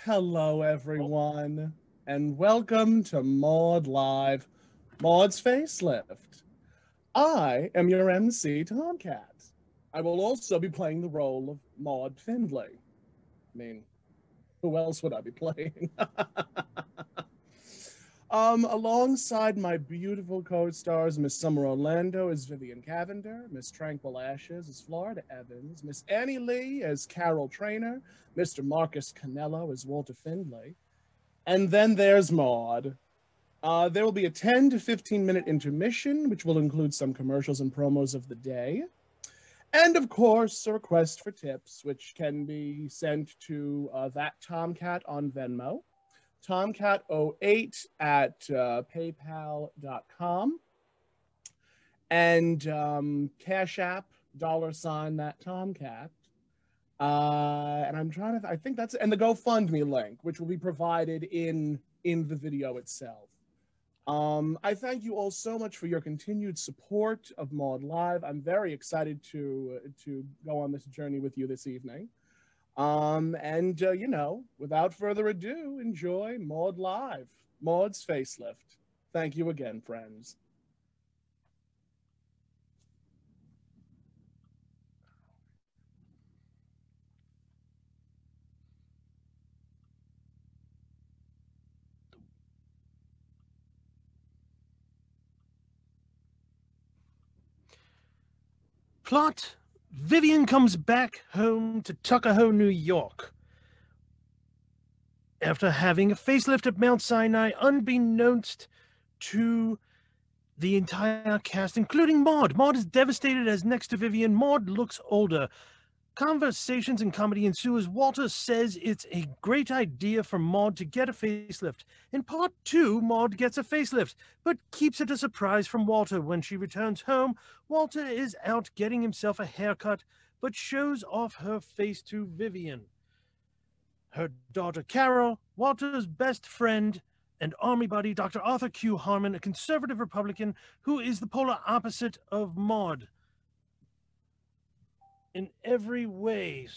Hello, everyone, and welcome to Maude Live, Maude's Facelift. I am your MC, Tomcat. I will also be playing the role of Maude Findlay. I mean, who else would I be playing? Alongside my beautiful co-stars, Miss Summer Orlando as Vivian Cavender, Miss Tranquil Ashes as Florida Evans, Miss Annie Lee as Carol Trainer, Mr. Marcus Canello as Walter Findlay, and then there's Maude. There will be a 10 to 15 minute intermission, which will include some commercials and promos of the day. And of course, a request for tips, which can be sent to that Tomcat on Venmo, Tomcat08 at paypal.com, and Cash App, $ that Tomcat. And I'm trying to, I think that's, and the GoFundMe link, which will be provided in the video itself. I thank you all so much for your continued support of Maude Live. I'm very excited to go on this journey with you this evening. You know, without further ado, enjoy Maude Live, Maude's Facelift. Thank you again, friends. Plot: Vivian comes back home to Tuckahoe, New York, after having a facelift at Mount Sinai, unbeknownst to the entire cast, including Maude. Maude is devastated as next to Vivian, Maude looks older. Conversations and comedy ensue as Walter says it's a great idea for Maude to get a facelift. In part 2, Maude gets a facelift, but keeps it a surprise from Walter. When she returns home, Walter is out getting himself a haircut, but shows off her face to Vivian. Her daughter Carol, Walter's best friend and army buddy, Dr. Arthur Q. Harmon, a conservative Republican who is the polar opposite of Maude in every way.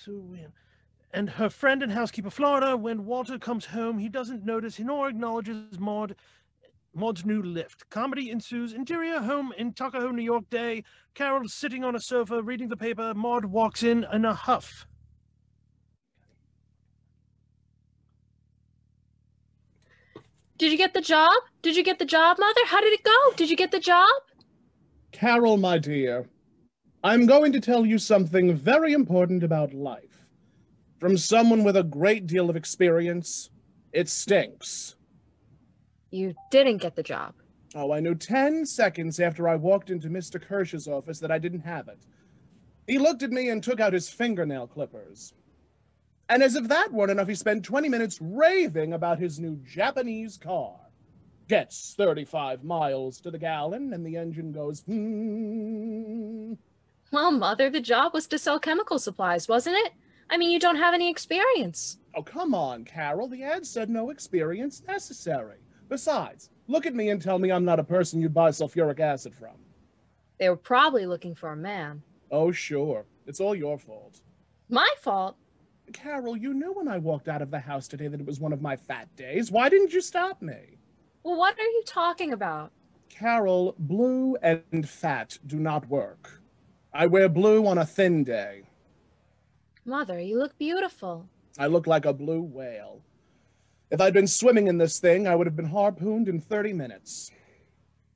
And her friend and housekeeper Florida. When Walter comes home, he doesn't notice nor acknowledges Maude's new lift. Comedy ensues. Interior home in Tuckahoe, New York day. Carol sitting on a sofa reading the paper. Maude walks in a huff. Did you get the job? Did you get the job, Mother? How did it go? Did you get the job? Carol, my dear, I'm going to tell you something very important about life. From someone with a great deal of experience, it stinks. You didn't get the job. Oh, I knew 10 seconds after I walked into Mr. Kirsch's office that I didn't have it. He looked at me and took out his fingernail clippers. And as if that weren't enough, he spent 20 minutes raving about his new Japanese car. Gets 35 miles to the gallon, and the engine goes, Well, Mother, the job was to sell chemical supplies, wasn't it? I mean, you don't have any experience. Oh, come on, Carol. The ad said no experience necessary. Besides, look at me and tell me I'm not a person you'd buy sulfuric acid from. They were probably looking for a man. Oh, sure. It's all your fault. My fault? Carol, you knew when I walked out of the house today that it was one of my fat days. Why didn't you stop me? Well, what are you talking about? Carol, blue and fat do not work. I wear blue on a thin day. Mother, you look beautiful. I look like a blue whale. If I'd been swimming in this thing, I would have been harpooned in 30 minutes.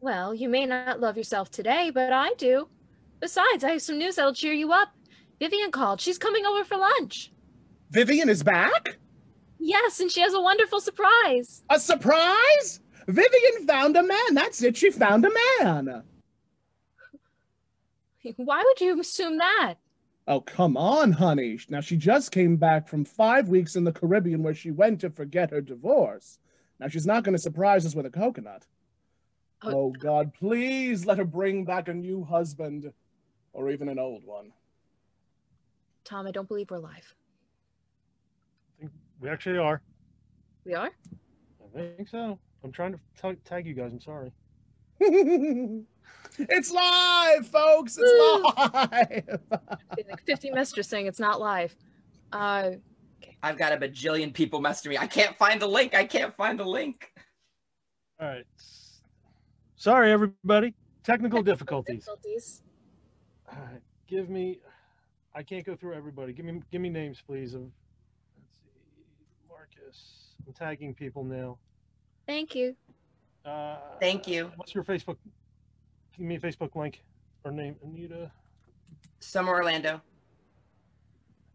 Well, you may not love yourself today, but I do. Besides, I have some news that'll cheer you up. Vivian called. She's coming over for lunch. Vivian is back? Yes, and she has a wonderful surprise. A surprise? Vivian found a man. That's it. She found a man. Why would you assume that? Oh, come on, honey. Now, she just came back from 5 weeks in the Caribbean where she went to forget her divorce. Now, she's not going to surprise us with a coconut. Oh, God, please let her bring back a new husband, or even an old one. Tom, I don't believe we're live. I think we actually are. We are? I think so. I'm trying to tag you guys. I'm sorry. It's live, folks. It's live. Like 50 messages saying it's not live. Okay. I've got a bajillion people messaging me. I can't find the link. I can't find the link. All right. Sorry, everybody. Technical difficulties. All right. Give me. I can't go through everybody. Give me names, please. Of let's see, Marcus. I'm tagging people now. Thank you. Thank you. What's your Facebook? Give me a Facebook link or name. Anita. Summer Orlando.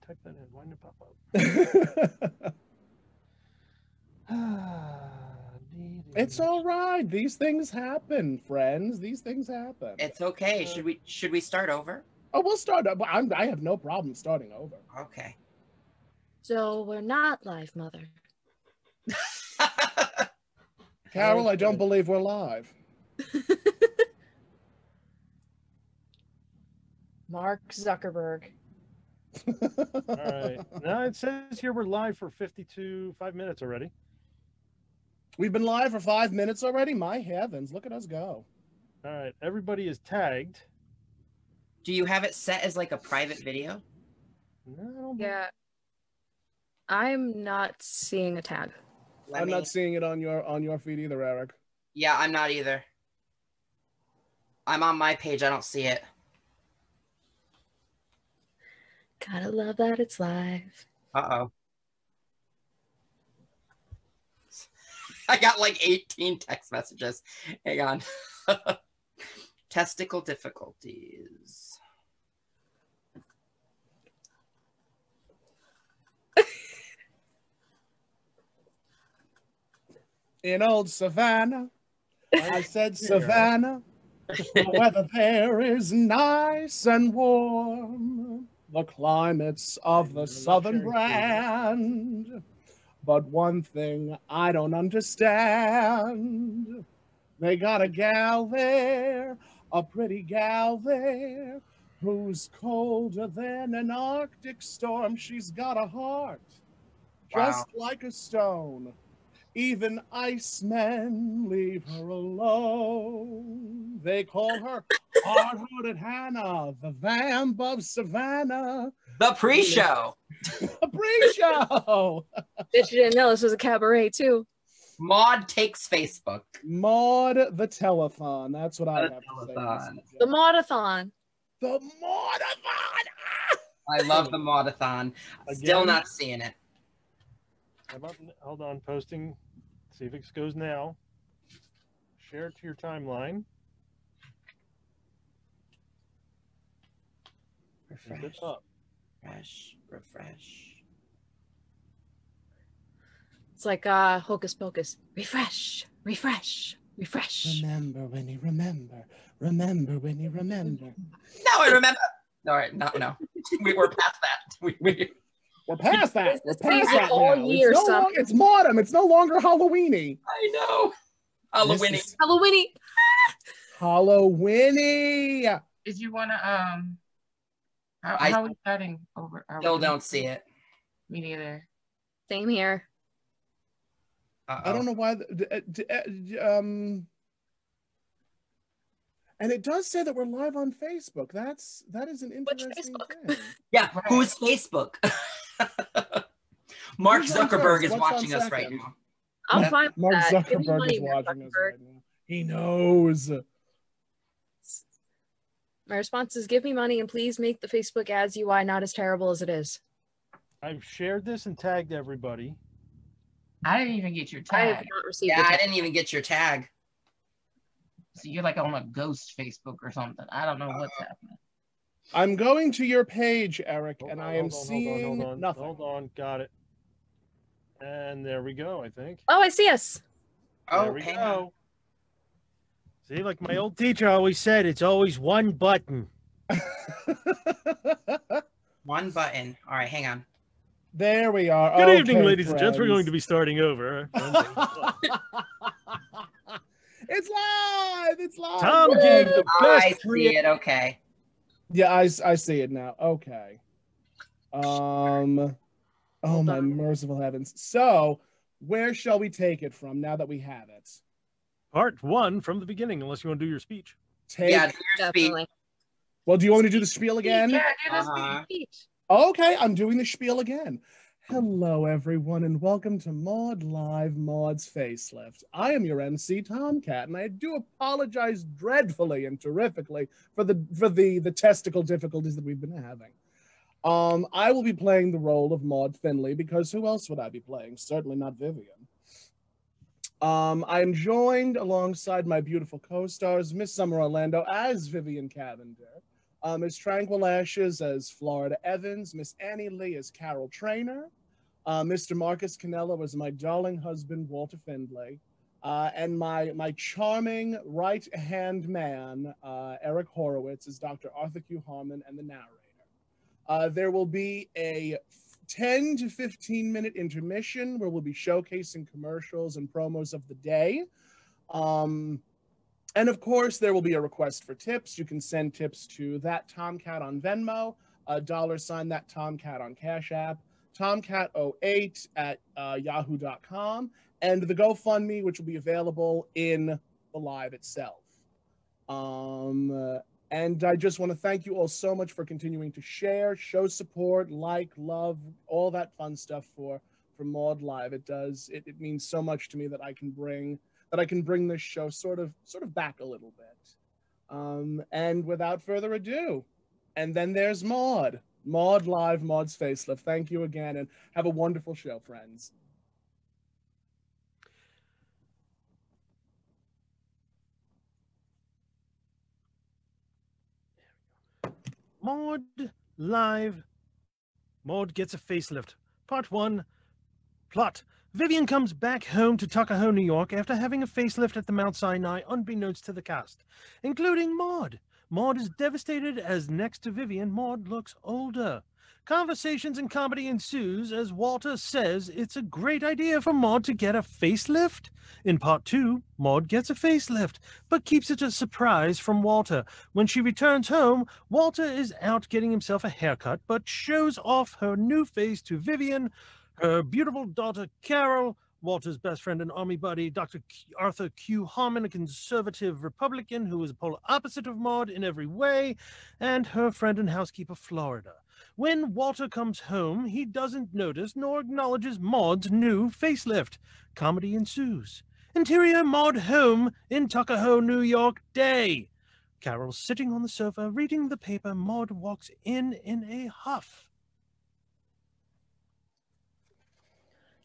Type that in. Why didn't it pop up? It's all right. These things happen, friends. These things happen. It's okay. Should we start over? Oh, we'll start. I have no problem starting over. Okay. So we're not live, Mother. Carol, I don't believe we're live. Mark Zuckerberg. All right. Now it says here we're live for 5 minutes already. We've been live for 5 minutes already? My heavens, look at us go. All right. Everybody is tagged. Do you have it set as like a private video? No. Yeah. I'm not seeing a tag. I'm not seeing it on your feed either, Eric. Yeah, I'm not either. I'm on my page. I don't see it. Gotta love that it's live. Uh-oh. I got like 18 text messages. Hang on. Testicle difficulties. In old Savannah, I said, Savannah, the weather there is nice and warm. The climates of the southern brand. But one thing I don't understand. They got a gal there, a pretty gal there, who's colder than an Arctic storm. She's got a heart, just like a stone. Even icemen leave her alone. They call her hard-hearted Hannah, the vamp of Savannah. The pre-show. The pre-show. Bitch, you didn't know this was a cabaret too. Maude takes Facebook. Maude the telethon. That's what I have to say. The Maudathon. The Maudathon. I love the Maudathon. Still not seeing it. Hold on, posting. See if it goes now. Share it to your timeline. Refresh. Refresh. It's like Hocus Pocus. Refresh. Remember, Winnie, remember. Remember, Winnie, remember. Now I remember. All right, no. We're past that. We're past that. We're past that all now. year, It's Autumn. It's no longer Halloweeny. I know. Halloweeny. Halloweeny. Did you want to how are we starting over? Still don't see it. Me neither. Same here. I don't know why. And it does say that we're live on Facebook. That is an interesting thing. Yeah, who's Facebook? Mark Zuckerberg is watching us right now. I'm fine with Mark that. Zuckerberg is watching us right now. He knows. My response is give me money and please make the Facebook ads UI not as terrible as it is. I've shared this and tagged everybody. I didn't even get your I have tag. not received Yeah, it. I didn't even get your tag. So you're like on a ghost Facebook or something. I don't know what's happening. I'm going to your page, Eric, Hold and on, I am hold on, seeing hold on, nothing. Hold on, got it. And there we go, I think. Oh, I see us. There we go. See, like my old teacher always said, it's always one button. One button. All right, hang on. There we are. Good Okay, evening, ladies and gents. We're friends. going to be starting over. It's live. It's live. Tom gave the best I see it. Okay. Yeah, I see it now. Okay. Oh my merciful heavens. So, where shall we take it from now that we have it? Part one from the beginning, unless you want to do your speech. Yeah, do your speech. Definitely. Well, do you want me to do the spiel again? Yeah, do the speech. Speech. Okay, I'm doing the spiel again. Hello, everyone, and welcome to Maude Live, Maude's Facelift. I am your MC, Tomcat, and I do apologize dreadfully and terrifically for the testicle difficulties that we've been having. I will be playing the role of Maude Finley, because who else would I be playing? Certainly not Vivian. I am joined alongside my beautiful co-stars, Miss Summer Orlando as Vivian Cavender, Miss Tranquil Ashes as Florida Evans, Miss Annie Lee as Carol Trainer, Mr. Marcus Canella as my darling husband, Walter Findlay, and my charming right-hand man, Eric Horowitz, as Dr. Arthur Q. Harmon and the narrator. There will be a 10 to 15-minute intermission where we'll be showcasing commercials and promos of the day. And of course, there will be a request for tips. You can send tips to that Tomcat on Venmo, $ that Tomcat on Cash App, Tomcat08 at yahoo.com, and the GoFundMe, which will be available in the live itself. And I just want to thank you all so much for continuing to share, show support, like, love, all that fun stuff for Maude Live. It means so much to me that I can bring this show sort of back a little bit. And without further ado, and then there's Maude Live, Maude's Facelift. Thank you again, and have a wonderful show, friends. Maude Live, Maude Gets a Facelift. Part 1, Plot. Vivian comes back home to Tuckahoe, New York after having a facelift at the Mount Sinai unbeknownst to the cast, including Maude. Maude is devastated as next to Vivian, Maude looks older. Conversations and comedy ensues as Walter says it's a great idea for Maude to get a facelift. In part 2, Maude gets a facelift, but keeps it a surprise from Walter. When she returns home, Walter is out getting himself a haircut, but shows off her new face to Vivian, her beautiful daughter Carol, Walter's best friend and army buddy, Dr. Arthur Q. Harmon, a conservative Republican who is a polar opposite of Maude in every way, and her friend and housekeeper Florida. When Walter comes home, he doesn't notice nor acknowledges Maude's new facelift. Comedy ensues. Interior Maude home in Tuckahoe, New York day. Carol sitting on the sofa reading the paper. Maude walks in a huff.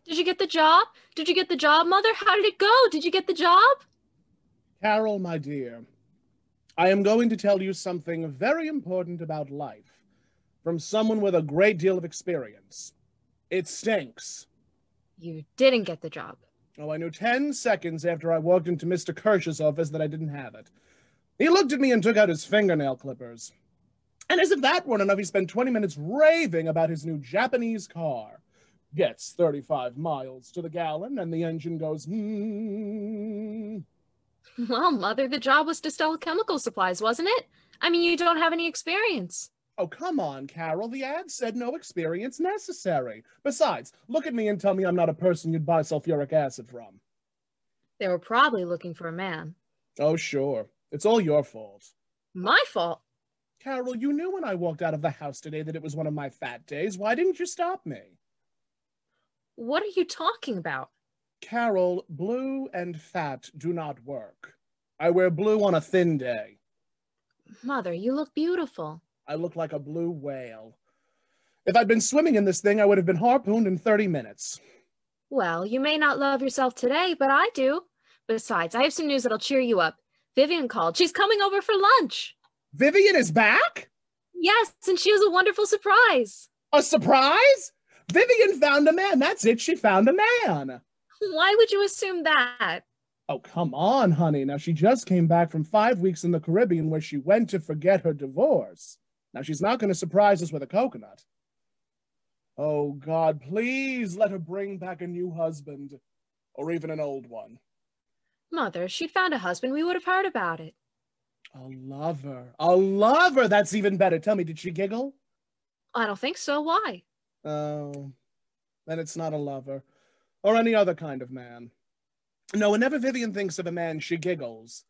Did you get the job? Did you get the job, Mother? How did it go? Did you get the job? Carol, my dear, I am going to tell you something very important about life from someone with a great deal of experience. It stinks. You didn't get the job. Oh, I knew 10 seconds after I walked into Mr. Kirsch's office that I didn't have it. He looked at me and took out his fingernail clippers. And as if that weren't enough, he spent 20 minutes raving about his new Japanese car. Gets 35 miles to the gallon, and the engine goes, Well, Mother, the job was to sell chemical supplies, wasn't it? I mean, you don't have any experience. Oh, come on, Carol. The ad said no experience necessary. Besides, look at me and tell me I'm not a person you'd buy sulfuric acid from. They were probably looking for a man. Oh, sure. It's all your fault. My fault? Carol, you knew when I walked out of the house today that it was one of my fat days. Why didn't you stop me? What are you talking about? Carol, blue and fat do not work. I wear blue on a thin day. Mother, you look beautiful. I look like a blue whale. If I'd been swimming in this thing, I would have been harpooned in 30 minutes. Well, you may not love yourself today, but I do. Besides, I have some news that'll cheer you up. Vivian called. She's coming over for lunch. Vivian is back? Yes, and she was a wonderful surprise. A surprise? Vivian found a man. That's it. She found a man. Why would you assume that? Oh, come on, honey. Now, she just came back from 5 weeks in the Caribbean where she went to forget her divorce. Now, she's not going to surprise us with a coconut. Oh, God, please let her bring back a new husband, or even an old one. Mother, if she'd found a husband, we would have heard about it. A lover. A lover. That's even better. Tell me, did she giggle? I don't think so. Why? Oh, then it's not a lover, or any other kind of man. No, whenever Vivian thinks of a man, she giggles.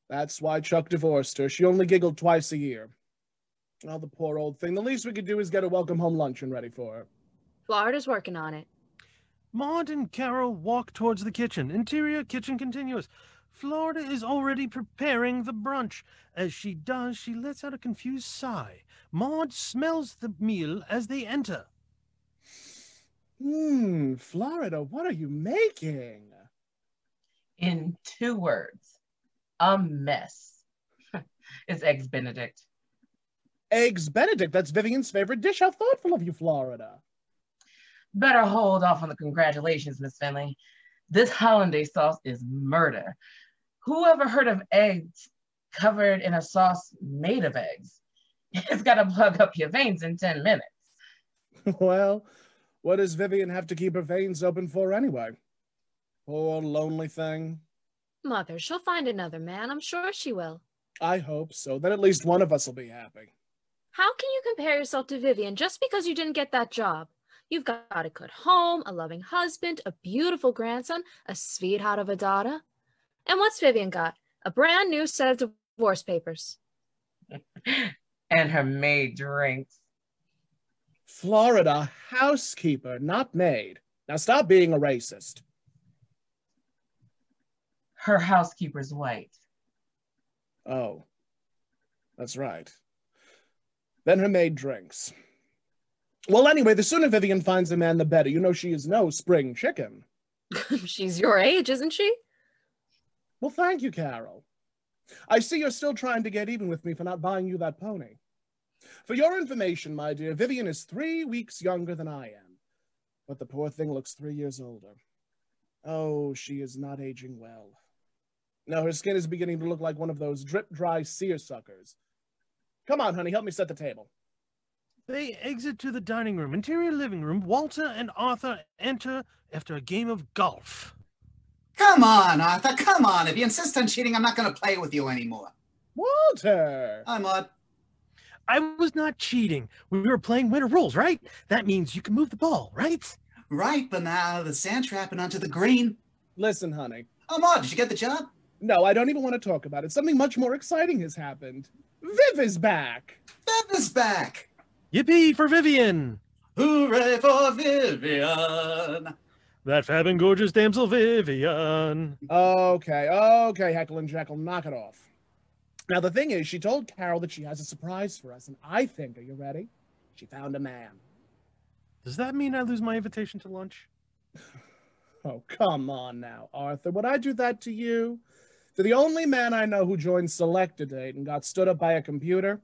That's why Chuck divorced her. She only giggled twice a year. Oh, the poor old thing. The least we could do is get a welcome home luncheon ready for her. Florida's working on it. Maude and Carol walk towards the kitchen. Interior, kitchen continuous. Florida is already preparing the brunch. As she does, she lets out a confused sigh. Maude smells the meal as they enter. Florida, what are you making? In 2 words, a mess. It's Eggs Benedict. Eggs Benedict, that's Vivian's favorite dish. How thoughtful of you, Florida. Better hold off on the congratulations, Miss Finley. This hollandaise sauce is murder. Who ever heard of eggs covered in a sauce made of eggs? It's got to plug up your veins in 10 minutes. Well, what does Vivian have to keep her veins open for anyway? Poor lonely thing. Mother, she'll find another man. I'm sure she will. I hope so. Then at least one of us will be happy. How can you compare yourself to Vivian just because you didn't get that job? You've got a good home, a loving husband, a beautiful grandson, a sweetheart of a daughter. And what's Vivian got? A brand new set of divorce papers. And her maid drinks. Florida, housekeeper, not maid. Now stop being a racist. Her housekeeper's white. Oh, that's right. Then her maid drinks. Well, anyway, the sooner Vivian finds a man, the better. You know she is no spring chicken. She's your age, isn't she? Well, thank you, Carol. I see you're still trying to get even with me for not buying you that pony. For your information, my dear, Vivian is 3 weeks younger than I am. But the poor thing looks 3 years older. Oh, she is not aging well. No, her skin is beginning to look like one of those drip-dry seersuckers. Come on, honey, help me set the table. They exit to the dining room. Interior living room. Walter and Arthur enter after a game of golf. Come on, Arthur, come on. If you insist on cheating, I'm not going to play with you anymore. Walter! Hi, Maude. I was not cheating. We were playing winter rules, right? That means you can move the ball, right? Right, but now the sand trapping onto the green. Listen, honey. Oh, Maude, did you get the job? No, I don't even want to talk about it. Something much more exciting has happened. Viv is back! Viv is back! Yippee for Vivian! Hooray for Vivian! That fab and gorgeous damsel Vivian. Okay, Heckle and Jekyll, knock it off. Now, the thing is, she told Carol that she has a surprise for us, and I think, are you ready? She found a man. Does that mean I lose my invitation to lunch? Oh, come on now, Arthur. Would I do that to you? To the only man I know who joined Select-A-Date and got stood up by a computer?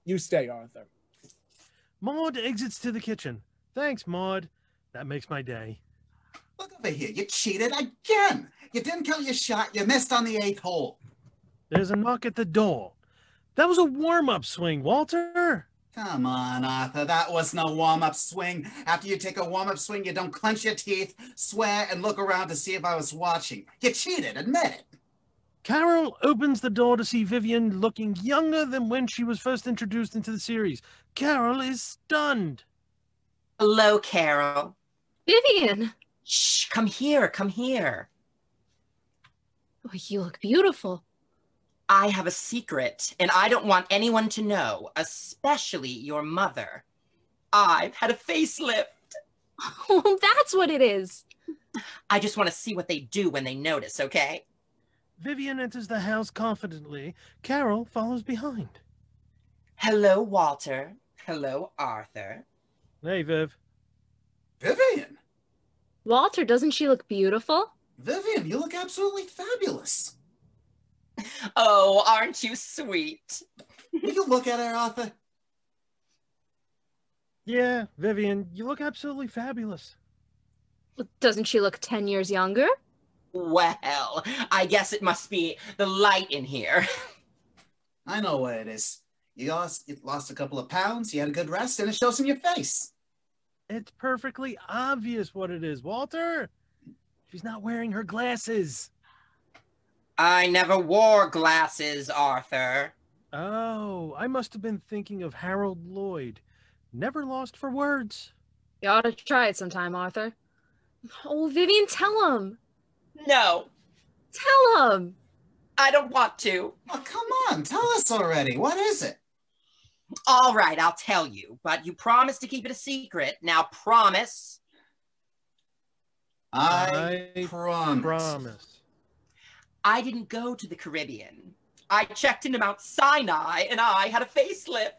You stay, Arthur. Maude exits to the kitchen. Thanks, Maude. That makes my day. Look over here, you cheated again! You didn't count your shot, you missed on the 8th hole. There's a knock at the door. That was a warm-up swing, Walter. Come on, Arthur, that was no warm-up swing. After you take a warm-up swing, you don't clench your teeth, swear, and look around to see if I was watching. You cheated, admit it. Carol opens the door to see Vivian looking younger than when she was first introduced into the series. Carol is stunned. Hello, Carol. Vivian! Shh, come here, come here. Oh, you look beautiful. I have a secret, and I don't want anyone to know, especially your mother. I've had a facelift. Oh, that's what it is. I just want to see what they do when they notice, okay? Vivian enters the house confidently. Carol follows behind. Hello, Walter. Hello, Arthur. Hey, Viv. Vivian! Walter, doesn't she look beautiful? Vivian, you look absolutely fabulous. Oh, aren't you sweet? Will you look at her, Arthur? Yeah, Vivian, you look absolutely fabulous. Doesn't she look 10 years younger? Well, I guess it must be the light in here. I know what it is. You lost a couple of pounds, you had a good rest, and it shows in your face. It's perfectly obvious what it is, Walter. She's not wearing her glasses. I never wore glasses, Arthur. Oh, I must have been thinking of Harold Lloyd. Never lost for words. You ought to try it sometime, Arthur. Oh, Vivian, tell him. No, Tell him. I don't want to. Oh, come on, tell us already. What is it? All right, I'll tell you, but you promise to keep it a secret. Now promise. I promise. I didn't go to the Caribbean. I checked into Mount Sinai and I had a facelift.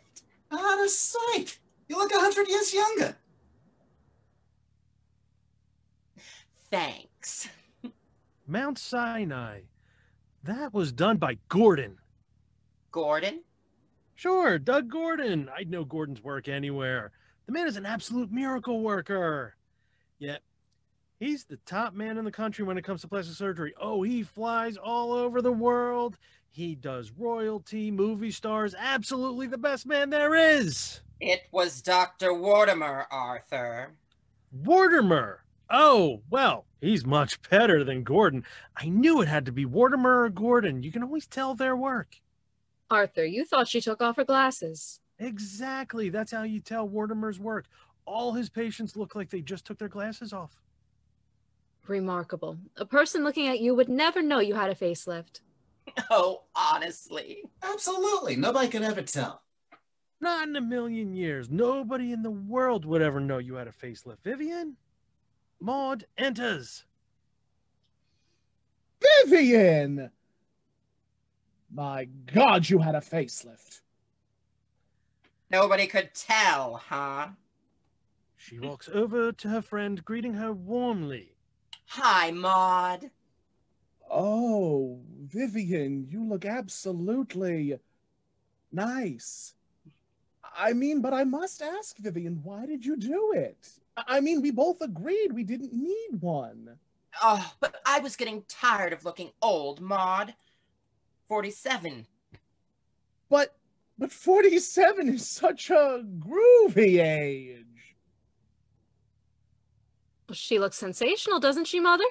Out of sight. You look 100 years younger. Thanks. Mount Sinai. That was done by Gordon. Gordon? Sure, Doug Gordon. I'd know Gordon's work anywhere. The man is an absolute miracle worker. Yet, he's the top man in the country when it comes to plastic surgery. Oh, he flies all over the world. He does royalty, movie stars, absolutely the best man there is. It was Dr. Wartimer, Arthur. Wartimer. Oh, well, he's much better than Gordon. I knew it had to be Wartimer or Gordon. You can always tell their work. Arthur, you thought she took off her glasses. Exactly. That's how you tell Wartimer's work. All his patients look like they just took their glasses off. Remarkable. A person looking at you would never know you had a facelift. Oh, honestly. Absolutely. Nobody could ever tell. Not in a million years. Nobody in the world would ever know you had a facelift. Vivian? Maude enters. Vivian! My God, you had a facelift. Nobody could tell, huh? She walks over to her friend, greeting her warmly. Hi, Maude. Oh, Vivian, you look absolutely nice. I mean, but I must ask, Vivian, why did you do it? I mean, we both agreed we didn't need one. Oh, but I was getting tired of looking old, Maude. 47. But 47 is such a groovy age. She looks sensational, doesn't she, Mother?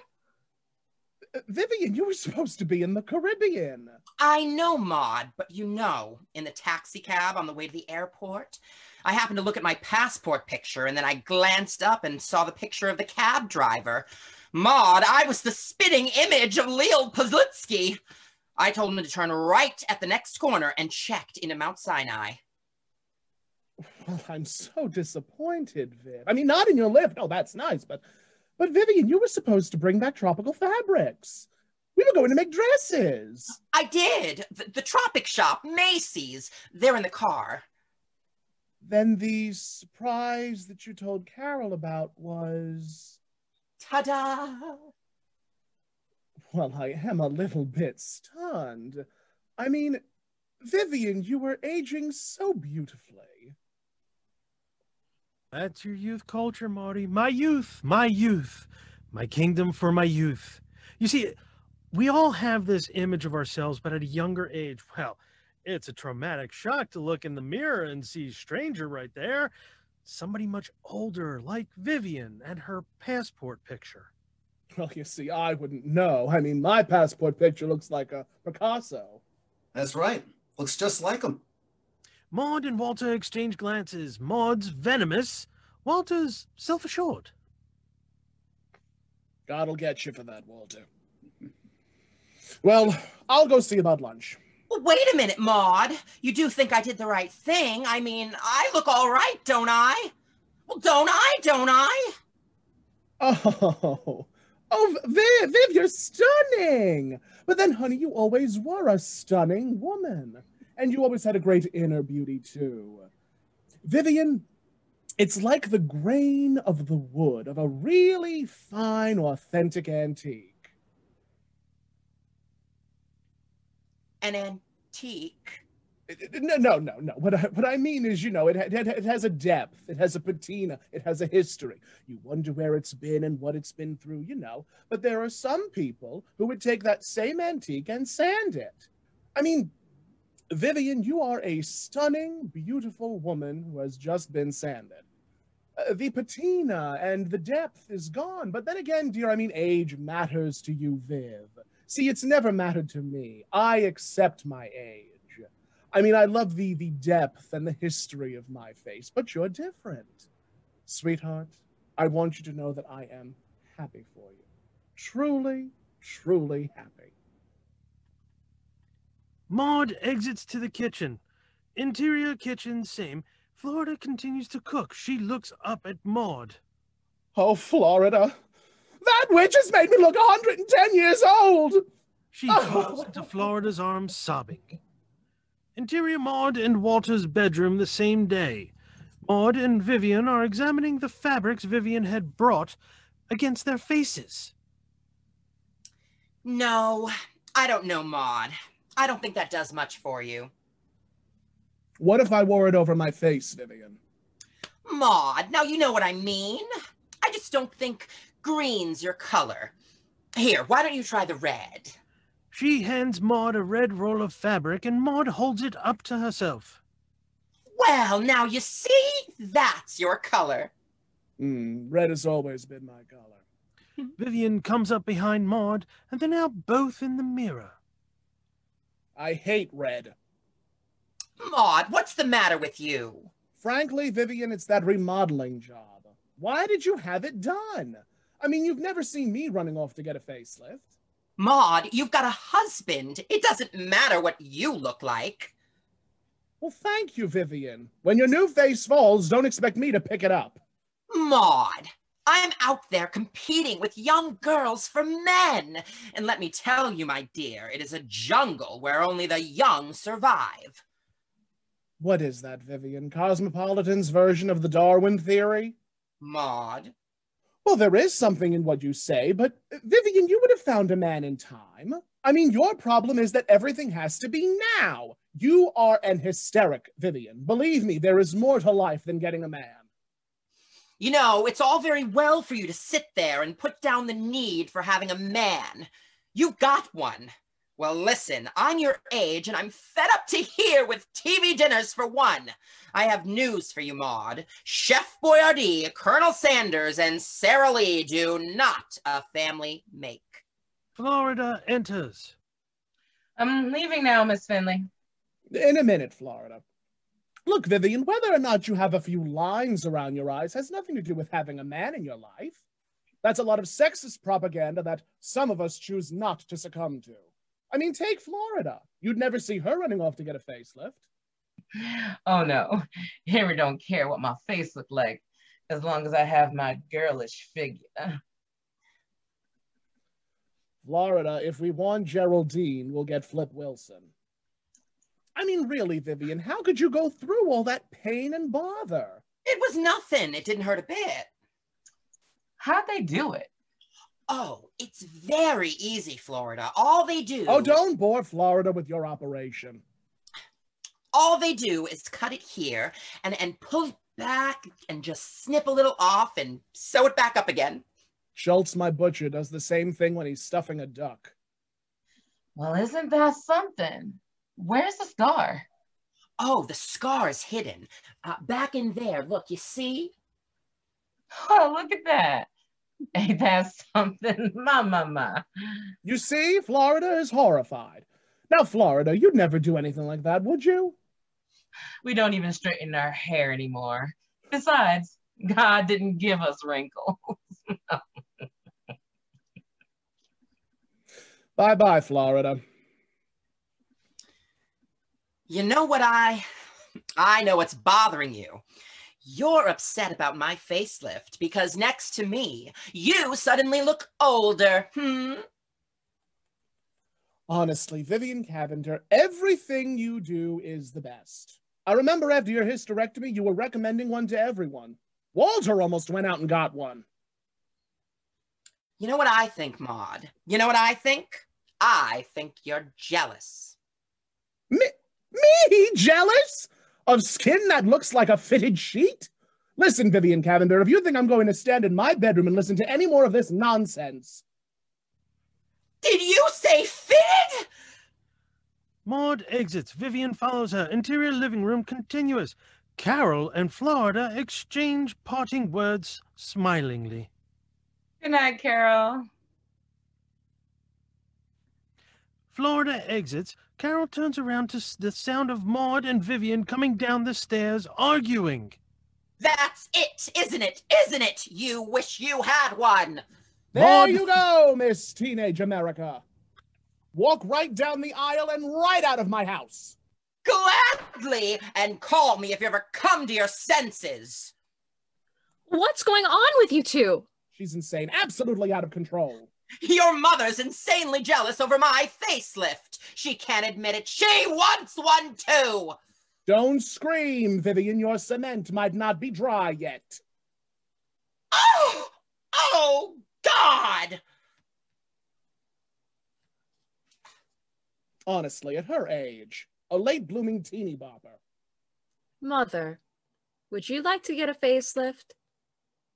Vivian, you were supposed to be in the Caribbean. I know, Maude, but you know, in the taxi cab on the way to the airport, I happened to look at my passport picture and then I glanced up and saw the picture of the cab driver. Maude, I was the spitting image of Leo Pozlitsky. I told him to turn right at the next corner and checked into Mount Sinai. Well, I'm so disappointed, Viv. I mean, not in your lift. Oh, that's nice, but Vivian, you were supposed to bring back tropical fabrics. We were going to make dresses. I did. The Tropic Shop, Macy's. They're in the car. Then the surprise that you told Carol about was... Ta-da! Well, I am a little bit stunned. I mean, Vivian, you were aging so beautifully. That's your youth culture, Marty. My youth, my youth, my kingdom for my youth. You see, we all have this image of ourselves, but at a younger age. Well, it's a traumatic shock to look in the mirror and see a stranger right there. Somebody much older, like Vivian and her passport picture. Well, you see, I wouldn't know. I mean, my passport picture looks like a Picasso. That's right. Looks just like him. Maude and Walter exchange glances. Maude's venomous, Walter's self-assured. God'll get you for that, Walter. Well, I'll go see about lunch. Well, wait a minute, Maude. You do think I did the right thing? I mean, I look all right, don't I? Well, don't I? Oh, Viv, you're stunning. But then, honey, you always were a stunning woman. And you always had a great inner beauty, too. Vivian, it's like the grain of the wood of a really fine, authentic antique. An antique? No. What I mean is, you know, it has a depth, it has a patina, it has a history. You wonder where it's been and what it's been through, you know. But there are some people who would take that same antique and sand it. I mean, Vivian, you are a stunning, beautiful woman who has just been sanded. The patina and the depth is gone. But then again, dear, I mean, age matters to you, Viv. See, it's never mattered to me. I accept my age. I mean, I love the depth and the history of my face, but you're different. Sweetheart, I want you to know that I am happy for you. Truly, truly happy. Maude exits to the kitchen. Interior kitchen, same. Florida continues to cook. She looks up at Maude. Oh, Florida. That witch has made me look 110 years old! She falls into Florida's arms, sobbing. Interior Maude and Walter's bedroom the same day. Maude and Vivian are examining the fabrics Vivian had brought against their faces. No, I don't know, Maude. I don't think that does much for you. What if I wore it over my face, Vivian? Maude, now you know what I mean. I just don't think green's your color. Here, why don't you try the red? She hands Maude a red roll of fabric, and Maude holds it up to herself. Well, now you see, that's your color. Red has always been my color. Vivian comes up behind Maude, and they're now both in the mirror. I hate red. Maude, what's the matter with you? Frankly, Vivian, it's that remodeling job. Why did you have it done? I mean, you've never seen me running off to get a facelift. Maude, you've got a husband. It doesn't matter what you look like. Well, thank you, Vivian. When your new face falls, don't expect me to pick it up. Maude, I'm out there competing with young girls for men. And let me tell you, my dear, it is a jungle where only the young survive. What is that, Vivian? Cosmopolitan's version of the Darwin theory? Maude. Well, there is something in what you say, but Vivian, you would have found a man in time. I mean, your problem is that everything has to be now. You are an hysteric, Vivian. Believe me, there is more to life than getting a man. You know, it's all very well for you to sit there and put down the need for having a man. You've got one. Well, listen, I'm your age and I'm fed up to here with TV dinners for one. I have news for you, Maude. Chef Boyardee, Colonel Sanders, and Sara Lee do not a family make. Florida enters. I'm leaving now, Miss Finley. In a minute, Florida. Look, Vivian, whether or not you have a few lines around your eyes has nothing to do with having a man in your life. That's a lot of sexist propaganda that some of us choose not to succumb to. I mean, take Florida. You'd never see her running off to get a facelift. Oh no, Henry don't care what my face look like as long as I have my girlish figure. Florida, if we want Geraldine, we'll get Flip Wilson. I mean, really, Vivian, how could you go through all that pain and bother? It was nothing. It didn't hurt a bit. How'd they do it? Oh, it's very easy, Florida. All they do... Oh, don't bore Florida with your operation. All they do is cut it here and pull it back and just snip a little off and sew it back up again. Schultz, my butcher, does the same thing when he's stuffing a duck. Well, isn't that something? Where's the scar? Oh, the scar is hidden. Back in there. Look, you see? Oh, look at that. Ain't that something? Ma. You see, Florida is horrified. Now, Florida, you'd never do anything like that, would you? We don't even straighten our hair anymore. Besides, God didn't give us wrinkles. Bye-bye, Florida. You know what I know what's bothering you. You're upset about my facelift because next to me, you suddenly look older, Honestly, Vivian Cavender, everything you do is the best. I remember after your hysterectomy, you were recommending one to everyone. Walter almost went out and got one. You know what I think, Maude? You know what I think? I think you're jealous. Me? Jealous? Of skin that looks like a fitted sheet? Listen, Vivian Cavender, if you think I'm going to stand in my bedroom and listen to any more of this nonsense... Did you say fitted? Maude exits. Vivian follows her. Interior living room continuous. Carol and Florida exchange parting words smilingly. Good night, Carol. Florida exits. Carol turns around to the sound of Maude and Vivian coming down the stairs, arguing. That's it, isn't it? Isn't it? You wish you had one. There Maude... you go, Miss Teenage America. Walk right down the aisle and right out of my house. Gladly, and call me if you ever come to your senses. What's going on with you two? She's insane, absolutely out of control. Your mother's insanely jealous over my facelift. She can't admit it. She wants one too. Don't scream, Vivian. Your cement might not be dry yet. Oh, God! Honestly, at her age, a late-blooming teeny bopper. Mother, would you like to get a facelift?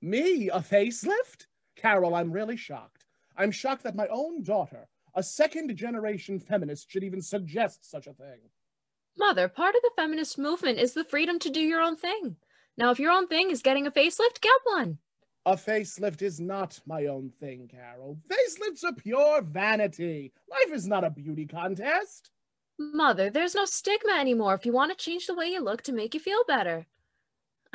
Me? A facelift? Carol, I'm really shocked. I'm shocked that my own daughter, a second-generation feminist, should even suggest such a thing. Mother, part of the feminist movement is the freedom to do your own thing. Now, if your own thing is getting a facelift, get one. A facelift is not my own thing, Carol. Facelifts are pure vanity. Life is not a beauty contest. Mother, there's no stigma anymore if you want to change the way you look to make you feel better.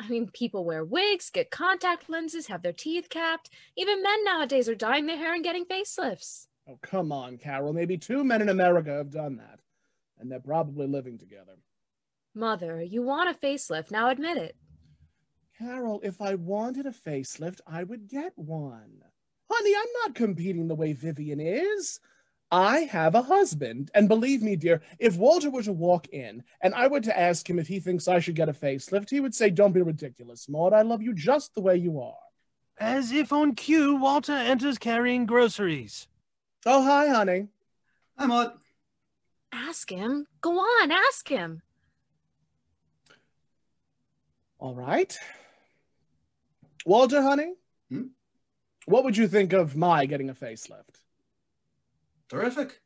I mean, people wear wigs, get contact lenses, have their teeth capped. Even men nowadays are dyeing their hair and getting facelifts. Oh, come on, Carol. Maybe 2 men in America have done that. And they're probably living together. Mother, you want a facelift, now admit it. Carol, if I wanted a facelift, I would get one. Honey, I'm not competing the way Vivian is. I have a husband, and believe me, dear, if Walter were to walk in and I were to ask him if he thinks I should get a facelift, he would say, "Don't be ridiculous, Maude. I love you just the way you are." As if on cue, Walter enters carrying groceries. Oh, hi, honey. Hi, Maude. Ask him. Go on, ask him. All right. Walter, honey, what would you think of my getting a facelift? Terrific.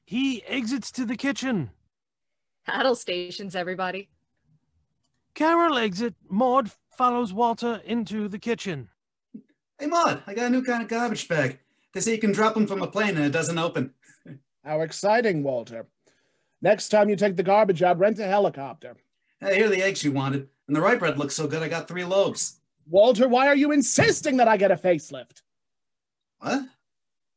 He exits to the kitchen. Paddle stations, everybody. Carol exit. Maude follows Walter into the kitchen. Hey, Maude, I got a new kind of garbage bag. They say you can drop them from a plane and it doesn't open. How exciting, Walter. Next time you take the garbage out, rent a helicopter. Hey, here are the eggs you wanted. And the rye bread looks so good, I got 3 loaves. Walter, why are you insisting that I get a facelift? What?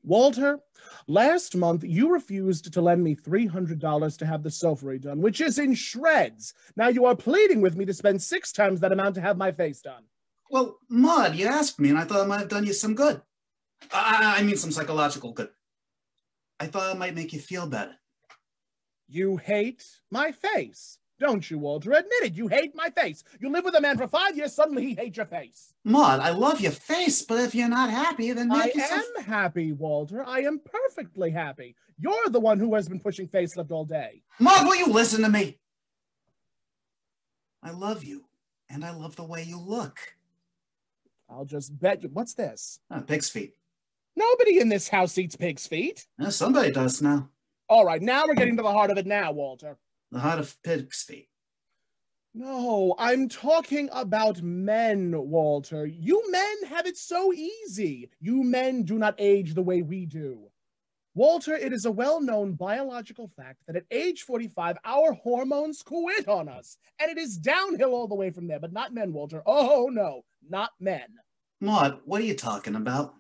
Walter, last month you refused to lend me $300 to have the sofa redone, which is in shreds. Now you are pleading with me to spend 6 times that amount to have my face done. Well, Maude, you asked me and I thought it might have done you some good. I mean some psychological good. I thought it might make you feel better. You hate my face. Don't you, Walter? Admit it, you hate my face. You live with a man for 5 years, suddenly he hates your face. Maude, I love your face, but if you're not happy, then I make yourself... am happy, Walter. I am perfectly happy. You're the one who has been pushing facelift all day. Maude, will you listen to me? I love you, and I love the way you look. I'll just bet you. What's this? Pig's feet. Nobody in this house eats pig's feet. Somebody does now. All right, now we're getting to the heart of it now, Walter. The heart of pig's feet. No, I'm talking about men, Walter. You men have it so easy. You men do not age the way we do. Walter, it is a well-known biological fact that at age 45, our hormones quit on us. And it is downhill all the way from there, but not men, Walter. Oh, no, not men. Maude, what are you talking about?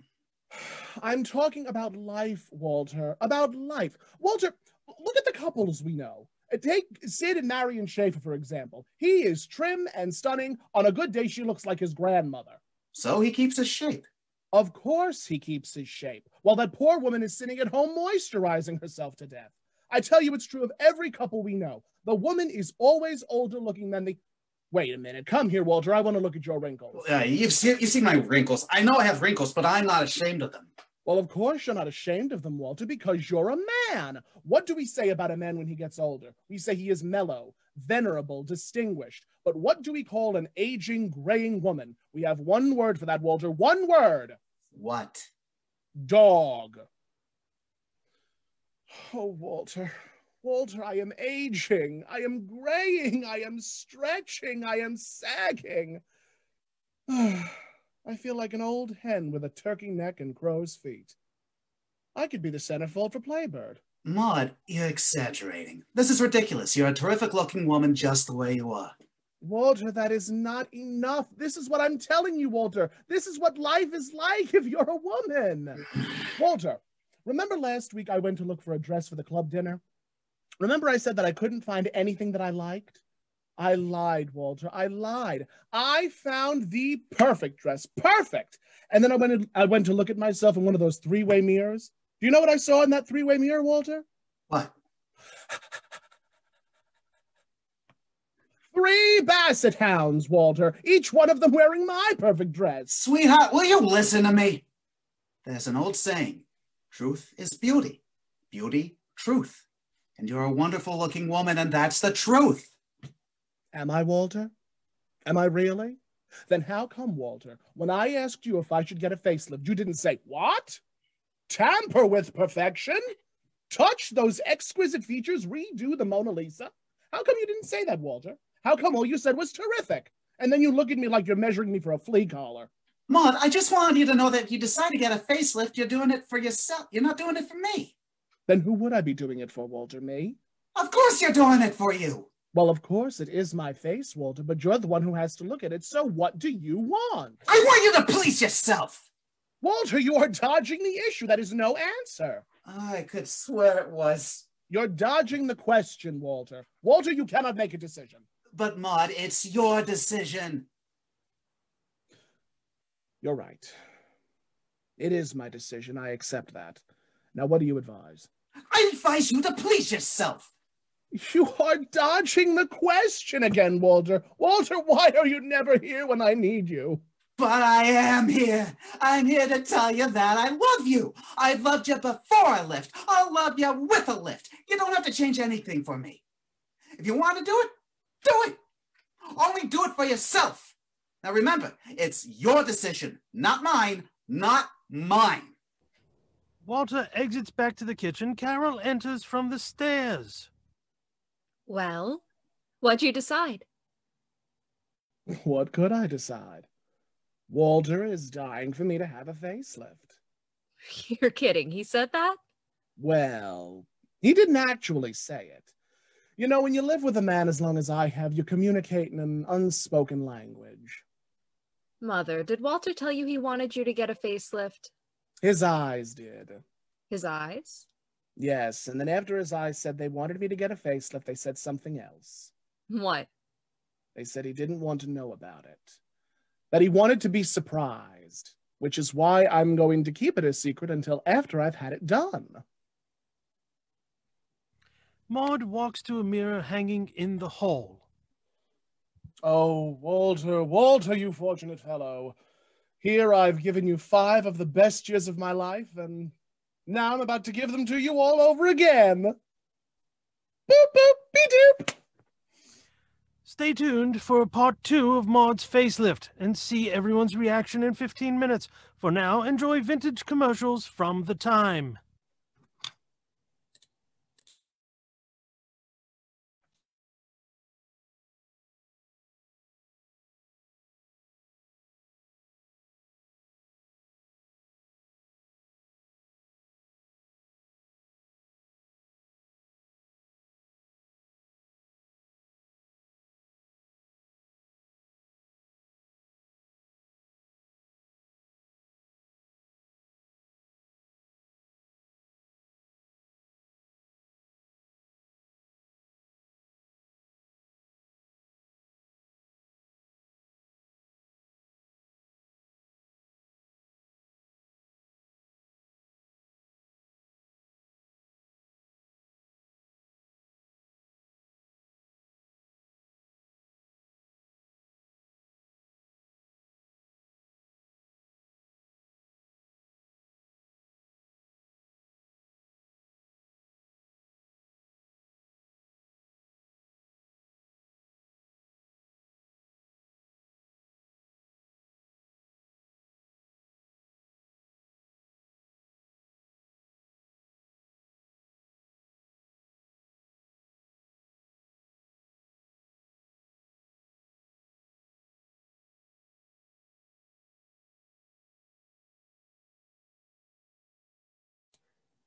I'm talking about life, Walter. About life. Walter, look at the couples we know. Take Sid and Marion Schaefer, for example. He is trim and stunning. On a good day, she looks like his grandmother. So he keeps his shape. Of course he keeps his shape, while that poor woman is sitting at home moisturizing herself to death. I tell you, it's true of every couple we know. The woman is always older looking than the... Wait a minute. Come here, Walter. I want to look at your wrinkles. You've seen my wrinkles. I know I have wrinkles, but I'm not ashamed of them. Well, of course you're not ashamed of them, Walter, because you're a man. What do we say about a man when he gets older? We say he is mellow, venerable, distinguished. But what do we call an aging, graying woman? We have one word for that, Walter. One word. What? Dog. Oh, Walter. Walter, I am aging. I am graying. I am stretching. I am sagging. I feel like an old hen with a turkey neck and crow's feet. I could be the centerfold for Playbird. Maude, you're exaggerating. This is ridiculous. You're a terrific-looking woman just the way you are. Walter, that is not enough. This is what I'm telling you, Walter. This is what life is like if you're a woman. Walter, remember last week I went to look for a dress for the club dinner? Remember I said that I couldn't find anything that I liked? I lied, Walter. I lied. I found the perfect dress. Perfect. And then I went to look at myself in one of those three-way mirrors. Do you know what I saw in that three-way mirror, Walter? What? 3 basset hounds, Walter, each one of them wearing my perfect dress. Sweetheart, will you listen to me? There's an old saying, truth is beauty, beauty, truth. And you're a wonderful looking woman, and that's the truth. Am I, Walter? Am I really? Then how come, Walter, when I asked you if I should get a facelift, you didn't say, what? Tamper with perfection? Touch those exquisite features, redo the Mona Lisa? How come you didn't say that, Walter? How come all you said was terrific? And then you look at me like you're measuring me for a flea collar. Maude, I just wanted you to know that if you decide to get a facelift, you're doing it for yourself. You're not doing it for me. Then who would I be doing it for, Walter? Me? Of course you're doing it for you. Well, of course it is my face, Walter, but you're the one who has to look at it, so what do you want? I want you to please yourself. Walter, you are dodging the issue. That is no answer. I could swear it was. You're dodging the question, Walter. Walter, you cannot make a decision. But Maude, it's your decision. You're right. It is my decision. I accept that. Now, what do you advise? I advise you to please yourself. You are dodging the question again, Walter. Walter, why are you never here when I need you? But I am here. I'm here to tell you that I love you. I loved you before I lift. I'll love you with a lift. You don't have to change anything for me. If you want to do it, do it. Only do it for yourself. Now remember, it's your decision, not mine, not mine. Walter exits back to the kitchen. Carol enters from the stairs. Well, what'd you decide? What could I decide? Walter is dying for me to have a facelift. You're kidding. He said that? Well, he didn't actually say it. You know, when you live with a man as long as I have, you communicate in an unspoken language. Mother, did Walter tell you he wanted you to get a facelift? His eyes did. His eyes? Yes, and then after his eyes said they wanted me to get a facelift, they said something else. What? They said he didn't want to know about it. That he wanted to be surprised, which is why I'm going to keep it a secret until after I've had it done. Maude walks to a mirror hanging in the hall. Oh, Walter, Walter, you fortunate fellow. Here I've given you 5 of the best years of my life, and now I'm about to give them to you all over again. Boop, boop, be-doop. Stay tuned for part 2 of Maude's facelift and see everyone's reaction in 15 minutes. For now, enjoy vintage commercials from the time.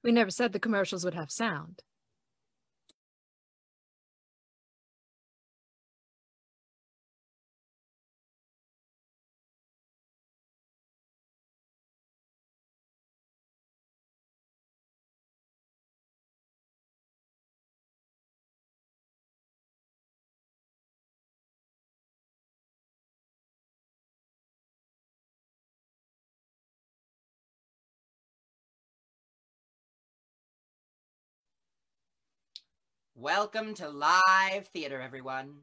We never said the commercials would have sound. Welcome to live theater, everyone.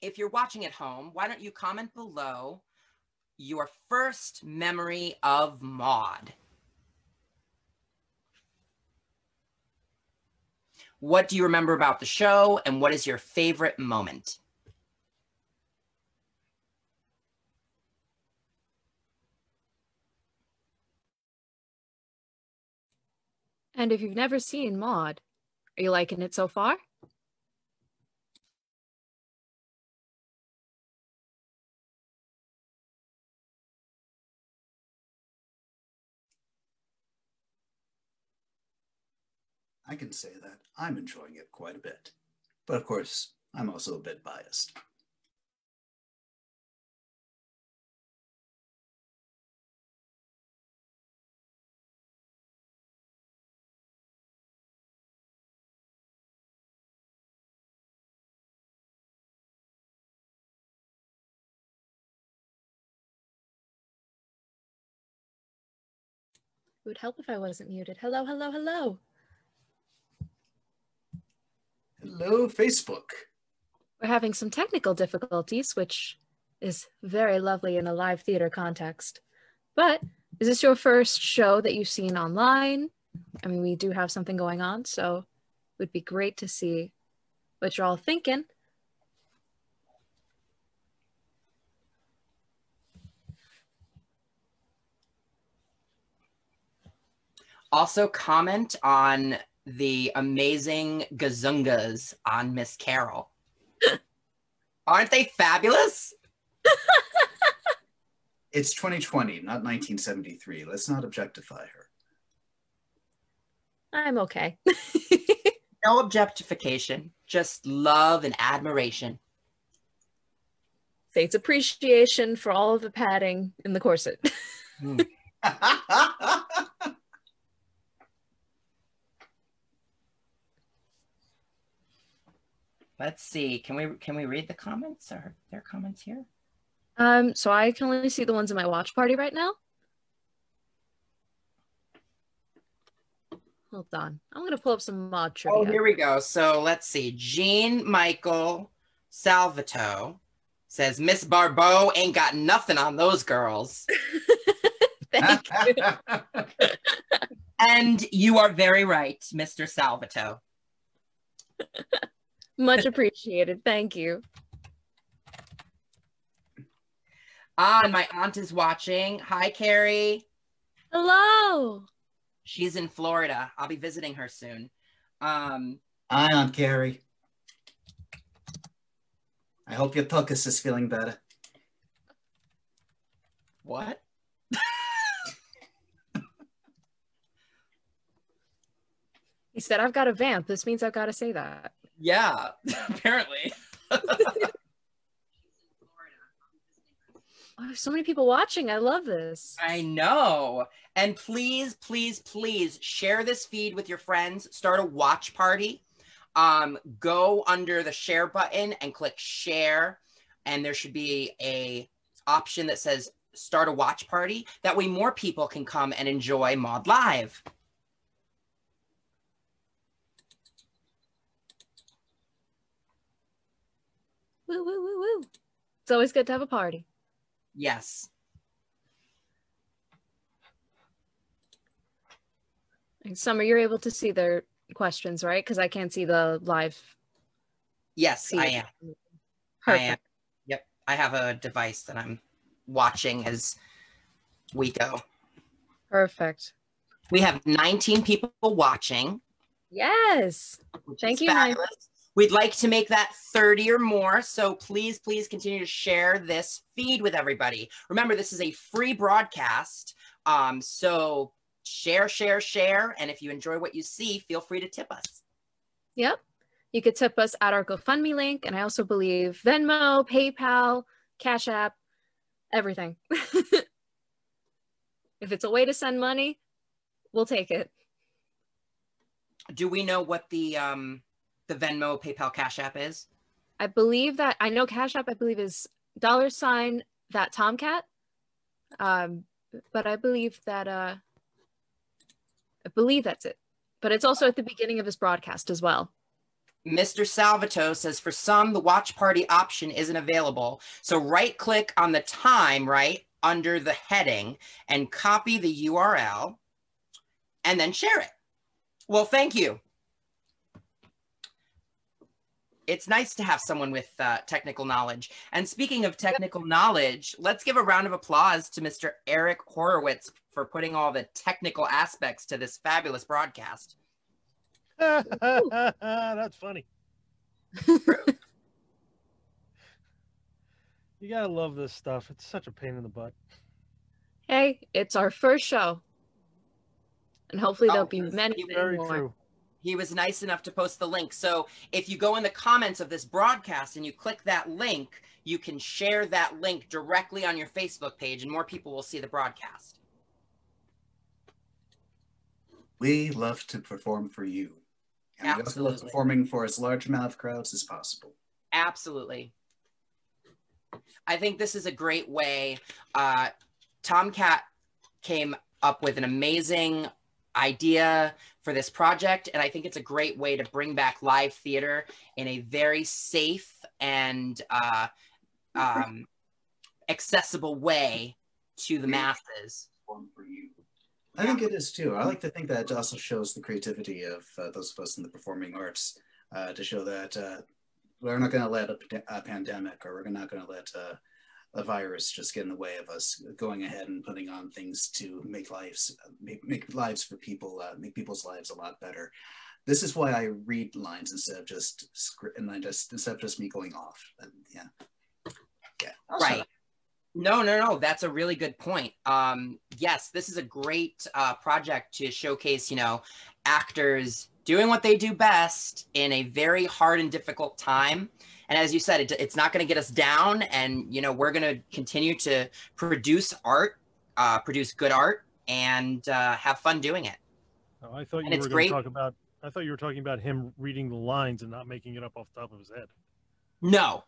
If you're watching at home, why don't you comment below your first memory of Maude? What do you remember about the show, and what is your favorite moment? And if you've never seen Maude, are you liking it so far? I can say that I'm enjoying it quite a bit. But of course, I'm also a bit biased. It would help if I wasn't muted. Hello, hello, hello. Hello, Facebook. We're having some technical difficulties, which is very lovely in a live theater context. But is this your first show that you've seen online? I mean, we do have something going on, so it would be great to see what you're all thinking. Also comment on the amazing gazungas on Miss Carol. Aren't they fabulous? It's 2020, not 1973. Let's not objectify her. I'm okay. No objectification, just love and admiration. Fate's appreciation for all of the padding in the corset. Let's see. Can we read the comments? Are there comments here? So I can only see the ones in my watch party right now. Hold on. I'm going to pull up some Maude trivia. Oh, here we go. So let's see. Jean Michael Salvato says, Miss Barbeau ain't got nothing on those girls. Thank you. And you are very right, Mr. Salvato. Much appreciated. Thank you. And my aunt is watching. Hi, Carrie. Hello. She's in Florida. I'll be visiting her soon. Hi, Aunt Carrie. I hope your tuchus is feeling better. What? He said, I've got a vamp. This means I've got to say that. Yeah, apparently. Oh, so many people watching. I love this. I know. And please, please, please share this feed with your friends. Start a watch party. Go under the share button and click share. And there should be a option that says start a watch party. That way more people can come and enjoy Maude Live. Woo, woo, woo, woo. It's always good to have a party. Yes. And Summer, you're able to see their questions, right? Because I can't see the live. Yes, feed. I am. Perfect. I am. Yep. I have a device that I'm watching as we go. Perfect. We have 19 people watching. Yes. Thank you, fabulous. We'd like to make that 30 or more. So please, please continue to share this feed with everybody. Remember, this is a free broadcast. So share, share, share. And if you enjoy what you see, feel free to tip us. Yep. You could tip us at our GoFundMe link. And I also believe Venmo, PayPal, Cash App, everything. If it's a way to send money, we'll take it. Do we know what the Venmo, PayPal, Cash App is? I believe that I know Cash App, I believe, is $ that Tomcat. But I believe that's it. But it's also at the beginning of his broadcast as well. Mr. Salvato says, for some, the watch party option isn't available. So right click on the time, right, under the heading and copy the URL and then share it. Well, thank you. It's nice to have someone with technical knowledge. And speaking of technical knowledge, let's give a round of applause to Mr. Eric Horowitz for putting all the technical aspects to this fabulous broadcast. That's funny. You gotta love this stuff. It's such a pain in the butt. Hey, it's our first show. And hopefully there'll be many, many more. True. He was nice enough to post the link. So if you go in the comments of this broadcast and you click that link, you can share that link directly on your Facebook page and more people will see the broadcast. We love to perform for you. And Absolutely. we also love performing for as large amount of crowds as possible. Absolutely. I think this is a great way. Tomcat came up with an amazing idea for this project, and I think it's a great way to bring back live theater in a very safe and accessible way to the masses. For you. I think it is too. I like to think that it also shows the creativity of those of us in the performing arts to show that we're not going to let a pandemic, or we're not going to let a virus just get in the way of us going ahead and putting on things to make lives for people, make people's lives a lot better. This is why I read lines instead of just script, and instead of just me going off. And yeah. Right. No. That's a really good point. Yes, this is a great project to showcase, actors doing what they do best in a very hard and difficult time. And as you said, it's not going to get us down. And, we're going to continue to produce art, produce good art, and have fun doing it. Oh, I thought you were going to talk about. I thought you were talking about him reading the lines and not making it up off the top of his head. No,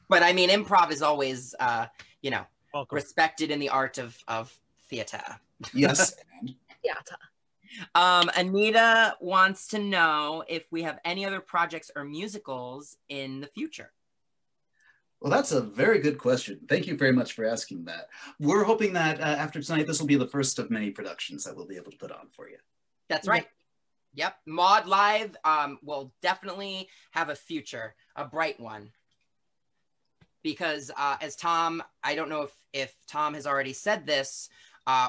but I mean, improv is always, Welcome. respected in the art of theater. Yes. Theater. Anita wants to know if we have any other projects or musicals in the future. Well, that's a very good question. Thank you very much for asking that. We're hoping that after tonight, this will be the first of many productions that we'll be able to put on for you. That's right. Yep. Maude Live will definitely have a future, a bright one. Because as Tom, I don't know if Tom has already said this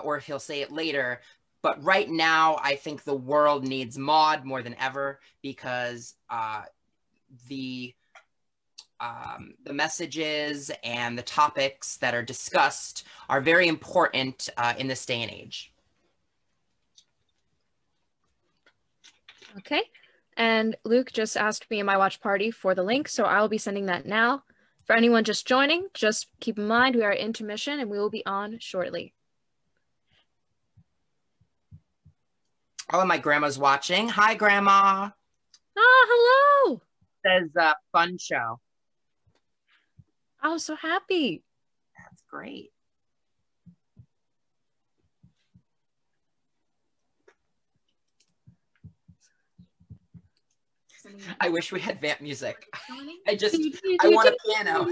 or if he'll say it later, but right now I think the world needs Maude more than ever because the messages and the topics that are discussed are very important in this day and age. Okay. And Luke just asked me in my watch party for the link, so I'll be sending that now. For anyone just joining, just keep in mind we are at intermission and we will be on shortly. Oh, and my grandma's watching. Hi, Grandma. Hello. Says fun show. I was so happy. That's great. I wish we had vamp music. I want a piano.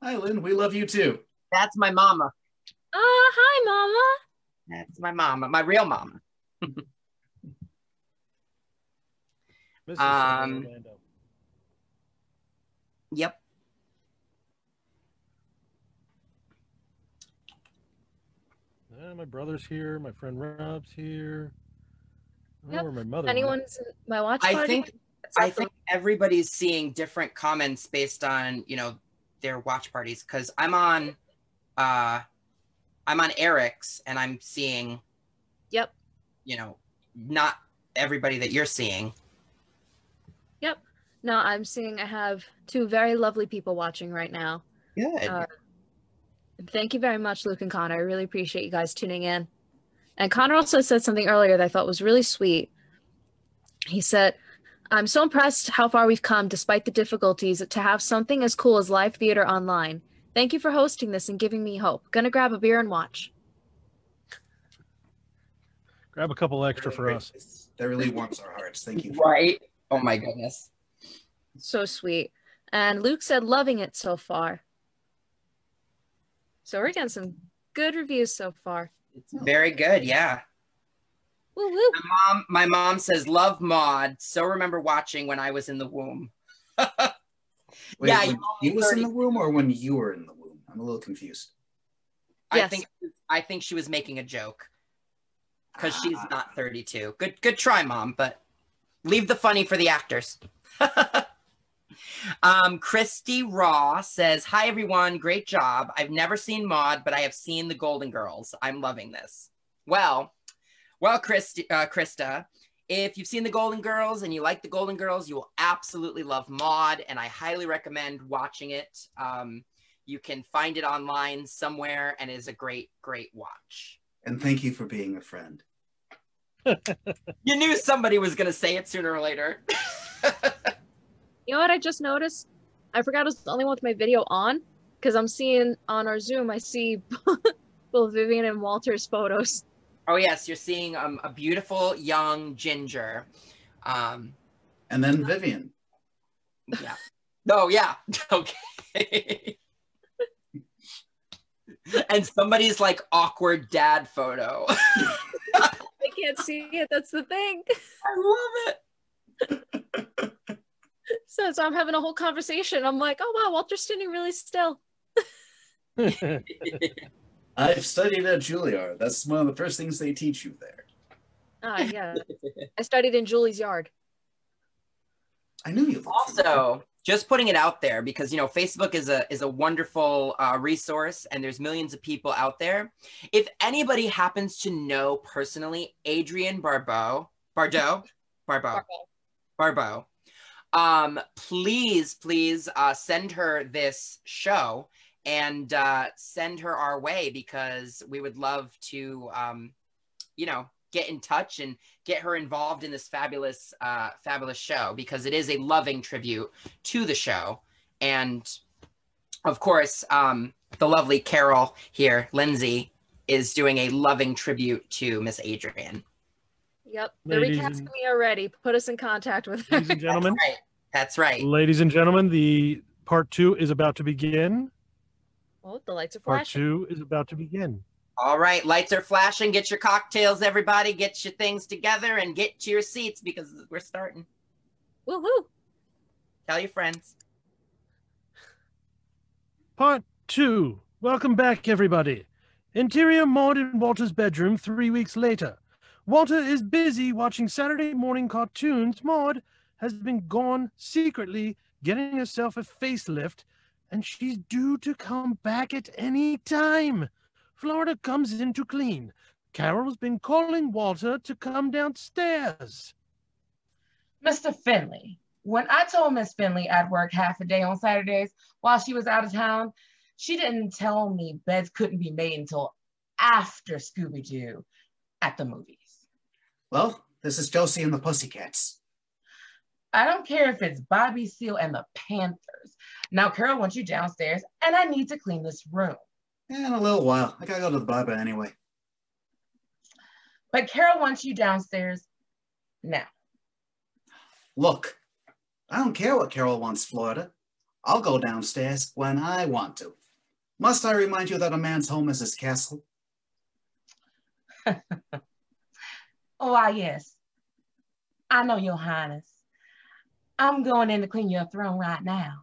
Hi, Lynn. We love you too. That's my mama. Hi, Mama. That's my mama, my real mama. Yep. My brother's here. My friend Rob's here. I don't know Yep. where my mother Anyone's in my watch party? I think everybody's seeing different comments based on, their watch parties. Cause I'm on Eric's and I'm seeing, Yep. Not everybody that you're seeing. Yep. No, I have 2 very lovely people watching right now. Good. Thank you very much, Luke and Connor. I really appreciate you guys tuning in. And Connor also said something earlier that I thought was really sweet. He said, I'm so impressed how far we've come despite the difficulties to have something as cool as live theater online. Thank you for hosting this and giving me hope. Gonna grab a beer and watch. Grab a couple extra for us. That really warms our hearts. Thank you. Right? Oh my goodness. So sweet. And Luke said, loving it so far. So we're getting some good reviews so far. It's very good, yeah. Woo woo. My mom says, love Maude. So remember watching when I was in the womb. Wait, Yeah, when he was in the womb or when you were in the womb? I'm a little confused. Yes. I think she was making a joke because she's not 32. Good try, Mom, but leave the funny for the actors. Christy Raw says, hi everyone, great job. I've never seen Maude, but I have seen the Golden Girls. I'm loving this. Well, Krista, if you've seen the Golden Girls and you like the Golden Girls, you will absolutely love Maude, and I highly recommend watching it. You can find it online somewhere, and it is a great, great watch. And thank you for being a friend. You knew somebody was going to say it sooner or later. You know what I just noticed? I forgot I was the only one with my video on, because I'm seeing on our Zoom, I see both Vivian and Walter's photos. Oh, yes, you're seeing a beautiful young Ginger. And then Vivian. Yeah. Oh, yeah. Okay. And somebody's like awkward dad photo. I can't see it. That's the thing. I love it. So I'm having a whole conversation. I'm like, oh, wow, Walter's standing really still. I've studied at Juilliard. That's one of the first things they teach you there. Yeah. I studied in Julie's yard. I knew you. Also, just putting it out there because, you know, Facebook is a wonderful resource and there's millions of people out there. If anybody happens to know personally Adrienne Barbeau, please send her this show and send her our way because we would love to, you know, get in touch and get her involved in this fabulous show because it is a loving tribute to the show. And of course, the lovely Carol here, Lindsay, is doing a loving tribute to Miss Adrienne. Yep, they're recasting me already. Put us in contact with her. Ladies and gentlemen. That's right. Ladies and gentlemen, the part 2 is about to begin. Oh, the lights are Part flashing. 2 is about to begin. All right, lights are flashing. Get your cocktails, everybody. Get your things together and get to your seats because we're starting. Woohoo! Tell your friends. Part 2. Welcome back, everybody. Interior Maude in Walter's bedroom 3 weeks later. Walter is busy watching Saturday morning cartoons. Maude has been gone secretly getting herself a facelift, and she's due to come back at any time. Florida comes in to clean. Carol's been calling Walter to come downstairs. Mr. Finley, when I told Miss Finley I'd work half a day on Saturdays while she was out of town, she didn't tell me beds couldn't be made until after Scooby-Doo at the movies. Well, this is Josie and the Pussycats. I don't care if it's Bobby Seale and the Panthers. Now Carol wants you downstairs and I need to clean this room. In a little while. I gotta go to the barber anyway. But Carol wants you downstairs now. Look, I don't care what Carol wants, Florida. I'll go downstairs when I want to. Must I remind you that a man's home is his castle? Oh, yes. I know, Your Highness. I'm going in to clean your throne right now.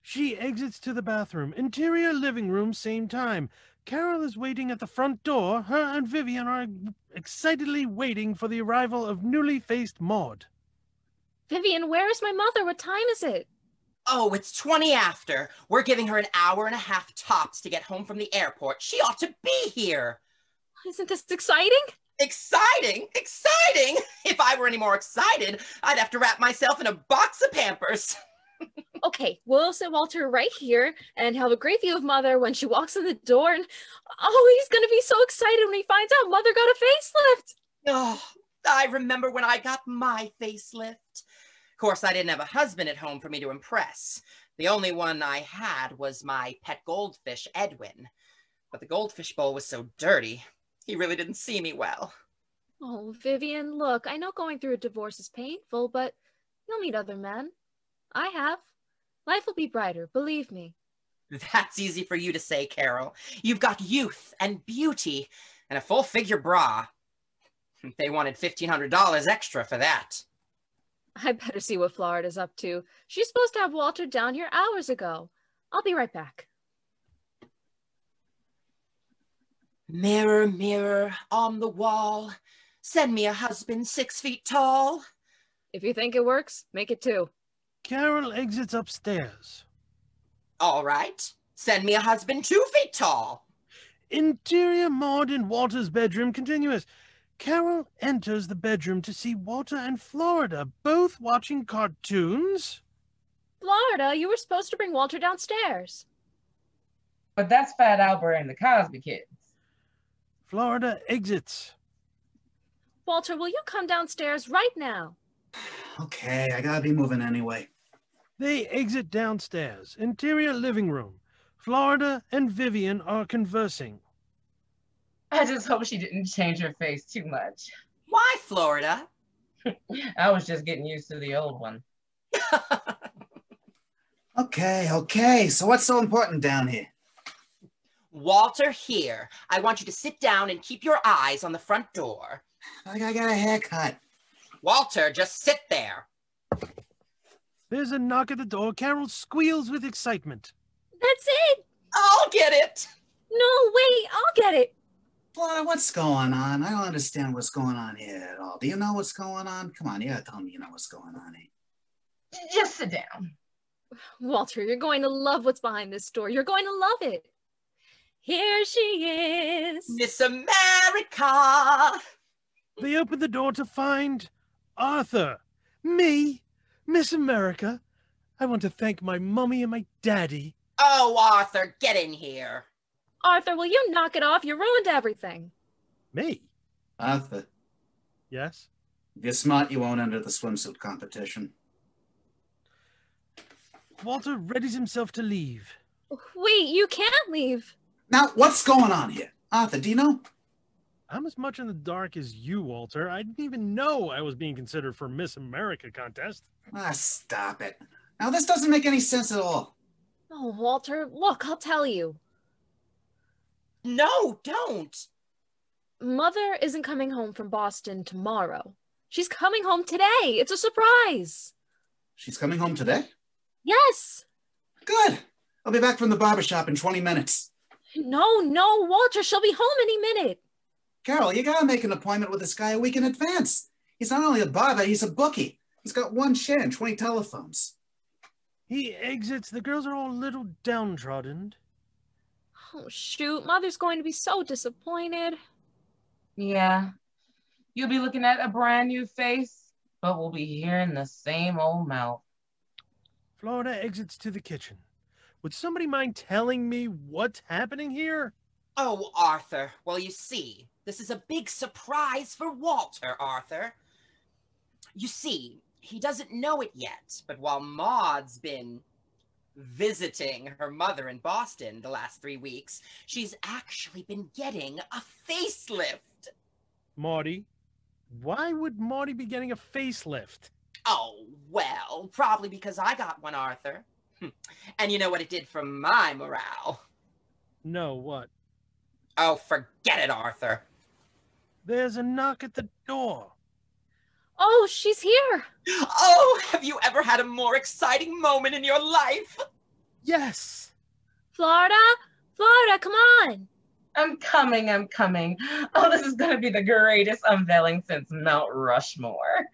She exits to the bathroom. Interior living room, same time. Carol is waiting at the front door. Her and Vivian are excitedly waiting for the arrival of newly faced Maude. Vivian, where is my mother? What time is it? Oh, it's 20 after. We're giving her an hour and a half tops to get home from the airport. She ought to be here. Isn't this exciting? Exciting? Exciting? If I were any more excited, I'd have to wrap myself in a box of Pampers. Okay, we'll sit Walter right here and have a great view of Mother when she walks in the door. And oh, he's going to be so excited when he finds out Mother got a facelift. Oh, I remember when I got my facelift. Of course, I didn't have a husband at home for me to impress. The only one I had was my pet goldfish, Edwin. But the goldfish bowl was so dirty, he really didn't see me well. Oh, Vivian, look, I know going through a divorce is painful, but you'll meet other men. I have. Life will be brighter, believe me. That's easy for you to say, Carol. You've got youth and beauty and a full-figure bra. They wanted $1,500 extra for that. I better see what Florida's up to. She's supposed to have Walter down here hours ago. I'll be right back. Mirror, mirror on the wall, send me a husband 6 feet tall. If you think it works, make it 2. Carol exits upstairs. All right, send me a husband 2 feet tall. Interior Maude in Walter's bedroom continuous. Carol enters the bedroom to see Walter and Florida both watching cartoons. Florida, you were supposed to bring Walter downstairs. But that's Fat Albert and the Cosby Kids. Florida exits. Walter, will you come downstairs right now? Okay, I gotta be moving anyway. They exit downstairs. Interior living room. Florida and Vivian are conversing. I just hope she didn't change her face too much. Why, Florida? I was just getting used to the old one. Okay, so what's so important down here? Walter, here. I want you to sit down and keep your eyes on the front door. Like I got a haircut. Walter, just sit there. There's a knock at the door. Carol squeals with excitement. That's it. I'll get it. No, wait, I'll get it. Florida, what's going on? I don't understand what's going on here at all. Do you know what's going on? Come on, you gotta tell me you know what's going on here. Just sit down. Walter, you're going to love what's behind this door. You're going to love it. Here she is. Miss America. They open the door to find Arthur. Me, Miss America. I want to thank my mummy and my daddy. Oh, Arthur, get in here. Arthur, will you knock it off? You ruined everything. Me? Arthur, Yes? if you're smart, you won't enter the swimsuit competition. Walter readies himself to leave. Wait, you can't leave. Now, what's going on here? Arthur, do you know? I'm as much in the dark as you, Walter. I didn't even know I was being considered for Miss America contest. Ah, stop it. Now, this doesn't make any sense at all. Oh, Walter, look, I'll tell you. No, don't. Mother isn't coming home from Boston tomorrow. She's coming home today. It's a surprise. She's coming home today? Yes. Good. I'll be back from the barbershop in 20 minutes. No, Walter, she'll be home any minute. Carol, you gotta make an appointment with this guy a week in advance. He's not only a barber, he's a bookie. He's got 1 chair and 20 telephones. He exits. The girls are all a little downtrodden. Oh, shoot. Mother's going to be so disappointed. Yeah. You'll be looking at a brand new face, but we'll be hearing the same old mouth. Florida exits to the kitchen. Would somebody mind telling me what's happening here? Oh, Arthur. Well, you see, this is a big surprise for Walter, Arthur. You see, he doesn't know it yet, but while Maude's been visiting her mother in Boston the last 3 weeks, she's actually been getting a facelift. Maude? Why would Maude be getting a facelift? Oh, well, probably because I got one, Arthur. And you know what it did for my morale? No, what? Oh, forget it, Arthur. There's a knock at the door. Oh, she's here. Oh, have you ever had a more exciting moment in your life? Yes. Florida, come on. I'm coming. Oh, this is going to be the greatest unveiling since Mount Rushmore.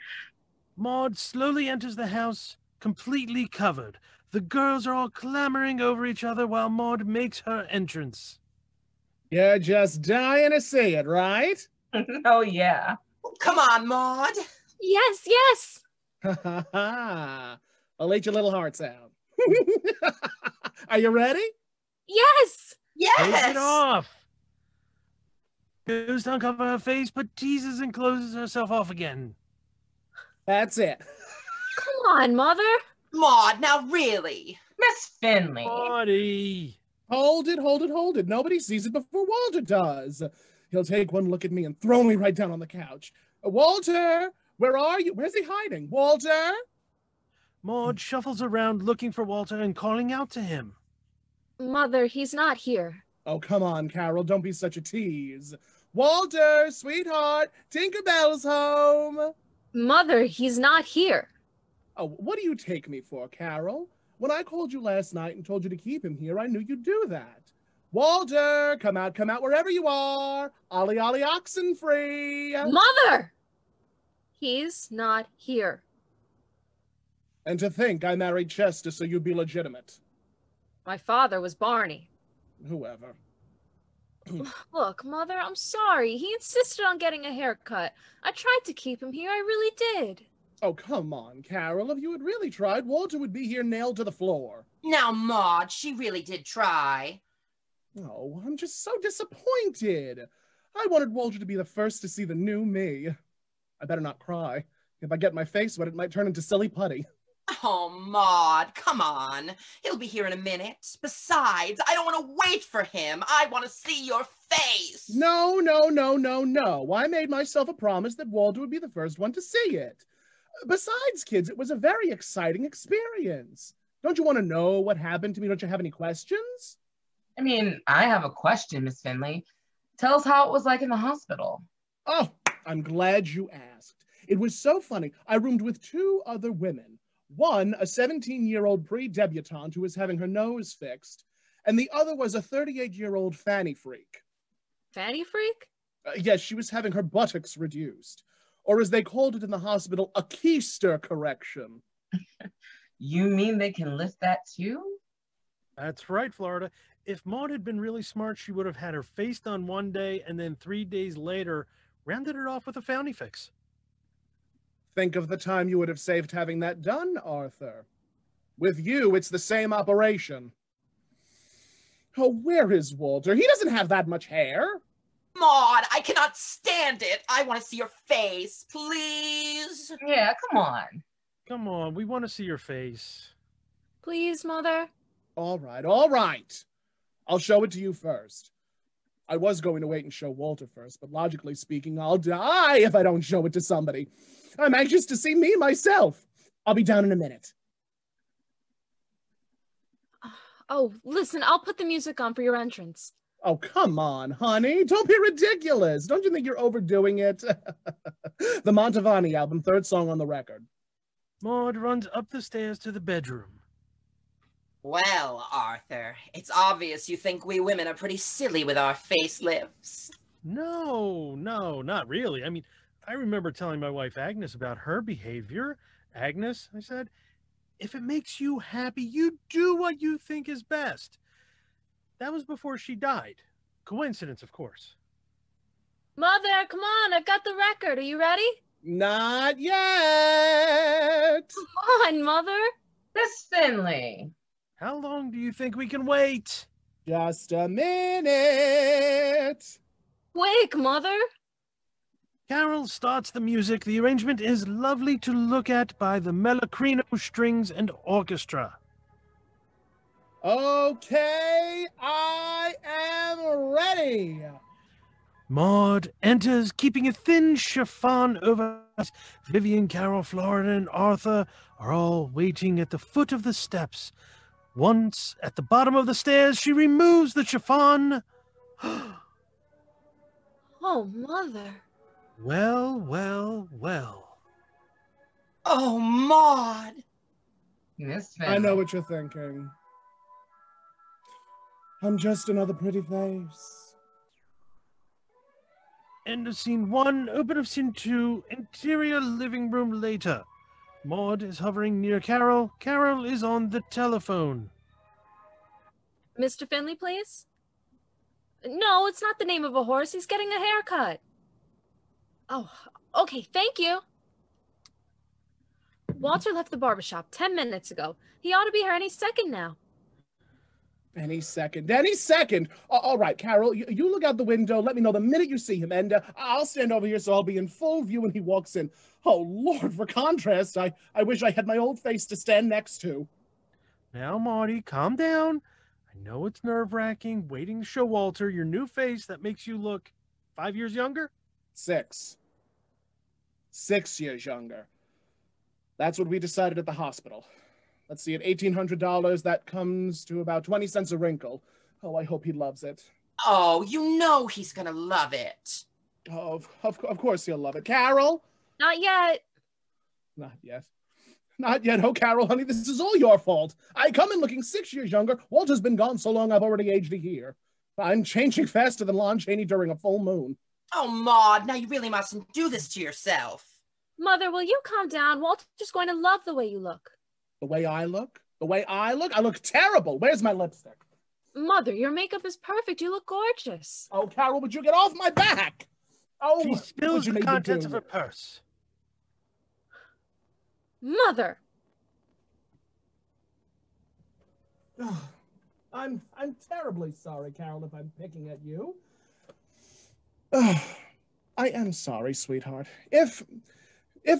Maude slowly enters the house, completely covered. The girls are all clamoring over each other while Maude makes her entrance. You're just dying to see it, right? Oh, yeah. Come on, Maude. Yes. Ha ha ha. I'll eat your little hearts out. Are you ready? Yes! Take it Yes! off. Goes to uncover her face, but teases and closes herself off again. That's it. Come on, Mother. Maude, now really. Miss Finley. Marty. Hold it, hold it, hold it. Nobody sees it before Walter does. He'll take one look at me and throw me right down on the couch. Walter, where are you? Where's he hiding? Walter? Maude shuffles around looking for Walter and calling out to him. Mother, he's not here. Oh, come on, Carol. Don't be such a tease. Walter, sweetheart, Tinkerbell's home. Mother, he's not here. Oh, what do you take me for, Carol? When I called you last night and told you to keep him here, I knew you'd do that. Walter, come out wherever you are. Ollie, ollie, oxen free. Mother! He's not here. And to think I married Chester so you'd be legitimate. My father was Barney. Whoever. Look, Mother, I'm sorry. He insisted on getting a haircut. I tried to keep him here. I really did. Oh, come on, Carol. If you had really tried, Walter would be here nailed to the floor. Now, Maude, she really did try. Oh, I'm just so disappointed. I wanted Walter to be the first to see the new me. I better not cry. If I get my face wet, it might turn into silly putty. Oh, Maude, come on. He'll be here in a minute. Besides, I don't want to wait for him. I want to see your face. No, no, no, no, no. I made myself a promise that Walter would be the first one to see it. Besides, kids, it was a very exciting experience. Don't you want to know what happened to me? Don't you have any questions? I mean, I have a question, Miss Finley. Tell us how it was like in the hospital. Oh, I'm glad you asked. It was so funny. I roomed with two other women. One, a 17-year-old pre-debutante who was having her nose fixed, and the other was a 38-year-old fanny freak. Fanny freak? Yes, she was having her buttocks reduced, or as they called it in the hospital, a keister correction. You mean they can lift that too? That's right, Florida. If Maude had been really smart, she would have had her face done one day and then 3 days later rounded it off with a fanny fix. Think of the time you would have saved having that done, Arthur. With you, it's the same operation. Oh, where is Walter? He doesn't have that much hair. Maude, I cannot stand it. I want to see your face, please. Yeah, come on. Come on, we want to see your face. Please, Mother. All right, all right. I'll show it to you first. I was going to wait and show Walter first, but logically speaking, I'll die if I don't show it to somebody. I'm anxious to see me myself. I'll be down in a minute. Oh, listen, I'll put the music on for your entrance. Oh, come on, honey. Don't be ridiculous. Don't you think you're overdoing it? The Mantovani album, third song on the record. Maude runs up the stairs to the bedroom. Well, Arthur, it's obvious you think we women are pretty silly with our facelifts. No, not really. I mean, I remember telling my wife Agnes about her behavior. Agnes, I said, if it makes you happy, you do what you think is best. That was before she died. Coincidence, of course. Mother, come on, I've got the record. Are you ready? Not yet. Come on, Mother. Miss Finley. How long do you think we can wait? Just a minute. Wake, Mother. Carol starts the music. The arrangement is lovely to look at by the Melocrino Strings and Orchestra. Okay, I am ready. Maude enters, keeping a thin chiffon over us. Vivian, Carol, Florida, and Arthur are all waiting at the foot of the steps. Once at the bottom of the stairs, she removes the chiffon. Oh, Mother. Well, well, well. Oh, Maude. Miss Finley. I know what you're thinking. I'm just another pretty face. End of scene 1, open of scene 2, interior living room later. Maude is hovering near Carol. Carol is on the telephone. Mr. Finley, please? No, it's not the name of a horse. He's getting a haircut. Oh, okay, thank you. Walter left the barbershop 10 minutes ago. He ought to be here any second now. Any second. Any second. All right, Carol, you look out the window. Let me know the minute you see him, and I'll stand over here so I'll be in full view when he walks in. Oh, Lord, for contrast, I wish I had my old face to stand next to. Now, Maudie, calm down. I know it's nerve-wracking waiting to show Walter your new face that makes you look 5 years younger. 6. 6 years younger. That's what we decided at the hospital. Let's see, at $1,800, that comes to about 20 cents a wrinkle. Oh, I hope he loves it. Oh, you know he's gonna love it. Oh, of course he'll love it. Carol? Not yet. Not yet. Not yet. Oh, Carol, honey, this is all your fault. I come in looking 6 years younger. Walter's been gone so long I've already aged a year. I'm changing faster than Lon Chaney during a full moon. Oh, Maude, now you really mustn't do this to yourself. Mother, will you calm down? Walter's going to love the way you look. The way I look? The way I look? I look terrible. Where's my lipstick? Mother, your makeup is perfect. You look gorgeous. Oh, Carol, would you get off my back? Oh, She spills the contents of her purse. Mother! Oh, I'm terribly sorry, Carol, if I'm picking at you. Oh, I am sorry, sweetheart. If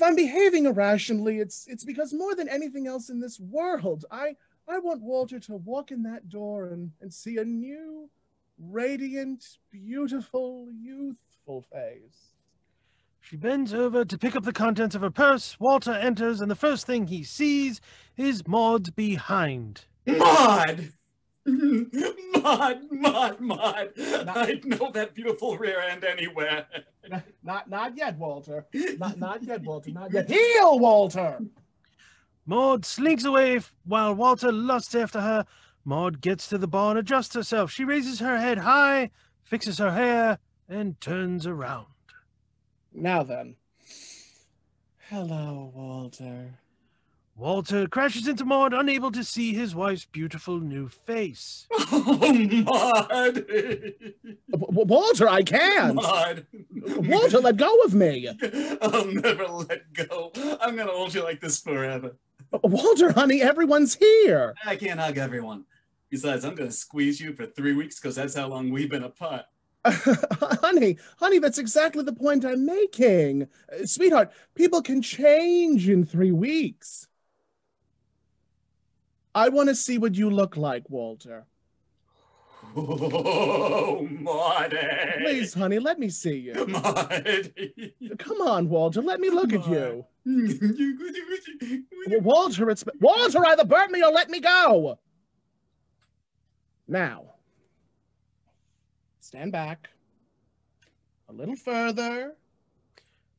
I'm behaving irrationally, it's because more than anything else in this world, I want Walter to walk in that door and see a new, radiant, beautiful, youthful face. She bends over to pick up the contents of her purse. Walter enters, and the first thing he sees is Maude behind. Maude! Maude! I'd know that beautiful rear end anywhere. Not yet, Walter. Not yet, Walter. Not yet. Heel, Walter! Maude slinks away while Walter lusts after her. Maude gets to the bar and adjusts herself. She raises her head high, fixes her hair, and turns around. Now then. Hello, Walter. Walter crashes into Maude, unable to see his wife's beautiful new face. Oh, Maude! Walter, I can't! Maude! Walter, let go of me! I'll never let go. I'm gonna hold you like this forever. Walter, honey, everyone's here! I can't hug everyone. Besides, I'm gonna squeeze you for 3 weeks because that's how long we've been apart. Honey, that's exactly the point I'm making. Sweetheart, people can change in 3 weeks. I want to see what you look like, Walter. Oh, Maude! Please, honey, let me see you. Maude! Come on, Walter, let me look at you. Walter, Walter, either burn me or let me go. Now, stand back. A little further.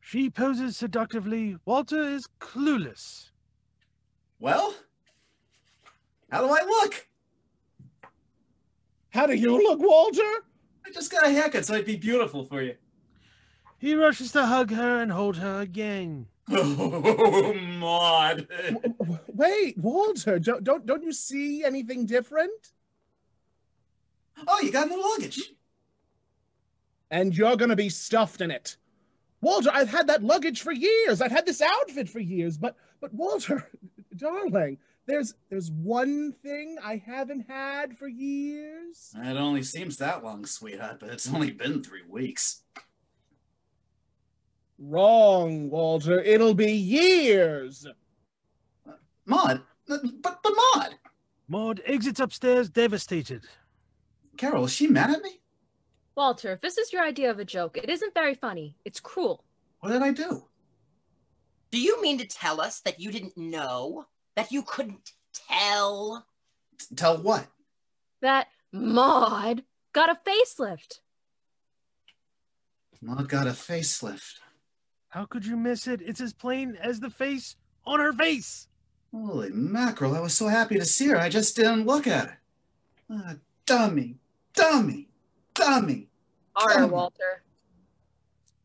She poses seductively. Walter is clueless. Well, how do I look? How do you look, Walter? I just got a haircut, so I'd be beautiful for you. He rushes to hug her and hold her again. Oh, Maude! Wait, Walter, don't you see anything different? Oh, you got new luggage. And you're gonna be stuffed in it. Walter, I've had that luggage for years. I've had this outfit for years. But Walter, darling, there's one thing I haven't had for years. It only seems that long, sweetheart, but it's only been 3 weeks. Wrong, Walter. It'll be years. Maude? But Maude! Maude exits upstairs, devastated. Carol, is she mad at me? Walter, if this is your idea of a joke, it isn't very funny. It's cruel. What did I do? Do you mean to tell us that you didn't know? That you couldn't tell? Tell what? That Maude got a facelift. Maude got a facelift. How could you miss it? It's as plain as the face on her face. Holy mackerel, I was so happy to see her, I just didn't look at her. Ah, dummy. All right, Walter.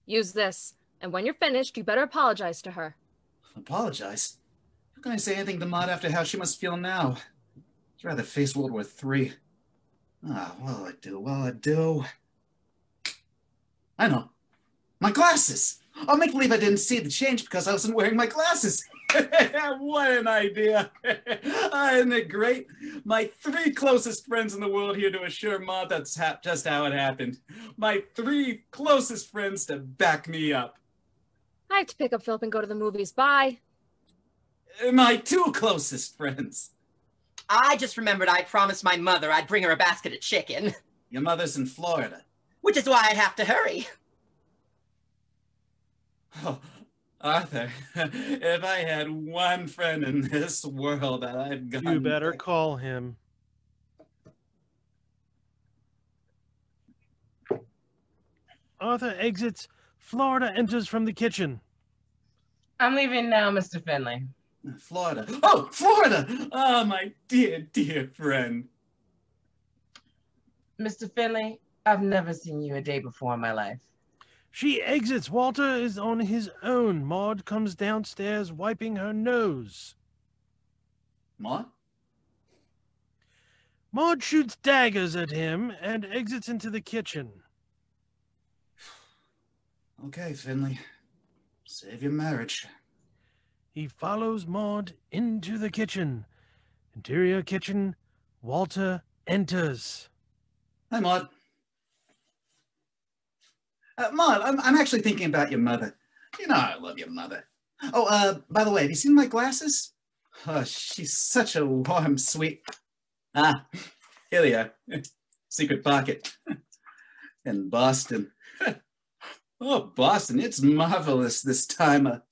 Use this. And when you're finished, you better apologize to her. Apologize? How can I say anything to Maude after how she must feel now? I'd rather face World War III. Ah, what'll I do? I know. My glasses! I'll make believe I didn't see the change because I wasn't wearing my glasses. What an idea. Isn't it great? My 3 closest friends in the world here to assure Maude that's just how it happened. My 3 closest friends to back me up. I have to pick up Philip and go to the movies. Bye. My 2 closest friends. I just remembered I promised my mother I'd bring her a basket of chicken. Your mother's in Florida. Which is why I have to hurry. Oh, Arthur, if I had one friend in this world, I'd gone... You better call him. Arthur exits. Florida enters from the kitchen. I'm leaving now, Mr. Finley. Florida. Oh, Florida! Oh, my dear, dear friend. Mr. Finley, I've never seen you a day before in my life. She exits. Walter is on his own. Maude comes downstairs, wiping her nose. Maude? Maude shoots daggers at him and exits into the kitchen. Okay, Finley. Save your marriage. He follows Maude into the kitchen. Interior kitchen. Walter enters. Hi, Maude. Maude, I'm actually thinking about your mother. You know I love your mother. Oh, by the way, have you seen my glasses? Oh, she's such a warm, sweet... Ah, here they are. Secret pocket. In Boston. Oh, Boston, it's marvelous this time.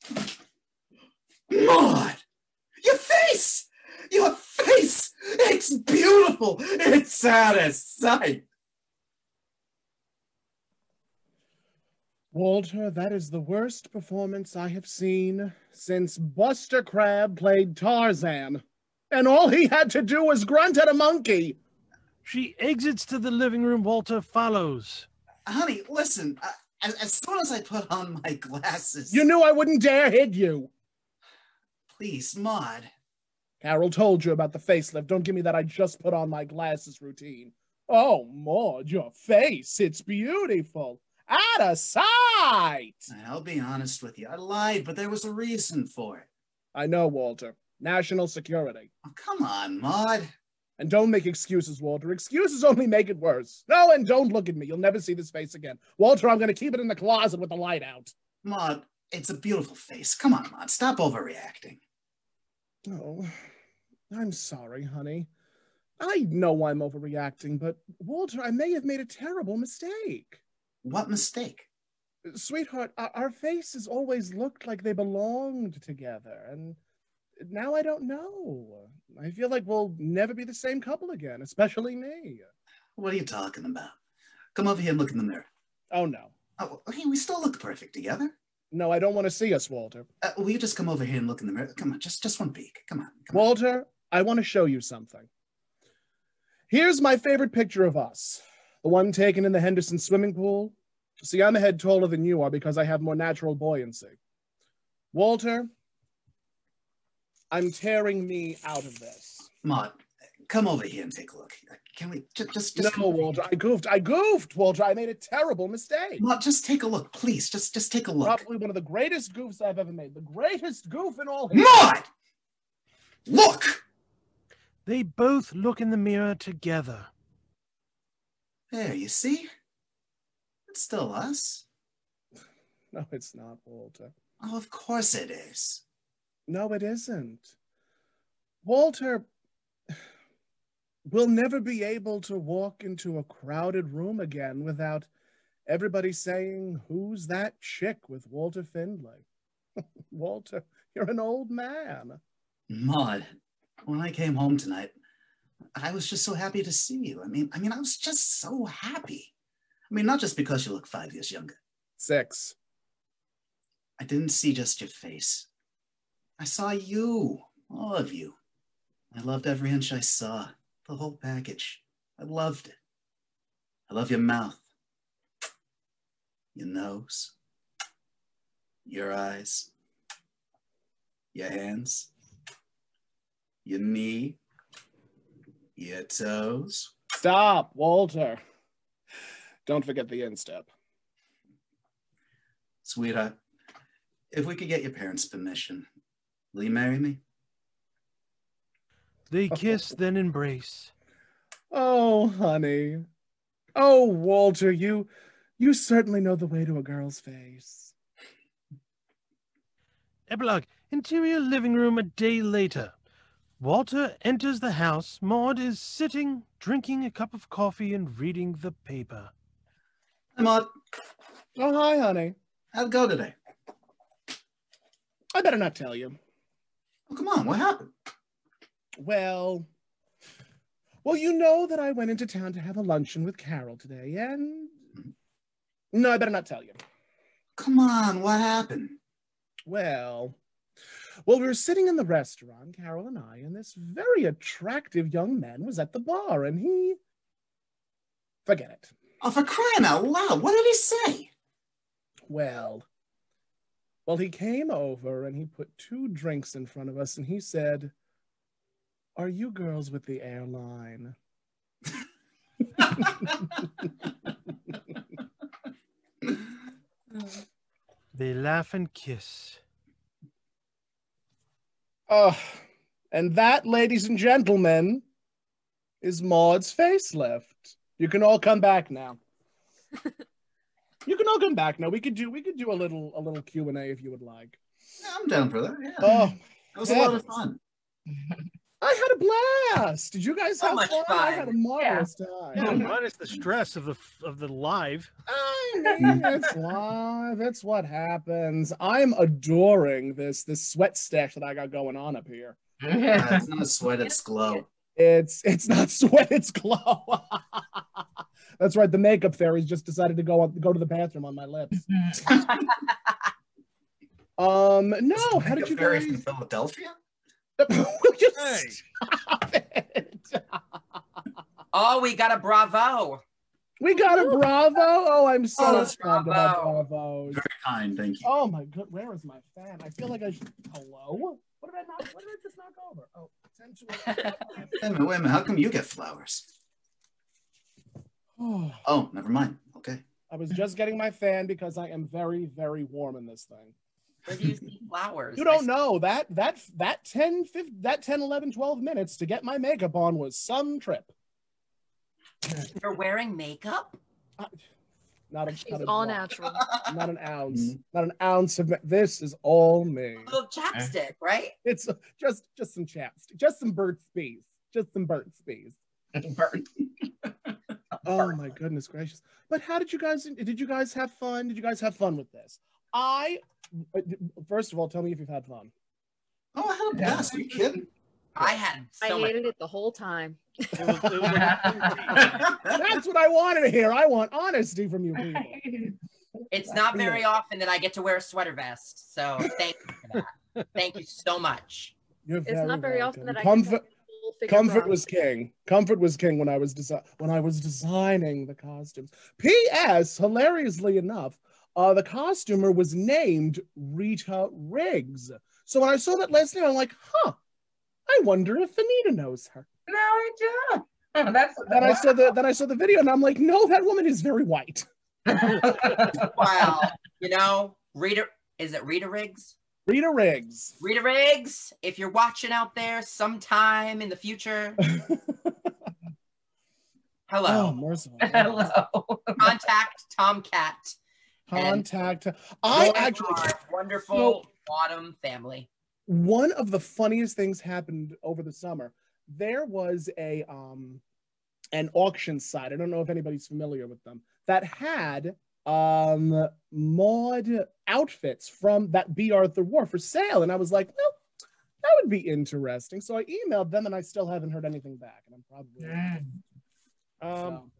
Maude! Your face! Your face! It's beautiful! It's out of sight! Walter, that is the worst performance I have seen since Buster Crabbe played Tarzan. And all he had to do was grunt at a monkey. She exits to the living room. Walter follows. Honey, listen, as soon as I put on my glasses... You knew I wouldn't dare hit you. Please, Maude. Carol told you about the facelift. Don't give me that I just put on my glasses routine. Oh, Maude, your face, it's beautiful. Out of sight! I'll be honest with you. I lied, but there was a reason for it. I know, Walter. National security. Oh, come on, Maude. And don't make excuses, Walter. Excuses only make it worse. No, and don't look at me. You'll never see this face again. Walter, I'm going to keep it in the closet with the light out. Maude, it's a beautiful face. Come on, Maude. Stop overreacting. Oh, I'm sorry, honey. I know I'm overreacting, but Walter, I may have made a terrible mistake. What mistake? Sweetheart, our faces always looked like they belonged together, and now I don't know. I feel like we'll never be the same couple again, especially me. What are you talking about? Come over here and look in the mirror. Oh, no. Oh, hey, we still look perfect together. No, I don't want to see us, Walter. Will you just come over here and look in the mirror? Come on, just one peek. Come on. Walter, I want to show you something. Here's my favorite picture of us. The one taken in the Henderson swimming pool. See, I'm a head taller than you are because I have more natural buoyancy. Walter, I'm tearing me out of this. Maude, come over here and take a look. Can we just No, Walter, I goofed, Walter. I made a terrible mistake. Maude, just take a look, please. Just take a look. Probably one of the greatest goofs I've ever made. The greatest goof in all history. Maude! Look! They both look in the mirror together. There, you see? It's still us. No, it's not, Walter. Oh, of course it is. No, it isn't. Walter, we'll never be able to walk into a crowded room again without everybody saying, "Who's that chick with Walter Findlay?" Walter, you're an old man. Maude, when I came home tonight, I was just so happy to see you. I mean, I was just so happy. I mean, not just because you look 5 years younger. 6. I didn't see just your face. I saw you, all of you. I loved every inch I saw, the whole package. I loved it. I love your mouth, your nose, your eyes, your hands, your knee, your toes. Stop, Walter. Don't forget the instep. Sweetheart, if we could get your parents' permission, Will you marry me? They kiss, then embrace. Oh, honey. Oh, Walter, you certainly know the way to a girl's face. Epilogue. Interior living room a day later. Walter enters the house. Maude is sitting, drinking a cup of coffee and reading the paper. Hi, Maude. Oh, hi, honey. How'd it go today? I better not tell you. Oh, come on, what happened? Well, you know that I went into town to have a luncheon with Carol today, and... No, I better not tell you. Come on, what happened? Well, we were sitting in the restaurant, Carol and I, and this very attractive young man was at the bar, and he... Forget it. Oh, for crying out loud, what did he say? Well, he came over and he put 2 drinks in front of us, and he said, "Are you girls with the airline?" They laugh and kiss. Oh, and that, ladies and gentlemen, is Maude's Facelift. You can all come back now. You can all come back now. We could do a little Q&A if you would like. Yeah, I'm down for that. Yeah. Oh, it was a lot of fun. I had a blast. Did you guys have much fun? fun. I had a marvelous Yeah, time. minus the stress of the live. I mean, it's live. It's what happens. I'm adoring this sweat stash that I got going on up here. It's not sweat, it's glow. It's not sweat, it's glow. That's right. The makeup fairies just decided to go to the bathroom on my lips. No. How did you Fairy guys? from Philadelphia? Will you Hey. stop it? Oh, we got a bravo. We got a Bravo. Oh, I'm so Oh, that's excited about Bravo. Bravos. Very kind, thank you. Oh my god, where is my fan? I feel like I should. Hello? What did I just knock over? Oh, 10 to Wait a minute, how come you get flowers? Oh, Oh, never mind. Okay. I was just getting my fan because I am very, very warm in this thing. Where do you see flowers? You don't know that 10, 11, 12 minutes to get my makeup on was some trip. You're wearing makeup? Not She's a all drop. natural. Not an ounce. Not an ounce of this is all me. A little chapstick, right? It's just some chapstick, just some Burt's Bees, just some Burt's Bees. Oh my goodness gracious! But how did you guys have fun? Did you guys have fun with this? First of all, tell me if you've had fun. Oh, I had a blast. Are you kidding? I had I so much. hated it the whole time. It was That's what I wanted to hear. I want honesty from you people. It's not very often that I get to wear a sweater vest, so thank you for that. Thank you so much. You're It's not very often that I Comfort, get full figure comfort bra. was king. Comfort was king when I was designing the costumes. P.S. Hilariously enough, the costumer was named Rita Riggs. So when I saw that last name, I'm like, huh. I wonder if Anita knows her. No, I don't. Oh, that's Then I saw the video, and I'm like, no, that woman is very white. Wow. You know, is it Rita Riggs? Rita Riggs. Rita Riggs, if you're watching out there sometime in the future, Oh, hello. merciful. Hello. Contact Tomcat. Contact. Join I actually. our wonderful Autumn family. One of the funniest things happened over the summer. There was an auction site. I don't know if anybody's familiar with them that had Maude outfits from that B. Arthur wore for sale, and I was like, no, that would be interesting. So I emailed them, and I still haven't heard anything back, and I'm probably.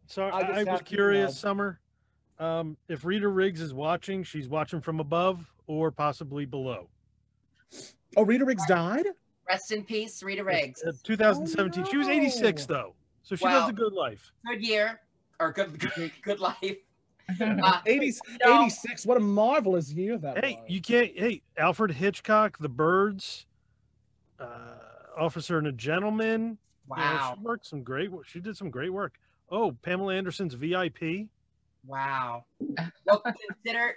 So I just I was have to, curious, Summer. If Rita Riggs is watching, she's watching from above or possibly below. Oh, Rita Riggs died? Rest in peace, Rita Riggs. 2017. She was 86 though, so she Wow. lived a good life. Good year, or good life. 86. What a marvelous year that Hey, was. you can't. Hey, Alfred Hitchcock, The Birds, Officer and a Gentleman. You know, Wow. she worked some great. She did some great work. Oh, Pamela Anderson's VIP. Wow. Well,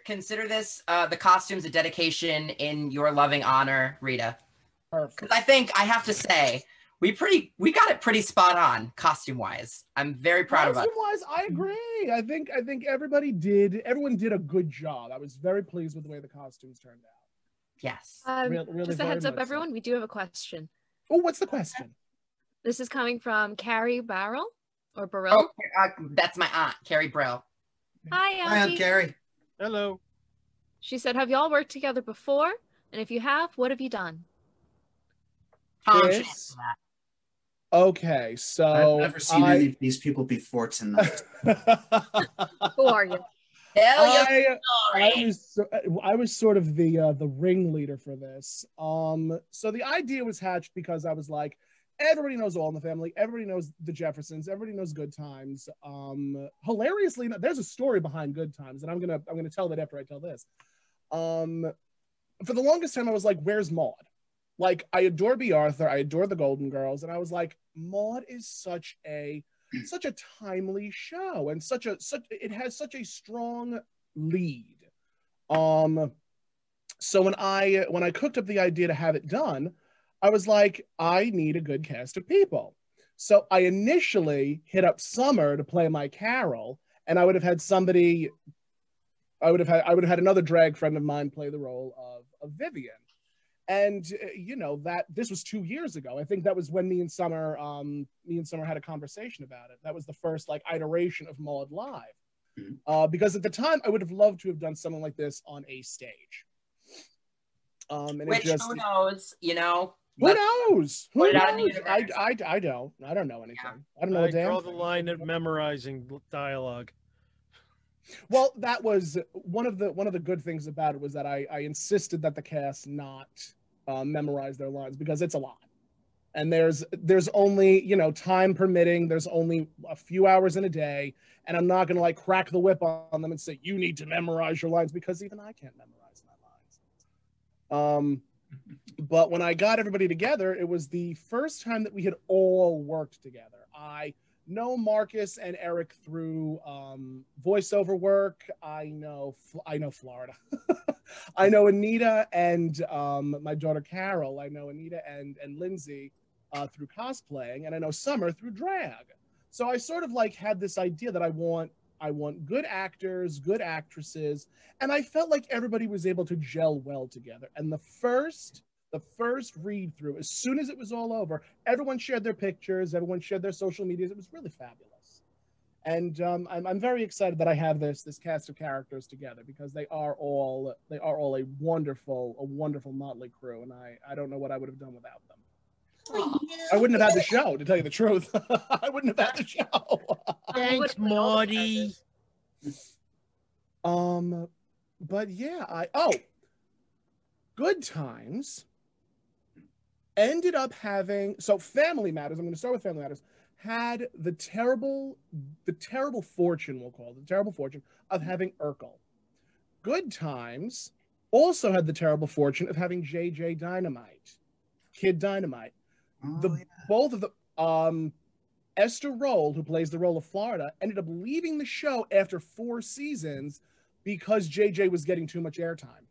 consider this the costumes a dedication in your loving honor, Rita. Perfect. Because I think I have to say, we got it pretty spot on costume wise. I'm very proud of us. Costume wise, I agree. I think everyone did a good job. I was very pleased with the way the costumes turned out. Yes. Really just a heads up, everyone, we do have a question. Oh, what's the question? This is coming from Carrie Barrel or Burrell. Oh, that's my aunt, Carrie Brill. Hi, Hi, Aunt Auntie. Carrie. Hello. She said, have y'all worked together before? And if you have, what have you done? Tom Yes. should answer that. Okay, so I've never seen any of these people before tonight. Who are you? Tell your I was sort of the ringleader for this. So the idea was hatched because I was like, everybody knows All in the Family, everybody knows the Jeffersons, everybody knows Good Times. Hilariously, there's a story behind Good Times, and I'm gonna tell that after I tell this. For the longest time, I was like, where's Maude? Like, I adore B. Arthur, I adore the Golden Girls, and I was like, Maude is such a timely show, and it has such a strong lead. So when I cooked up the idea to have it done, I was like, I need a good cast of people. So I initially hit up Summer to play my Carol, and I would have had another drag friend of mine play the role of Vivian. And that this was 2 years ago. I think that was when me and Summer had a conversation about it. That was the first iteration of Maude Live. Because at the time I would have loved to have done something like this on a stage. Which who knows, Who knows? Who Put it out in the knows? universe. I don't know anything. Yeah. I don't know I a damn draw the thing. line at memorizing dialogue. Well, that was one of the good things about it, was that I insisted that the cast not memorize their lines, because it's a lot, and there's only time permitting, there's only a few hours in a day, and I'm not gonna crack the whip on them and say you need to memorize your lines, because even I can't memorize my lines. But when I got everybody together, it was the first time that we had all worked together. I know Marcus and Eric through voiceover work. I know Florida. I know Anita and my daughter Carol. I know Anita and Lindsay through cosplaying, and I know Summer through drag. So I sort of had this idea that I want good actors, good actresses, and I felt like everybody was able to gel well together. And the first read through, as soon as it was all over, everyone shared their pictures, everyone shared their social medias. It was really fabulous. And I'm very excited that I have this cast of characters together, because they are all a wonderful motley crew, and I don't know what I would have done without them. I wouldn't have had the show, to tell you the truth. I wouldn't have had the show. Thanks, Marty. But yeah, Good Times ended up having, so Family Matters, I'm going to start with Family Matters, had the terrible fortune, we'll call it, the terrible fortune of having Urkel. Good Times also had the terrible fortune of having JJ Dynamite, Kid Dynamite. Both of the Esther Roll, who plays the role of Florida, ended up leaving the show after 4 seasons because JJ was getting too much airtime.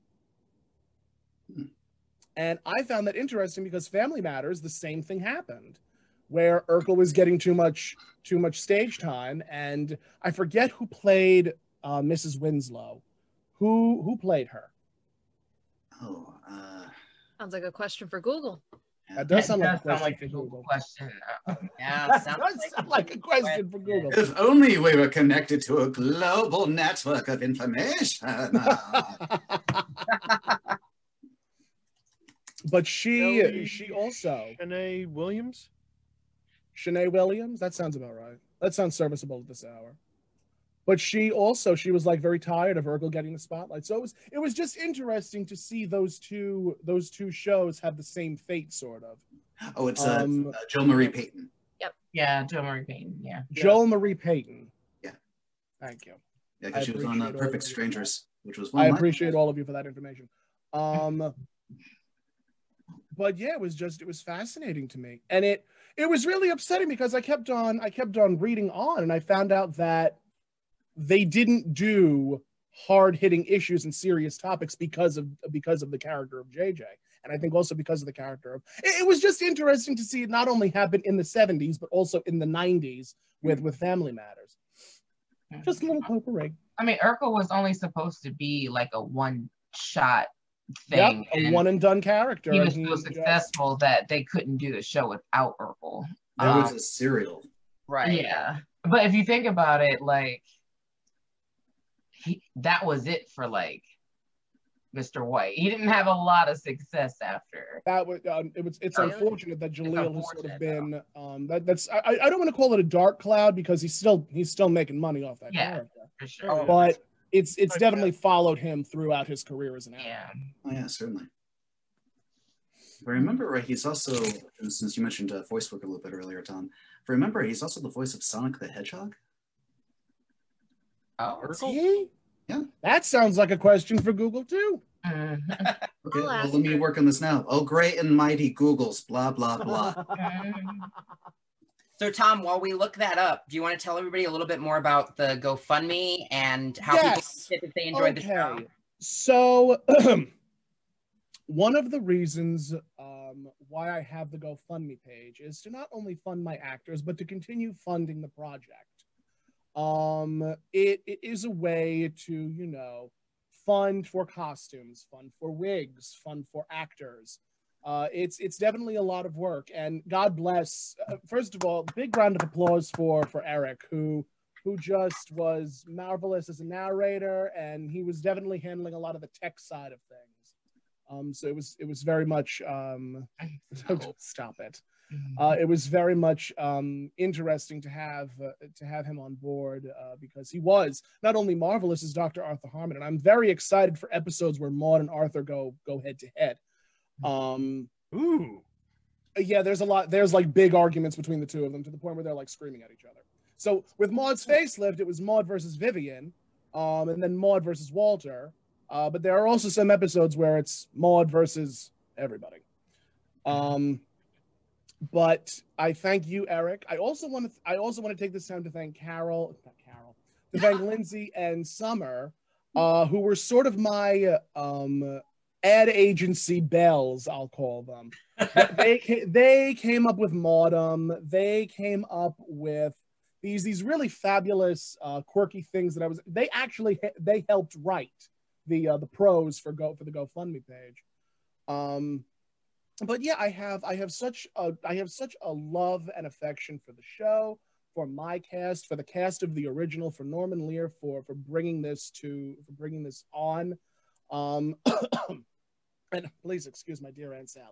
And I found that interesting, because Family Matters, the same thing happened, where Urkel was getting too much stage time, and I forget who played Mrs. Winslow. Who played her? Sounds like a question for Google. That does sound like a question like for a Google. question. Yeah, That sounds does sound like a question for Google. If only we were connected to a global network of information. But she also, Shanae Williams. Shanae Williams, that sounds about right. That sounds serviceable at this hour. But she was very tired of Urkel getting the spotlight. So it was just interesting to see those two shows have the same fate, sort of. Oh, it's Jo Marie Payton. Yep. Yeah, Jo Marie Payton. Yeah. Jo Marie Payton. Yeah. Thank you. Yeah, because she was on appreciate all Perfect of you. Strangers, which was I appreciate all of you for that information. But yeah, it was fascinating to me, and it was really upsetting, because I kept on reading on, and I found out that they didn't do hard-hitting issues and serious topics because of the character of JJ, And I think also because of the character of it was just interesting to see it not only happen in the 70s, but also in the 90s with Family Matters. Just a little potpourri. I mean, Urkel was only supposed to be like a one-shot thing. Yep, a one and done character. He was so successful that they couldn't do the show without Urkel. That was a serial. Right. Yeah. But if you think about it, like, that was it for like Mr. White. He didn't have a lot of success after. That was it's unfortunate that Jaleel has sort of been that's I don't want to call it a dark cloud because he's still making money off that character. For sure. But it's definitely followed him throughout his career as an actor. Yeah. Oh yeah, certainly. If I remember right, he's also, since you mentioned voice work a little bit earlier, Tom, if I remember, he's also the voice of Sonic the Hedgehog. Oh, Is he? Yeah. That sounds like a question for Google too. Okay, I'll well, ask let me her. work on this now. Oh, great and mighty Googles, blah, blah, blah. So, Tom, while we look that up, do you want to tell everybody a little bit more about the GoFundMe and how people did if they enjoyed the show? So, one of the reasons why I have the GoFundMe page is to not only fund my actors, but to continue funding the project. It is a way to, you know, fund for costumes, fund for wigs, fund for actors. It's definitely a lot of work, and God bless. First of all, big round of applause for Eric, who just was marvelous as a narrator, and he was definitely handling a lot of the tech side of things. So it was very much stop it. It was very much interesting to have him on board because he was not only marvelous as Dr. Arthur Harmon, and I'm very excited for episodes where Maude and Arthur go head to head. Yeah, there's like big arguments between the two of them to the point where they're like screaming at each other. So with Maude's Facelift, it was Maude versus Vivian, and then Maude versus Walter. But there are also some episodes where it's Maude versus everybody. But I thank you, Eric. I also want to take this time to thank to thank Lindsay and Summer, who were sort of my ad agency bells, I'll call them. They came up with Maude. They came up with these really fabulous, quirky things that they helped write the prose for the GoFundMe page. But yeah, I have such a love and affection for the show, for my cast, for the cast of the original, for Norman Lear for bringing this on. And please excuse my dear Aunt Sally.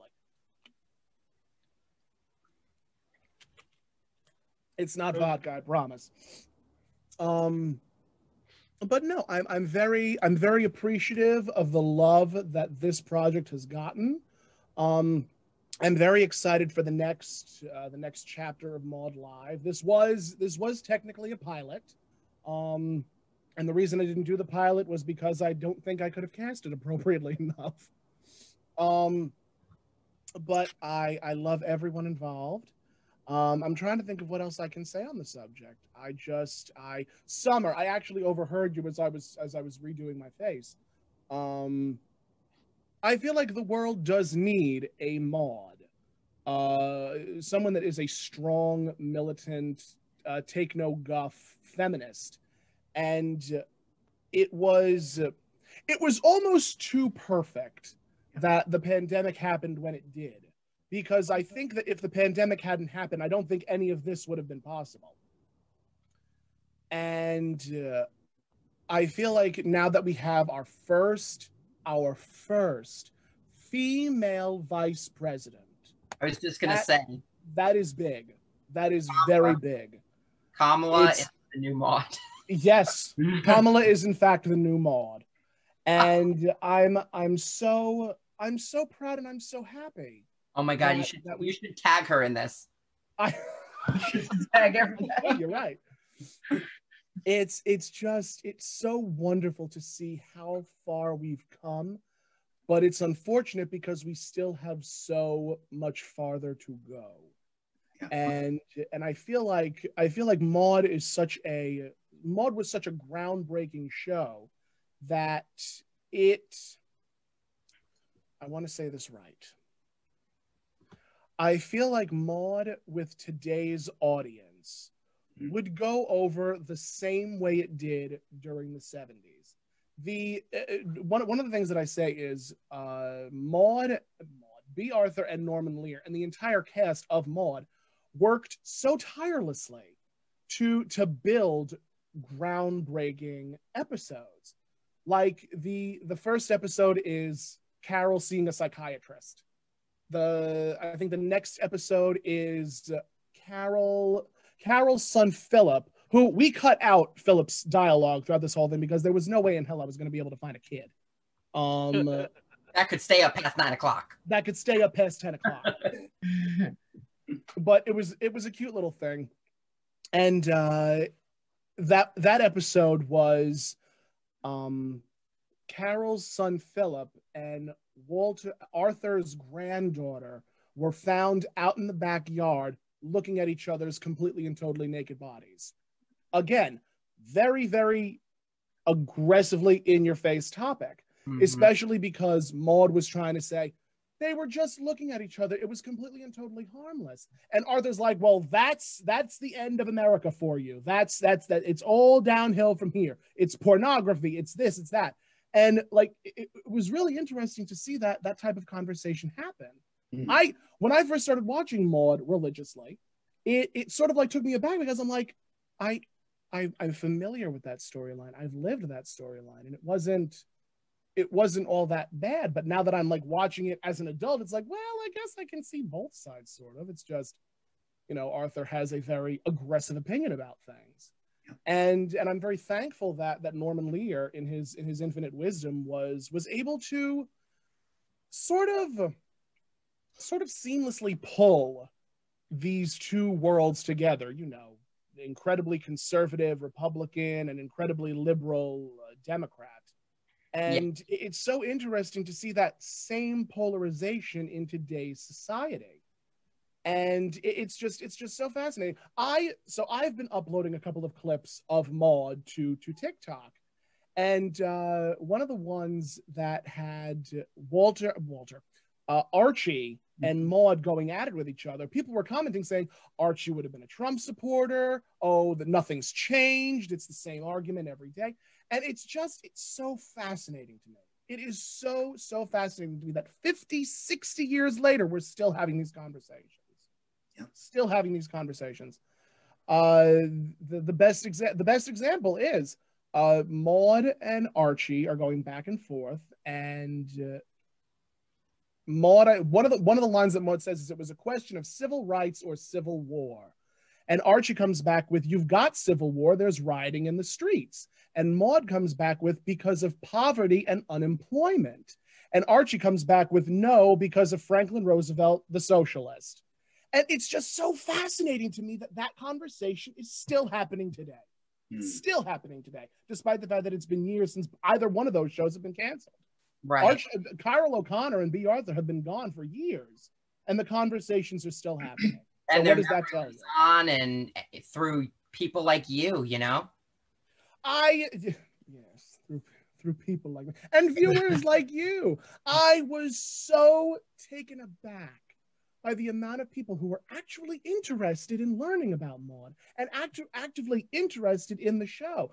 It's not vodka, I promise. But no, I'm very appreciative of the love that this project has gotten. I'm very excited for the next chapter of Maude Live. This was technically a pilot, and the reason I didn't do the pilot was because I don't think I could have cast it appropriately enough. But I love everyone involved. I'm trying to think of what else I can say on the subject. Summer, I actually overheard you as I was redoing my face. I feel like the world does need a Maude, someone that is a strong, militant, take no guff feminist, and it was almost too perfect that the pandemic happened when it did, because I think that if the pandemic hadn't happened, I don't think any of this would have been possible. And I feel like now that we have our first female vice president. I was just going to say. That is big. That is very big. Kamala is the new Maude. Yes, Kamala is in fact the new Maude. And I'm so proud and I'm so happy. Oh my God, you should tag her in this. Tag everybody. You're right. It's so wonderful to see how far we've come, but it's unfortunate because we still have so much farther to go. Yeah. And I feel like Maude was such a groundbreaking show that I want to say this right. I feel like Maude with today's audience would go over the same way it did during the 70s. One of the things that I say is Maude, B. Arthur, and Norman Lear, and the entire cast of Maude worked so tirelessly to build groundbreaking episodes. Like the first episode is Carol seeing a psychiatrist. I think the next episode is Carol's son Philip, who we cut out Philip's dialogue throughout this whole thing because there was no way in hell I was going to be able to find a kid. That could stay up past 9 o'clock. That could stay up past 10 o'clock. But it was a cute little thing. And that episode was Carol's son Philip and Arthur's granddaughter were found out in the backyard looking at each other's completely and totally naked bodies. Again, very, very aggressively in-your-face topic, especially because Maude was trying to say, they were just looking at each other. It was completely and totally harmless. And Arthur's like, well, that's the end of America for you. That's it's all downhill from here. It's pornography. It's this, it's that. And like, it was really interesting to see that type of conversation happen. When I first started watching Maude religiously, it sort of like took me aback because I'm like, I'm familiar with that storyline. I've lived that storyline, and it wasn't all that bad. But now that I'm like watching it as an adult, it's like, well, I guess I can see both sides sort of. It's just, Arthur has a very aggressive opinion about things. And I'm very thankful that Norman Lear, in his infinite wisdom, was able to sort of seamlessly pull these two worlds together. Incredibly conservative Republican and incredibly liberal Democrat. And it's so interesting to see that same polarization in today's society. And it's just so fascinating. I've been uploading a couple of clips of Maude to TikTok, and one of the ones that had Archie and Maude going at it with each other, people were commenting saying Archie would have been a Trump supporter. Oh, that nothing's changed. It's the same argument every day. And it's so fascinating to me. It is so fascinating to me that 50, 60 years later, we're still having these conversations. Still having these conversations. The best example is Maude and Archie are going back and forth, and Maude, one of the lines that Maude says is, it was a question of civil rights or civil war. And Archie comes back with, you've got civil war, there's rioting in the streets. And Maude comes back with, because of poverty and unemployment. And Archie comes back with, no, because of Franklin Roosevelt, the socialist. And it's just so fascinating to me that conversation is still happening today. Still happening today, despite the fact that it's been years since either one of those shows have been canceled. Right. Carol O'Connor and B. Arthur have been gone for years, and the conversations are still happening. And so what does that tell you? On and through people like you, Yes, through people like me and viewers like you. I was so taken aback by the amount of people who were actually interested in learning about Maude and actively interested in the show.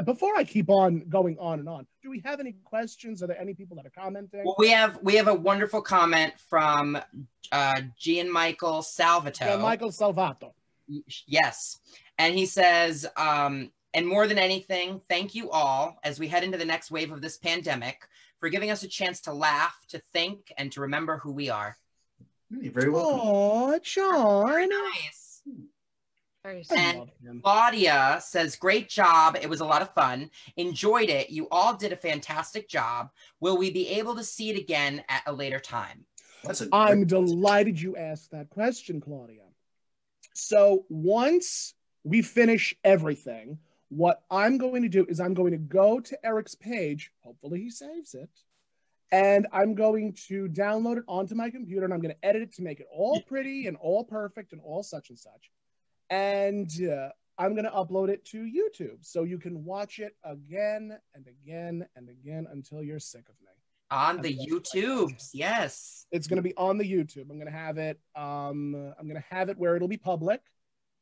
Before I keep on going on and on, do we have any questions? Are there any people that are commenting? Well, we have a wonderful comment from Gianmichael Salvato. Gianmichael Salvato. Yes. And he says, and more than anything, thank you all as we head into the next wave of this pandemic for giving us a chance to laugh, to think, and to remember who we are. You're very welcome. Oh, John. Very nice. Very And Claudia says, great job. It was a lot of fun. Enjoyed it. You all did a fantastic job. Will we be able to see it again at a later time? I'm delighted you asked that question, Claudia. So once we finish everything, what I'm going to do is I'm going to go to Eric's page. Hopefully he saves it. And I'm going to download it onto my computer, and I'm going to edit it to make it all pretty and all perfect and all such and such. And I'm going to upload it to YouTube so you can watch it again and again and again until you're sick of me. On the YouTubes, yes. It's going to be on the YouTube. I'm going to have it. I'm going to have it where it'll be public,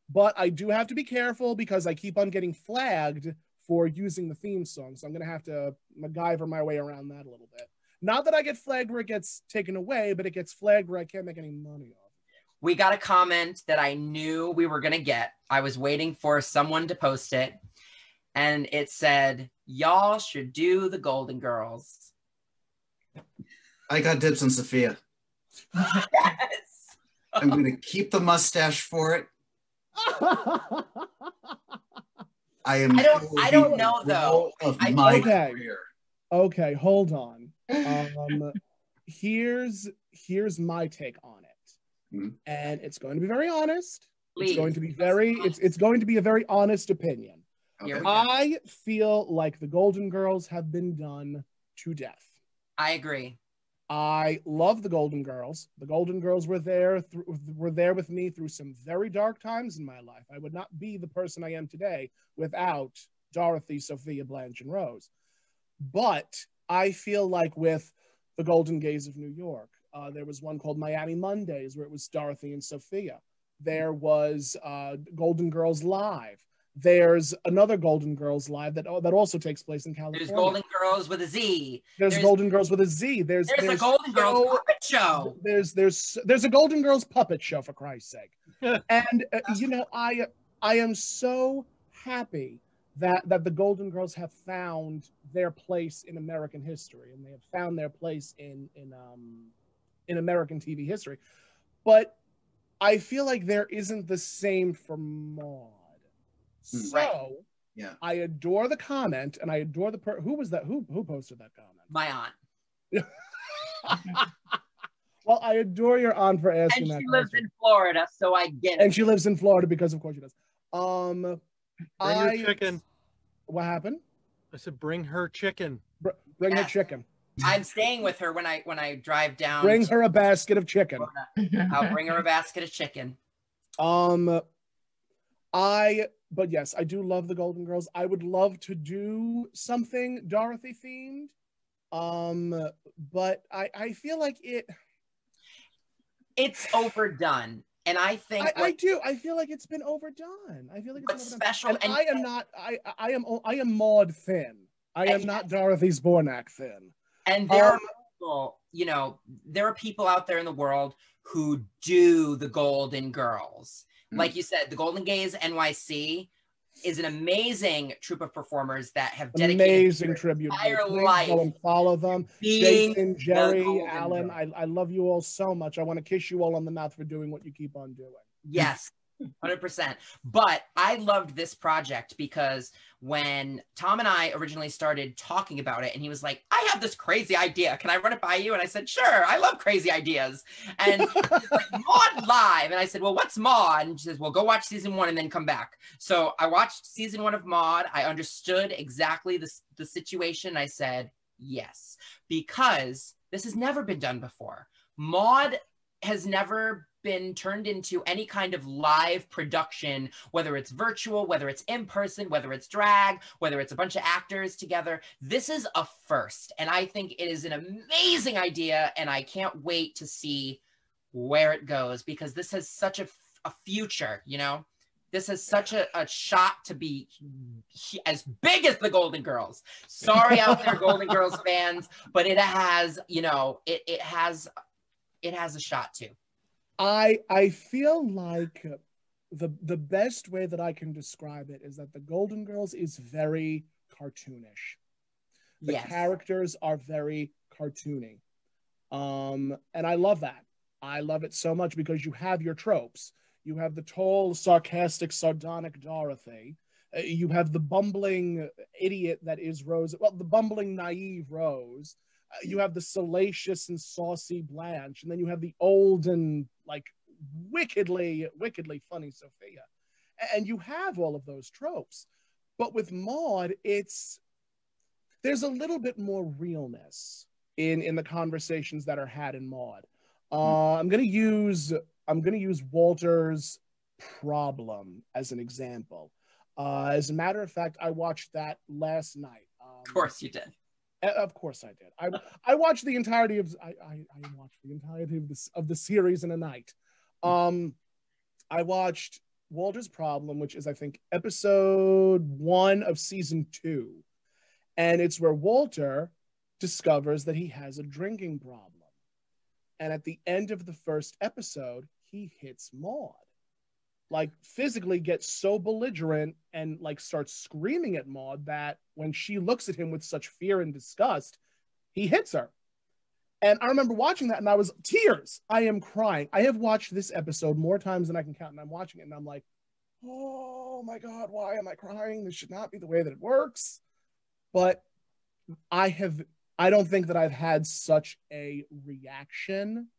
but I do have to be careful because I keep on getting flagged for using the theme song. So I'm going to have to MacGyver my way around that a little bit. Not that I get flagged where it gets taken away, but it gets flagged where I can't make any money off. We got a comment that I knew we were going to get. I was waiting for someone to post it. And it said, y'all should do the Golden Girls. I got dibs on Sophia. Yes. I'm going to keep the mustache for it. I don't know though. Of my career. Okay, hold on. Here's my take on it, and it's going to be very honest. Please. It's going to be it's going to be a very honest opinion. Okay. I feel like the Golden Girls have been done to death. I agree. I love the Golden Girls. The Golden Girls were there with me through some very dark times in my life. I would not be the person I am today without Dorothy, Sophia, Blanche, and Rose. But I feel like with the Golden Gays of New York, there was one called Miami Mondays where it was Dorothy and Sophia. There was Golden Girls Live. There's another Golden Girls Live that also takes place in California. There's Golden Girls with a Z. There's Golden Girls with a Z. There's a Golden Girls puppet show. There's a Golden Girls puppet show, for Christ's sake. And I am so happy that the Golden Girls have found their place in American history, and they have found their place in American TV history. But I feel like there isn't the same for Maude. So, yeah, I adore the comment, and I adore the who was that? Who posted that comment? My aunt. Well, I adore your aunt for asking that. And she lives in Florida, so I get it. And she lives in Florida because, of course, she does. Bring her chicken. What happened? I said, bring her chicken. Bring her chicken. I'm staying with her when I drive down. Bring her a basket of chicken. I'll bring her a basket of chicken. But yes, I do love the Golden Girls. I would love to do something Dorothy themed. But I feel like it's overdone. And I think I feel like it's been overdone. I feel like it's been overdone. Special. And I am Maude thin. I am not Dorothy's Bornak thin. And there are people, there are people out there in the world who do the Golden Girls. Like you said, the Golden Gays NYC is an amazing troupe of performers that have dedicated their entire life. Go and follow them. Jason, Jerry, Alan, I love you all so much. I want to kiss you all on the mouth for doing what you keep on doing. Yes, 100%. But I loved this project because when Tom and I originally started talking about it, and he was like, I have this crazy idea. Can I run it by you? And I said, sure, I love crazy ideas. And he's like, Maude Live. And I said, well, what's Maude? And she says, well, go watch season 1 and then come back. So I watched season 1 of Maude. I understood exactly the situation. I said, yes, because this has never been done before. Maude has never been turned into any kind of live production, whether it's virtual, whether it's in person, whether it's drag, whether it's a bunch of actors together. This is a first, and I think it is an amazing idea, and I can't wait to see where it goes, because this has such a future, This has such a shot to be as big as the Golden Girls. Sorry out there, Golden Girls fans, but it has, it has a shot to. I feel like the best way that I can describe it is that the Golden Girls is very cartoonish. The characters are very cartoony. And I love that. I love it so much because you have your tropes. You have the tall, sarcastic, sardonic Dorothy. You have the bumbling idiot that is Rose. Well, the bumbling, naive Rose. You have the salacious and saucy Blanche, and then you have the old and wickedly funny Sophia. And you have all of those tropes. But with Maude, there's a little bit more realness in the conversations that are had in Maude. I'm gonna use Walter's problem as an example. As a matter of fact, I watched that last night. Of course you did. Of course I did. I watched the entirety of I watched the entirety of the series in a night. I watched Walter's Problem, which is I think episode 1 of season 2, and it's where Walter discovers that he has a drinking problem, and at the end of the first episode, he hits Maude, like physically gets so belligerent and like starts screaming at Maude that when she looks at him with such fear and disgust, he hits her. And I remember watching that and I was tears. I am crying. I have watched this episode more times than I can count, and I'm watching it and I'm like, oh my God, why am I crying? This should not be the way that it works. But I don't think that I've had such a reaction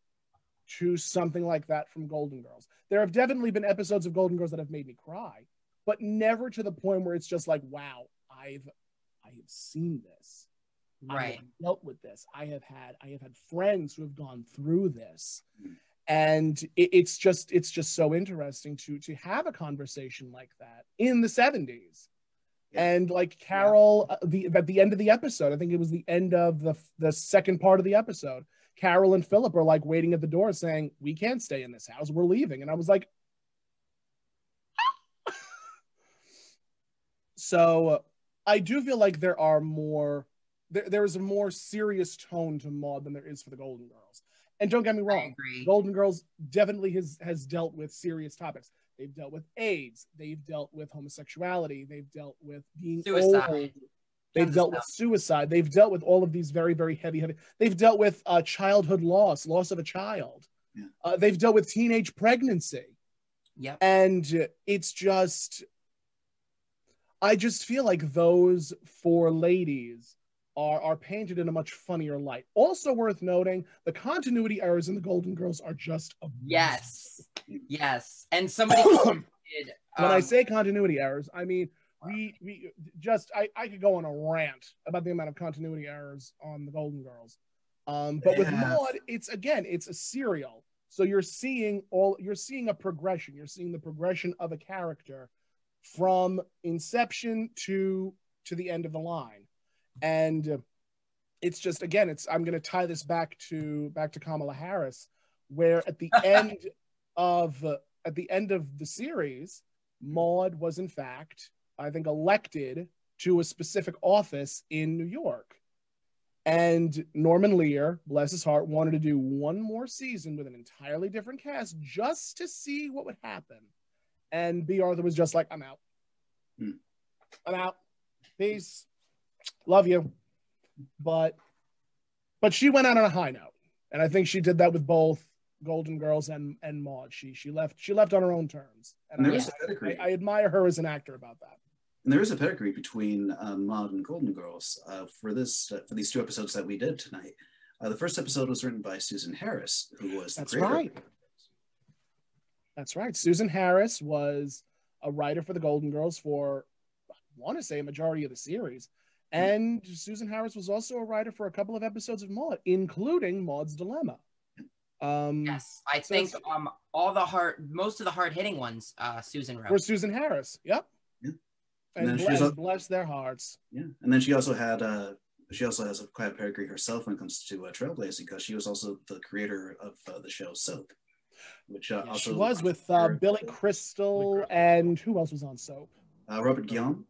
to something like that from Golden Girls. There have definitely been episodes of Golden Girls that have made me cry, but never to the point where it's just like, wow, I have seen this. Right. I have dealt with this. I have had friends who have gone through this. And it's just so interesting to have a conversation like that in the 70s. Yeah. And like Carol, at the end of the episode, I think it was the end of the second part of the episode, Carol and Philip are like waiting at the door saying, we can't stay in this house, we're leaving. And I was like, so I do feel like there is a more serious tone to Maude than there is for the Golden Girls. And don't get me wrong, Golden Girls definitely has dealt with serious topics. They've dealt with AIDS. They've dealt with homosexuality. They've dealt with being old. They've dealt with suicide. They've dealt with all of these very, very heavy. They've dealt with childhood loss of a child. Yeah. They've dealt with teenage pregnancy. Yeah. And it's just, I just feel like those 4 ladies are painted in a much funnier light. Also worth noting, the continuity errors in the Golden Girls are just amazing. Yes. And somebody did, when I say continuity errors, I mean we just I could go on a rant about the amount of continuity errors on the Golden Girls. But with Maude, it's a serial. So you're seeing a progression. You're seeing the progression of a character from inception to the end of the line. And it's just, again, I'm going to tie this back to Kamala Harris, where at the end of the series, Maude was in fact, I think, elected to a specific office in New York. And Norman Lear, bless his heart, wanted to do one more season with an entirely different cast just to see what would happen. And B. Arthur was just like, I'm out. I'm out. Peace. Love you. But she went out on a high note. And I think she did that with both Golden Girls and Maude. She left on her own terms. And there is a pedigree. I admire her as an actor about that. And there is a pedigree between Maude and Golden Girls for these 2 episodes that we did tonight. The first episode was written by Susan Harris, who was the creator. Right. That's right. Susan Harris was a writer for the Golden Girls for, I want to say, a majority of the series. And Susan Harris was also a writer for a couple of episodes of Maude, including Maude's Dilemma. Yes, I think most of the hard-hitting ones, Susan wrote. Were Susan Harris, yep. Yeah. And bless their hearts. Yeah, and then she also has quite a pedigree herself when it comes to trailblazing, because she was also the creator of the show Soap, which also she was with Billy Crystal, and who else was on Soap? Robert Guillaume.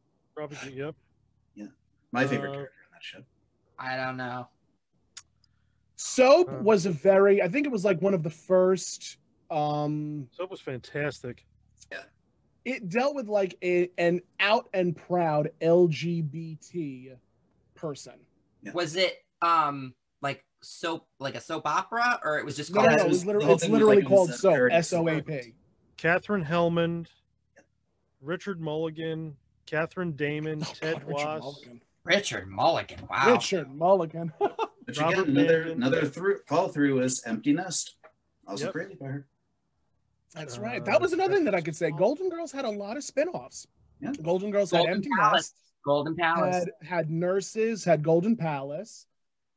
Yep. Yeah, my favorite character in that show. I don't know. Soap was I think it was like one of the first. Soap was fantastic. Yeah. It dealt with like an out and proud LGBT person. Yeah. Was it like a soap opera, or it was just called? No, it's literally called Soap. SOAP. Katherine Hellman, Richard Mulligan, Catherine Damon, Ted Wass. Richard Mulligan. Wow. Richard Mulligan. But again, another follow through is Empty Nest, also created by her. That's right. That was another thing that I could say. Golden Girls had a lot of spin-offs. Yeah. Golden Girls had Empty Nest. Golden Palace. Had Nurses, had Golden Palace.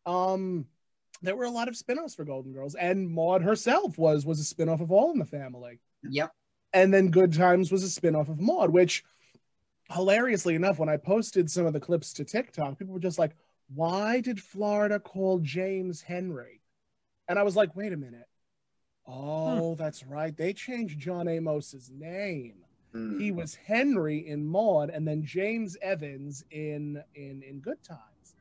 There were a lot of spin-offs for Golden Girls. And Maude herself was a spin-off of All in the Family. Yep. And then Good Times was a spin-off of Maude, which, hilariously enough, when I posted some of the clips to TikTok, people were just like, why did Florida call James Henry? And I was like, wait a minute. Oh, that's right. They changed John Amos's name. He was Henry in Maude, and then James Evans in Good Times.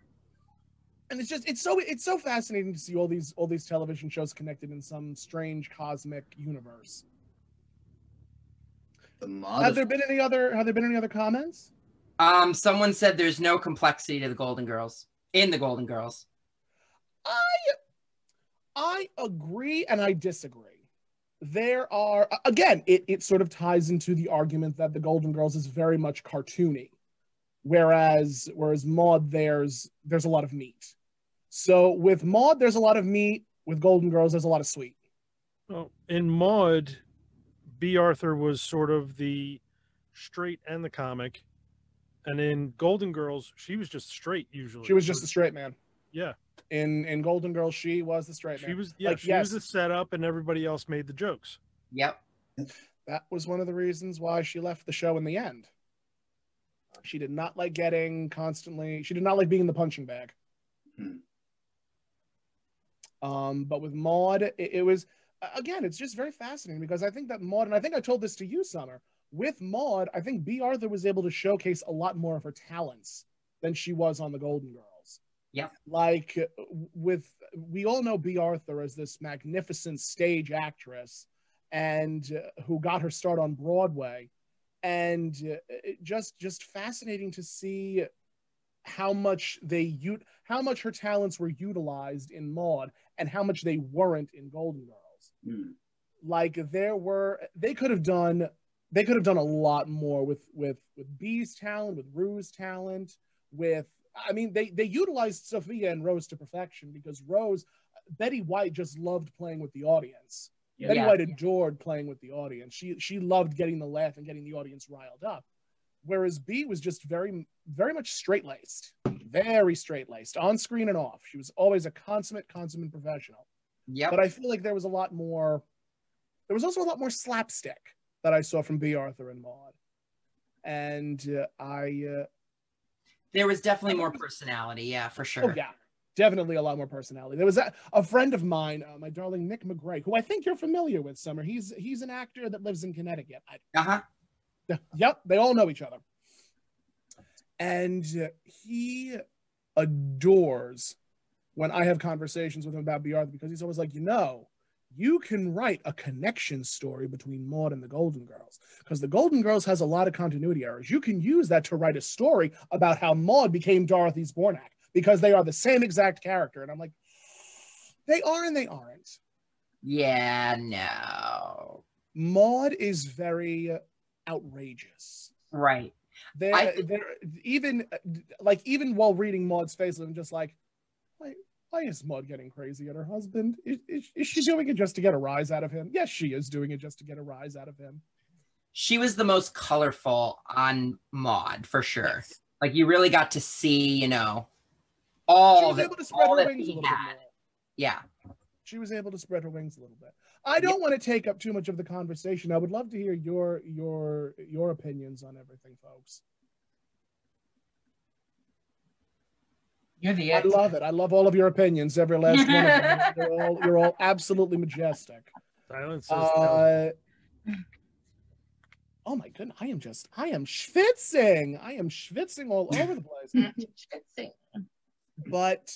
And it's so fascinating to see all these television shows connected in some strange cosmic universe. Have there been any other comments? Someone said there's no complexity to the Golden Girls in the Golden Girls. I agree and I disagree. There are, again, it sort of ties into the argument that the Golden Girls is very much cartoony, whereas Maude, there's a lot of meat. So with Maude, there's a lot of meat. With Golden Girls, there's a lot of sweet. Well, in Maude, B. Arthur was sort of the straight and the comic, and in Golden Girls, she was just straight usually. She was just the straight man. Yeah. In Golden Girls, she was the straight man. She was, yeah, she was the setup, and everybody else made the jokes. Yep. That was one of the reasons why she left the show in the end. She did not like she did not like being in the punching bag. But with Maude, it was, again, it's just very fascinating because I think that Maude, and I think I told this to you, Summer, with Maude, I think B. Arthur was able to showcase a lot more of her talents than she was on the Golden Girls. Yeah. Like we all know B. Arthur as this magnificent stage actress and who got her start on Broadway. And just fascinating to see how much her talents were utilized in Maude and how much they weren't in Golden Girls. Like they could have done a lot more with B's talent, with Rue's talent, they utilized Sophia and Rose to perfection because Betty White just loved playing with the audience. Yeah. Betty White adored playing with the audience. She loved getting the laugh and getting the audience riled up. Whereas B was just very, very much straight-laced, very straight-laced, on screen and off. She was always a consummate professional. Yeah. But I feel like there was also a lot more slapstick that I saw from B. Arthur and Maude. And there was definitely more personality, yeah, for sure. Oh, yeah, definitely a lot more personality. There was a friend of mine, my darling Nick McGray, who I think you're familiar with, Summer. He's an actor that lives in Connecticut. Yep, they all know each other. And he adores when I have conversations with him about B. Arthur because he's always like, you can write a connection story between Maude and the Golden Girls because the Golden Girls has a lot of continuity errors. You can use that to write a story about how Maude became Dorothy Zbornak because they are the same exact character. And I'm like, they are and they aren't. Yeah, no. Maude is very outrageous. Right. Even while reading Maude's Facelift, I'm just like, why is Maude getting crazy at her husband? Is she doing it just to get a rise out of him? Yes, she is doing it just to get a rise out of him. She was the most colorful on Maude, for sure. Yes. Like, you really got to see, all able to spread her wings a little bit more. Yeah. She was able to spread her wings a little bit. I don't want to take up too much of the conversation. I would love to hear your opinions on everything, folks. You're the expert. I love it. I love all of your opinions, every last one of them. You're all absolutely majestic. Silence. Oh my goodness, I am schwitzing. I am schwitzing all over the place. Schwitzing. But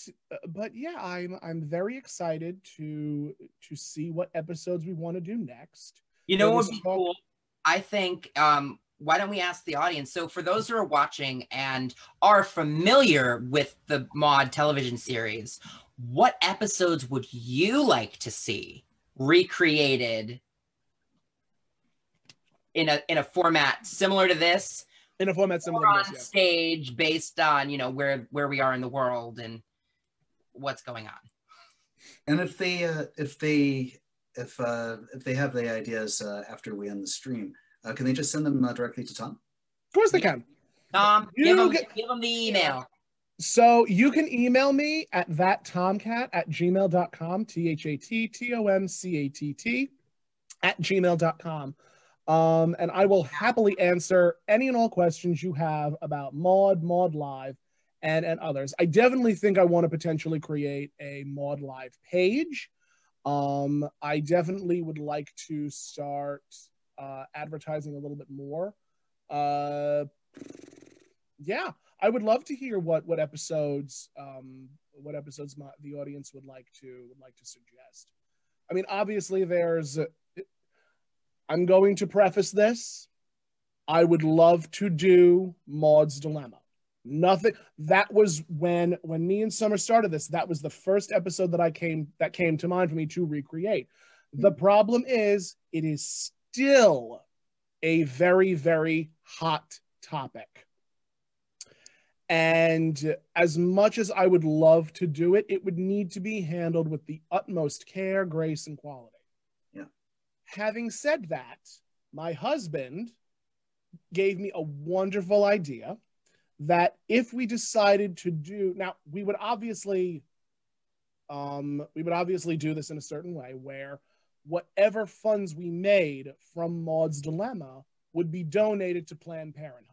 yeah, I'm very excited to see what episodes we want to do next. What would be cool? I think why don't we ask the audience? So for those who are watching and are familiar with the Maude television series, what episodes would you like to see recreated in a format similar to this? In a format similar to this, stage based on, where we are in the world and what's going on. And if they have the ideas after we end the stream, can they just send them directly to Tom? Of course they can. Give them the email. So you can email me at thattomcat@gmail.com, THATTOMCATT@gmail.com. And I will happily answer any and all questions you have about Maude Live, and others. I definitely think I want to potentially create a Maude Live page. I definitely would like to start advertising a little bit more. Yeah, I would love to hear what episodes the audience would like to suggest. I mean, obviously, I'm going to preface this. I would love to do Maude's Dilemma. Nothing. That was when me and Summer started this. That was the first episode that came to mind for me to recreate. The problem is, it is still a very, very hot topic. And as much as I would love to do it, it would need to be handled with the utmost care, grace, and quality. Yeah. Having said that, my husband gave me a wonderful idea that if we decided to do, now we would obviously do this in a certain way where whatever funds we made from Maude's Dilemma would be donated to Planned Parenthood,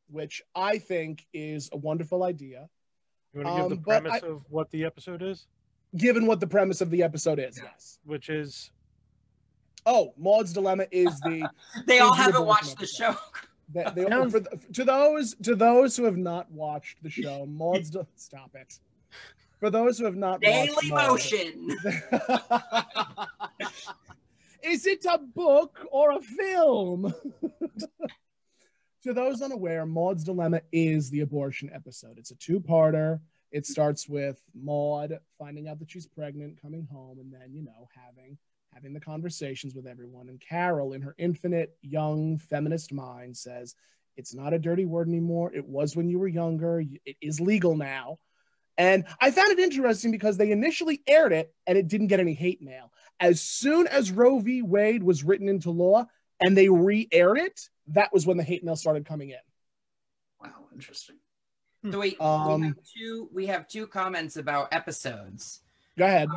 which I think is a wonderful idea. You want to give the premise of what the episode is? Given what the premise of the episode is, yes. Which is? Oh, Maude's Dilemma is the... They all haven't watched the show. To those who have not watched the show, Maude's... Stop it. For those who have not watched Daily Motion. Is it a book or a film? To those unaware, Maude's Dilemma is the abortion episode. It's a two-parter. It starts with Maude finding out that she's pregnant, coming home, and then, having the conversations with everyone. And Carol, in her infinite, young, feminist mind, says, it's not a dirty word anymore. It was when you were younger. It is legal now. And I found it interesting because they initially aired it and it didn't get any hate mail. As soon as Roe v. Wade was written into law and they re-aired it, that was when the hate mail started coming in. Wow, interesting. So we have two comments about episodes. Go ahead.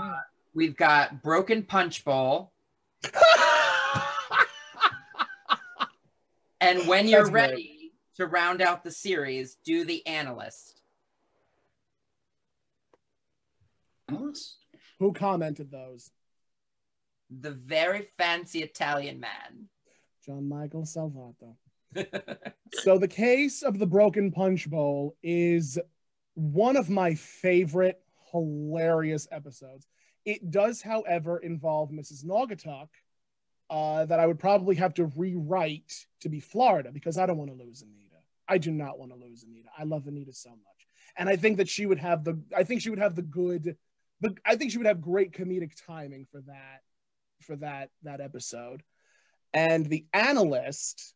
We've got Broken Punch Bowl. And when you're ready to round out the series, do the analyst. Analyst? Who commented those? The very fancy Italian man. John Michael Salvato. So the case of the Broken Punch Bowl is one of my favorite hilarious episodes. It does, however, involve Mrs. Naugatuck that I would probably have to rewrite to be Florida because I don't want to lose Anita. I do not want to lose Anita. I love Anita so much. And I think that she would have I think she would have great comedic timing for that episode. And the analyst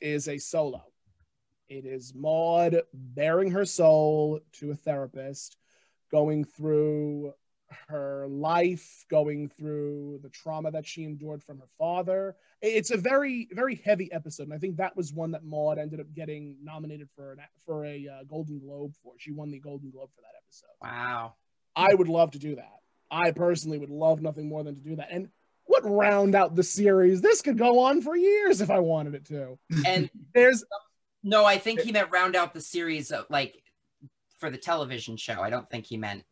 is a solo. It is Maude bearing her soul to a therapist, going through her life, going through the trauma that she endured from her father. It's a very, very heavy episode, and I think that was one that Maude ended up getting nominated for a Golden Globe for. She won the Golden Globe for that episode. Wow. I would love to do that. I personally would love nothing more than to do that. And would round out the series. This could go on for years if I wanted it to. And no, I think he meant round out the series like for the television show. I don't think he meant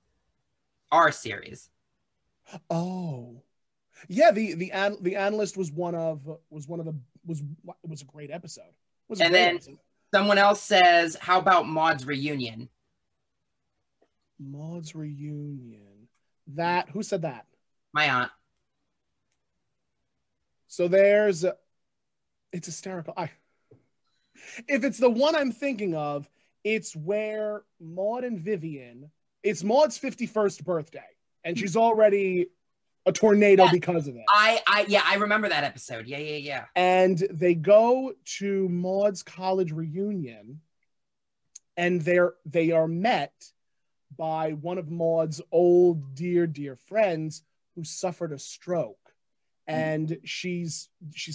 our series. Oh, yeah. The analyst was a great episode. And then someone else says, "How about Maude's reunion?" Maude's reunion. Who said that? My aunt. So it's hysterical. If it's the one I'm thinking of, it's where Maude and Vivian, it's Maude's 51st birthday, and she's already a tornado because of it. I remember that episode. Yeah. And they go to Maude's college reunion, and they are met by one of Maude's old dear friends who suffered a stroke. And she's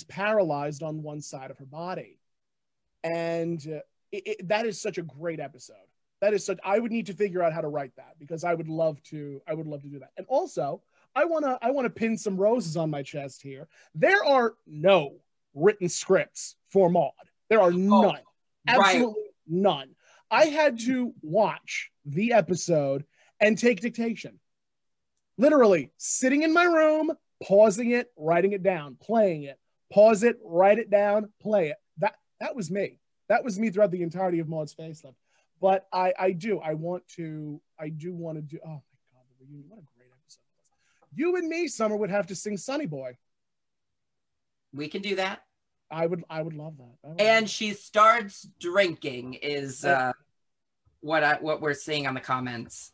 paralyzed on one side of her body. And that is such a great episode. I would need to figure out how to write that because I would love to do that. And also, I want to pin some roses on my chest here. There are no written scripts for Maude. There are none. Absolutely none. I had to watch the episode and take dictation. Literally sitting in my room, pausing it, writing it down, playing it, pause it, write it down, play it. That was me. That was me throughout the entirety of Maude's Facelift. But I do want to do, oh my God, the reunion, what a great episode. You and me, Summer, would have to sing Sunny Boy. We can do that. I would love that. And she starts drinking is what we're seeing on the comments.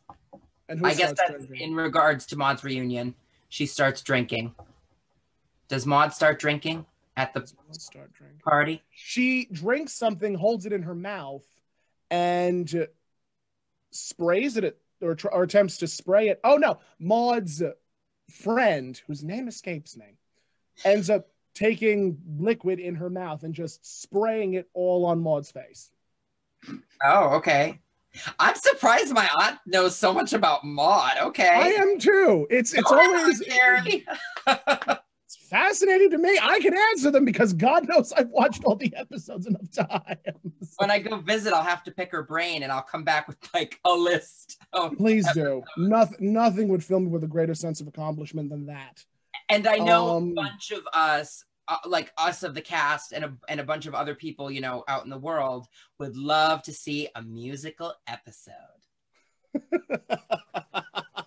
And I guess that's drinking? In regards to Maude's reunion. She starts drinking. Does Maude start drinking at the party? She drinks something, holds it in her mouth, and sprays it or attempts to spray it. Oh no, Maude's friend, whose name escapes me, ends up taking liquid in her mouth and just spraying it all on Maude's face. Oh, okay. I'm surprised my aunt knows so much about Maude. Okay. I am too. It's always Carrie. It's fascinating to me. I can answer them because God knows I've watched all the episodes enough times. When I go visit, I'll have to pick her brain and I'll come back with like a list. Please do. Nothing would fill me with a greater sense of accomplishment than that. And I know a bunch of us, like us of the cast and a bunch of other people, you know, out in the world would love to see a musical episode.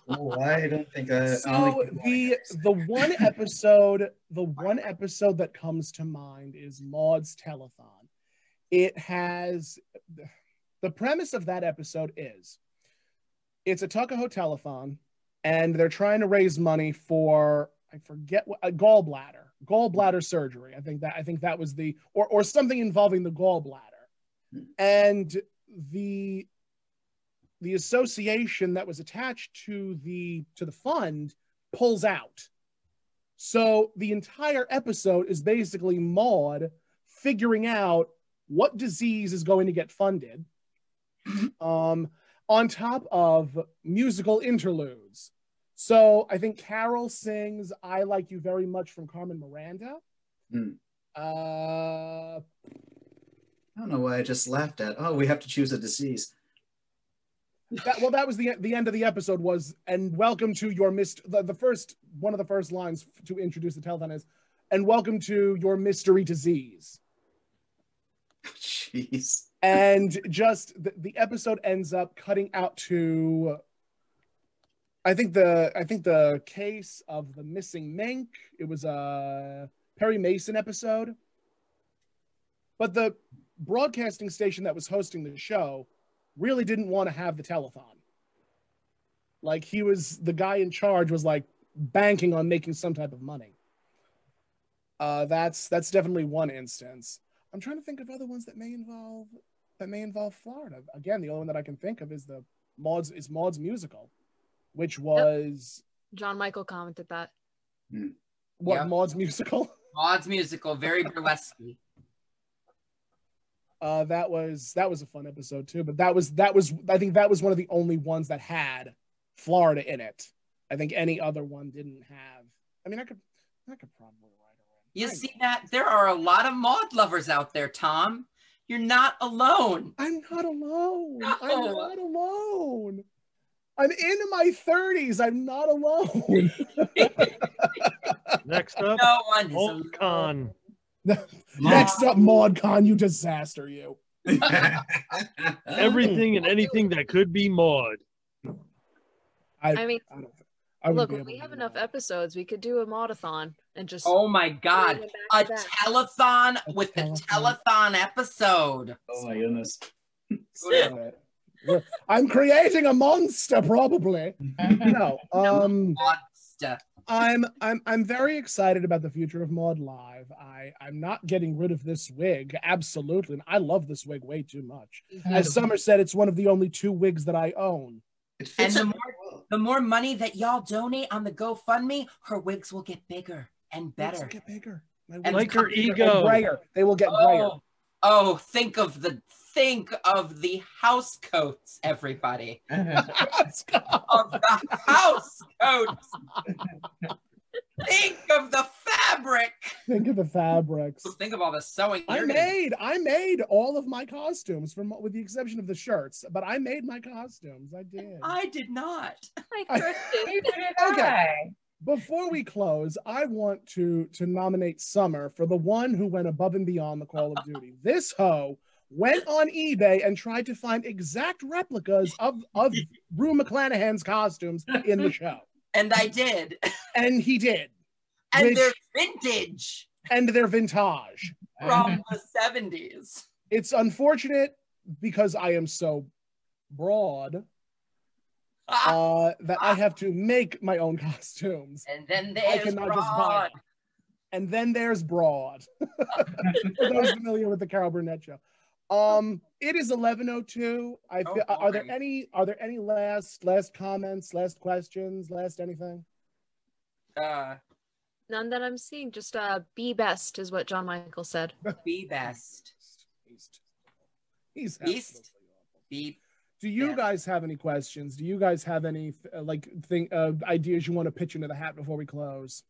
Oh, I don't think So the one episode that comes to mind is Maude's telethon. It has the premise of that episode is it's a Tuckahoe telethon, and they're trying to raise money for, I forget what, a gallbladder surgery. I think that was the or something involving the gallbladder. And the association that was attached to the fund pulls out. So the entire episode is basically Maude figuring out what disease is going to get funded, on top of musical interludes. So I think Carol sings "I Like You Very Much" from Carmen Miranda. I don't know why I just laughed at. Oh, we have to choose a disease. That was the end of the episode was, and welcome to your one of the first lines to introduce the telethon is, and welcome to your mystery disease. Jeez. And just the episode ends up cutting out to, I think the case of the missing mink. It was a Perry Mason episode, but the broadcasting station that was hosting the show really didn't want to have the telethon. Like, the guy in charge was like banking on making some type of money. That's definitely one instance. I'm trying to think of other ones that may involve Florida. Again, the only one that I can think of is Maude's musical, which was John Michael commented that. What, yep. Maude's musical? Maude's musical, very burlesque. That was a fun episode too, but I think that was one of the only ones that had Florida in it. I think any other one didn't have. I mean, I could probably write her in. You see that? There are a lot of Maude lovers out there, Tom. You're not alone. I'm not alone. No. I'm not alone. I'm in my 30s. I'm not alone. Next up, No one is Maude Khan. Next up, Maude Khan, you disaster, you. Everything and anything that could be Maude. I mean, look, when when we have enough episodes, we could do a Maude-a-thon and just. Oh my God. A telethon with the telethon episode. Oh my goodness. I'm creating a monster, probably. No. Monster. I'm very excited about the future of Maude Live. I'm not getting rid of this wig. Absolutely. I love this wig way too much. As Summer said, it's one of the only 2 wigs that I own. And the more money that y'all donate on the GoFundMe, her wigs will get bigger and better. Wigs will get bigger. And like her ego. Grayer. They will get grayer. Oh, think of the house coats, everybody. Of the house coats. Think of the fabric. Think of the fabrics. Think of all the sewing. I made all of my costumes with the exception of the shirts, but I made my costumes. I did. I did not. I thrifted. Neither did Okay. I. Before we close, I want to nominate Summer for the one who went above and beyond the Call of Duty. This hoe went on eBay and tried to find exact replicas of Rue McClanahan's costumes in the show. And I did. And he did. And they're vintage. And they're vintage. From the 70s. It's unfortunate because I am so broad that I have to make my own costumes. And then I there's cannot just buy Broad. it. And then there's Broad. For those familiar with the Carol Burnett show. It is 11:02. Are there any last comments, last questions, last anything? None that I'm seeing. Just be best is what John Michael said. Be best. He's Beast. Be. Do you guys have any questions? Do you guys have any ideas you want to pitch into the hat before we close?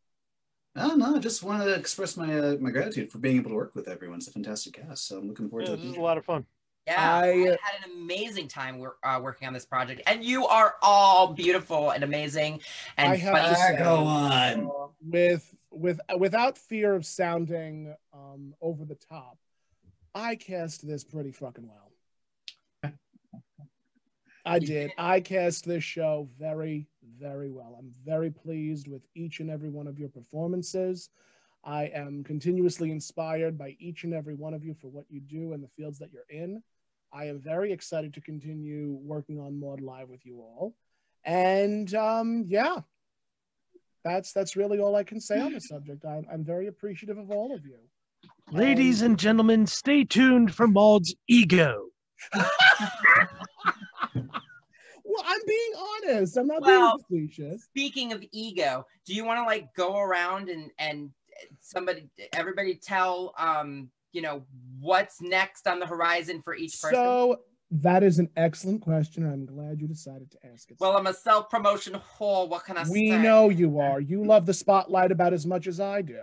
Oh, no, I just wanted to express my my gratitude for being able to work with everyone. It's a fantastic cast, so I'm looking forward to Yeah, the this is a future. lot of fun. Yeah, I had an amazing time working on this project, and you are all beautiful and amazing. And I have to say, go on. Without fear of sounding over the top, I cast this pretty fucking well. I did. I cast this show very, very well. I'm very pleased with each and every one of your performances. I am continuously inspired by each and every one of you for what you do in the fields that you're in. I am very excited to continue working on Maude Live with you all. And yeah, that's really all I can say on the subject. I'm very appreciative of all of you. Ladies and gentlemen, stay tuned for Maude's ego. Well, I'm being honest. I'm not being facetious. Speaking of ego, do you want to like go around and everybody tell what's next on the horizon for each person? So that is an excellent question. I'm glad you decided to ask it. Well, I'm a self-promotion whore. What can I say? We know you are. You love the spotlight about as much as I do.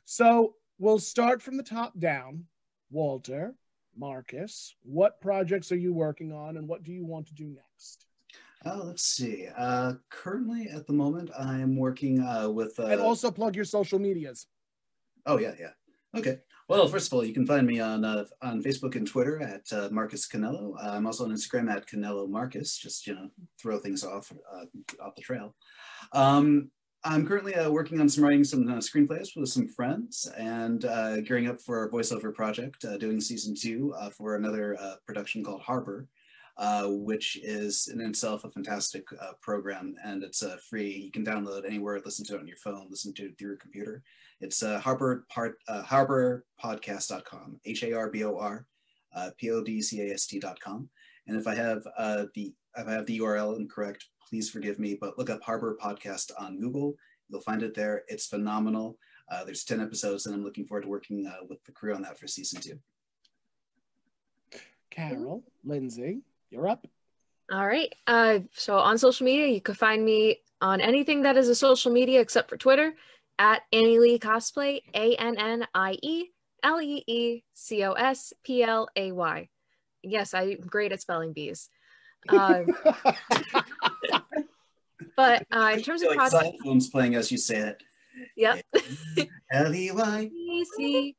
So we'll start from the top down. Walter, Marcus, what projects are you working on and what do you want to do next? Let's see. Currently, at the moment, I am working with... and also plug your social medias. Oh, yeah. Okay. Well, first of all, you can find me on Facebook and Twitter at Marcus Canello. I'm also on Instagram at Canello Marcus, just, throw things off the trail. I'm currently working on writing some screenplays with some friends and gearing up for a voiceover project, doing season 2 for another production called Harbor, which is in itself a fantastic program, and it's free. You can download it anywhere, listen to it on your phone, listen to it through your computer. It's harborpodcast.com, HARBOR, PODCAST.com. And if I have the URL incorrect, please forgive me, but look up Harbor Podcast on Google. You'll find it there. It's phenomenal. There's 10 episodes, and I'm looking forward to working with the crew on that for season 2. Carol, Lindsay, you're up. All right. So on social media, you can find me on anything that is a social media except for Twitter at Annie Lee Cosplay, ANNIELEECOSPLAY. Yes, I'm great at spelling bees. But in terms of like projects, xylophones playing as you say it. Yep. L-E-Y. Easy.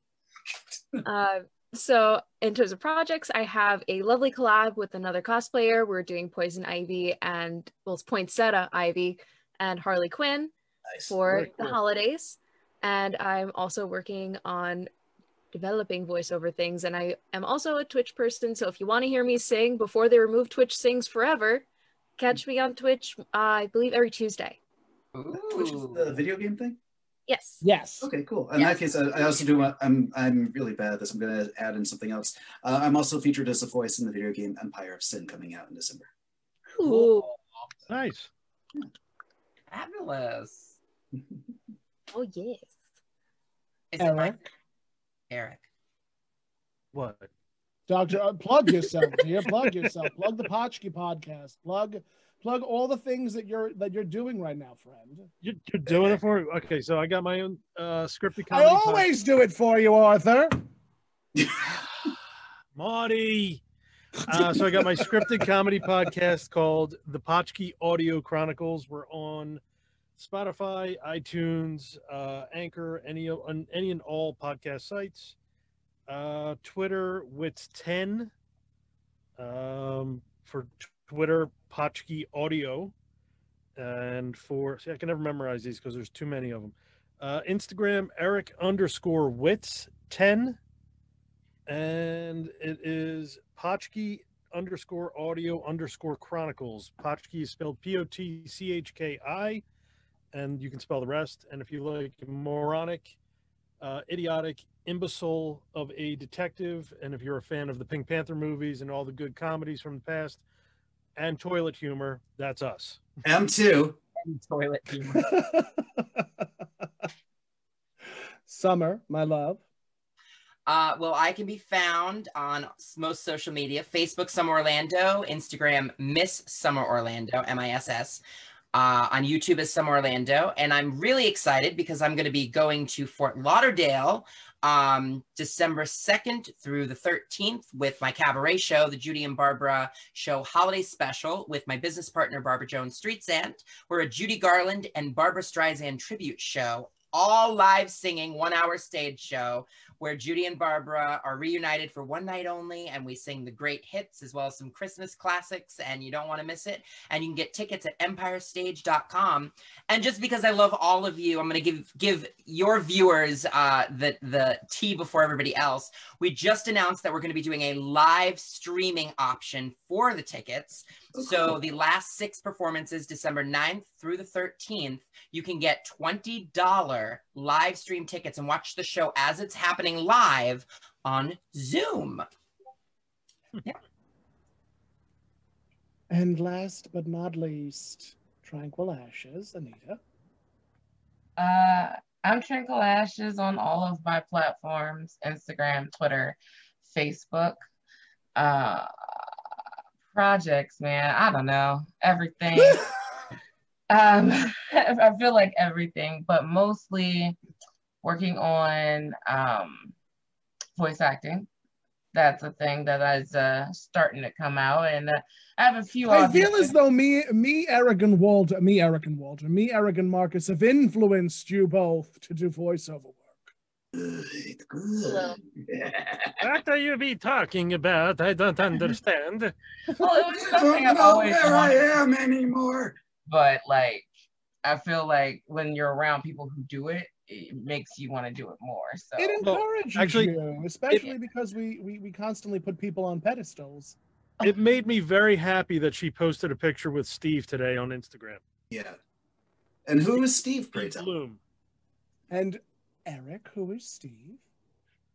So in terms of projects, I have a lovely collab with another cosplayer. We're doing Poison Ivy and, well, it's Poinsettia Ivy and Harley Quinn for the holidays. And I'm also working on developing voiceover things. And I am also a Twitch person. So if you want to hear me sing before they remove Twitch Sings Forever, catch me on Twitch, I believe every Tuesday. Twitch is the video game thing? Yes. Yes. Okay, cool. In that case, I also do. I'm really bad at this. I'm going to add in something else. I'm also featured as a voice in the video game Empire of Sin coming out in December. Cool. Nice. Fabulous. Oh yes. Is it Eric? What? Doctor, plug yourself, dear. Plug yourself. Plug the Potchki podcast. Plug all the things that you're doing right now, friend. You're doing it for me? Okay, so I got my own scripted I comedy. always do it for you, Arthur. Marty. So I got my scripted comedy podcast called The Potchki Audio Chronicles. We're on Spotify, iTunes, Anchor, any and all podcast sites. Twitter, Wits10. For Twitter, Potchki Audio. And I can never memorize these because there's too many of them. Instagram, Eric_Wits10. And it is Potchki_Audio_Chronicles. Potchki is spelled Potchki, and you can spell the rest. And if you like moronic, idiotic, imbecile of a detective, and if you're a fan of the Pink Panther movies and all the good comedies from the past, and toilet humor, that's us. M2. And toilet humor. Summer, my love. Well, I can be found on most social media: Facebook, Summer Orlando; Instagram, Miss Summer Orlando, MISS. On YouTube as Summer Orlando. And I'm really excited because I'm going to be going to Fort Lauderdale December 2nd through the 13th with my cabaret show, the Judy and Barbara Show Holiday Special, with my business partner, Barbara Jones Streetsand. We're a Judy Garland and Barbara Streisand tribute show, all live singing, 1 hour stage show where Judy and Barbara are reunited for one night only, and we sing the great hits as well as some Christmas classics, and you don't want to miss it. And you can get tickets at empirestage.com. And just because I love all of you, I'm going to give your viewers the tea before everybody else. We just announced that we're going to be doing a live streaming option for the tickets. So the last 6 performances, December 9th through the 13th, you can get $20 live stream tickets and watch the show as it's happening live on Zoom. Yeah. And last but not least, Tranquil Ashes, Anita. I'm Tranquil Ashes on all of my platforms: Instagram, Twitter, Facebook. Projects, man, I don't know, everything. I feel like everything, but mostly working on voice acting. That's a thing that is starting to come out, and I have a few. I feel as though me, Eric and Marcus have influenced you both to do voiceover work. Good. What are you be talking about? I don't understand. Well, it was I something don't I've know always where I wanted, am anymore. but like, I feel like when you're around people who do it, it makes you want to do it more. So It encourages actually, you, especially because we constantly put people on pedestals. It made me very happy that she posted a picture with Steve today on Instagram. Yeah. And who is Steve, pray tell? Bloom. And Eric, who is Steve?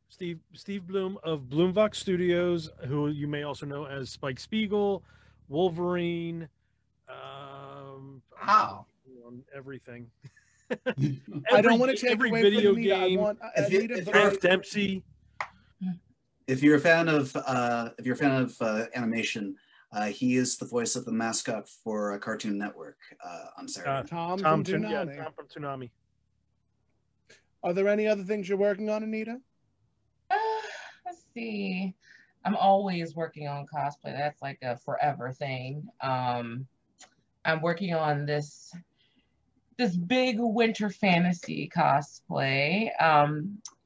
Steve Bloom of Bloomvox Studios, who you may also know as Spike Spiegel, Wolverine, Wow. on everything. I don't want to take every away video from Anita. game. I want Anita, but Jeff Dempsey. If you're a fan of animation, he is the voice of the mascot for Cartoon Network on Saturday. Tom from Tom Toonami. from Toonami. Are there any other things you're working on, Anita? let's see. I'm always working on cosplay. That's like a forever thing. I'm working on this big winter fantasy cosplay,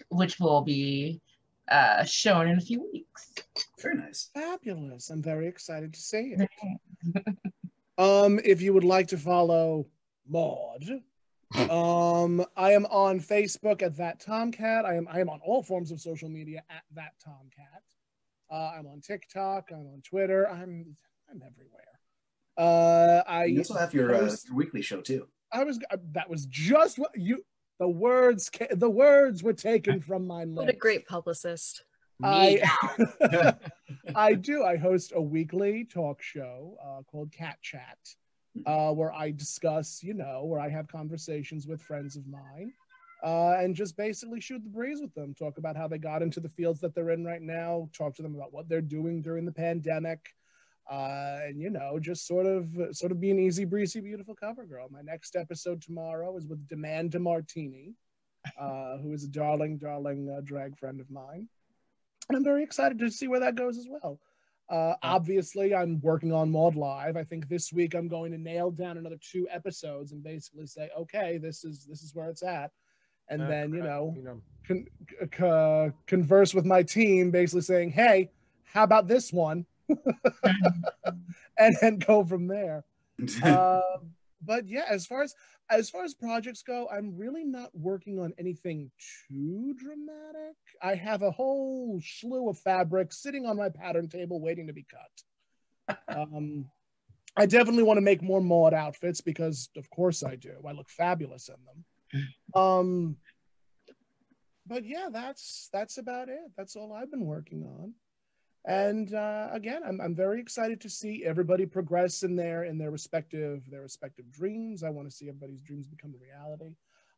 which will be shown in a few weeks. Very nice. Fabulous. I'm very excited to see it. If you would like to follow Maude, I am on Facebook at That Tomcat. I am on all forms of social media at That Tomcat. I'm on TikTok. I'm on Twitter. I'm everywhere. You also have your weekly show too. That was just what you. The words were taken from my lips. What a great publicist. I do. I host a weekly talk show called Cat Chat, where I discuss, where I have conversations with friends of mine. and just basically shoot the breeze with them, talk about how they got into the fields that they're in right now, talk to them about what they're doing during the pandemic, and you know, just sort of be an easy breezy beautiful cover girl. My next episode tomorrow is with Demanda Martini, who is a darling drag friend of mine, and I'm very excited to see where that goes as well. Obviously, I'm working on Maude Live. I think this week I'm going to nail down another 2 episodes and basically say, okay, this is where it's at, and then you know, converse with my team, basically saying, hey, how about this one, and then go from there. But yeah, as far as projects go, I'm really not working on anything too dramatic. I have a whole slew of fabric sitting on my pattern table waiting to be cut. I definitely want to make more Maude outfits because of course I do. I look fabulous in them. But yeah, that's about it. That's all I've been working on. And again, I'm very excited to see everybody progress in their respective dreams. I want to see everybody's dreams become a reality.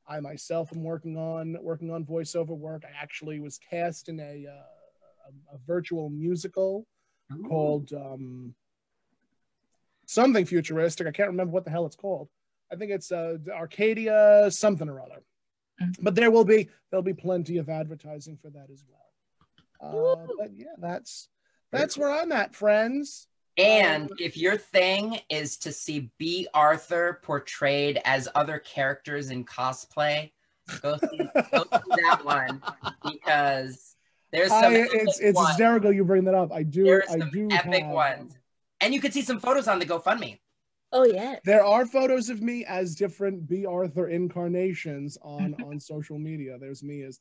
I myself am working on voiceover work. I actually was cast in a virtual musical called something futuristic. I can't remember what the hell it's called. I think it's Arcadia something or other. But there'll be plenty of advertising for that as well. But yeah, that's where I'm at, friends. And if your thing is to see B. Arthur portrayed as other characters in cosplay, go see that one, because there's some it's hysterical you bring that up. I do epic ones. And you can see some photos on the GoFundMe. Oh yeah. There are photos of me as different B. Arthur incarnations on social media. There's me as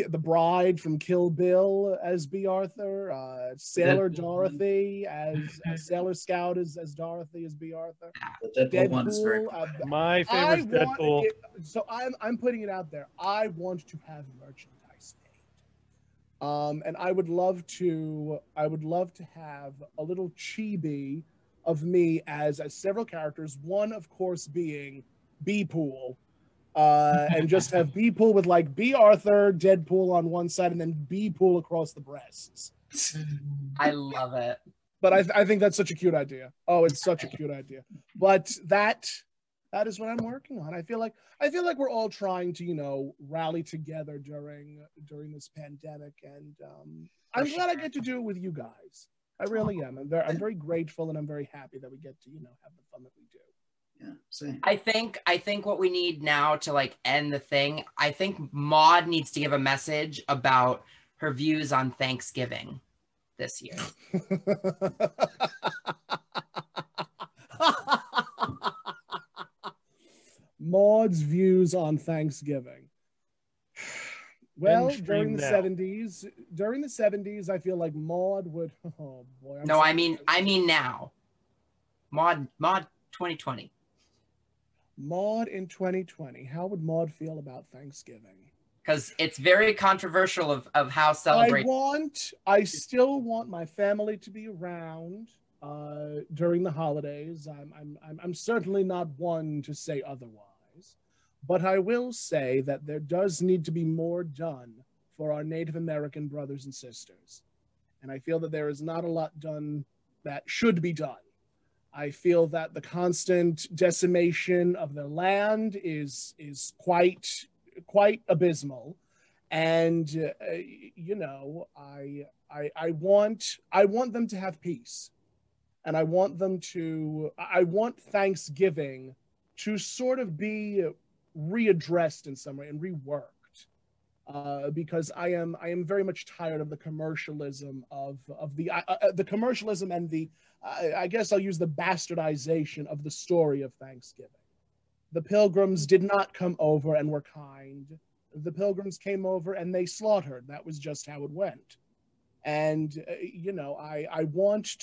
the bride from Kill Bill as B. Arthur, Sailor Dorothy as Sailor Scout as Dorothy as B. Arthur. The Deadpool one is very my favorite Deadpool. So I'm putting it out there. I want to have merchandise made, and I would love to have a little chibi of me as several characters. One, of course, being B-Pool. And just have B-Pool with like B. Arthur, Deadpool on one side, and then B-Pool across the breasts. I love it. But I think that's such a cute idea. Oh, it's such a cute idea. But that is what I'm working on. I feel like we're all trying to, you know, rally together during this pandemic, and I'm glad I get to do it with you guys. I really am. I'm very grateful, and I'm very happy that we get to, you know, have the fun that we do. Yeah, same. I think what we need now to like end the thing, I think Maude needs to give a message about her views on Thanksgiving this year. Maude's views on Thanksgiving. Well, during the 70s, I feel like Maude would. Oh boy! I mean now. Maude 2020. Maude in 2020. How would Maude feel about Thanksgiving? Because it's very controversial of how celebrated. I still want my family to be around during the holidays. I'm certainly not one to say otherwise, but I will say that there does need to be more done for our Native American brothers and sisters, and I feel that there is not a lot done that should be done. I feel that the constant decimation of their land is quite abysmal, and you know, I want them to have peace, and I want Thanksgiving to sort of be readdressed in some way and reworked, because I am very much tired of the commercialism of the commercialism and the I guess I'll use the bastardization of the story of Thanksgiving. The Pilgrims did not come over and were kind. The Pilgrims came over and they slaughtered. That was just how it went. And you know, I want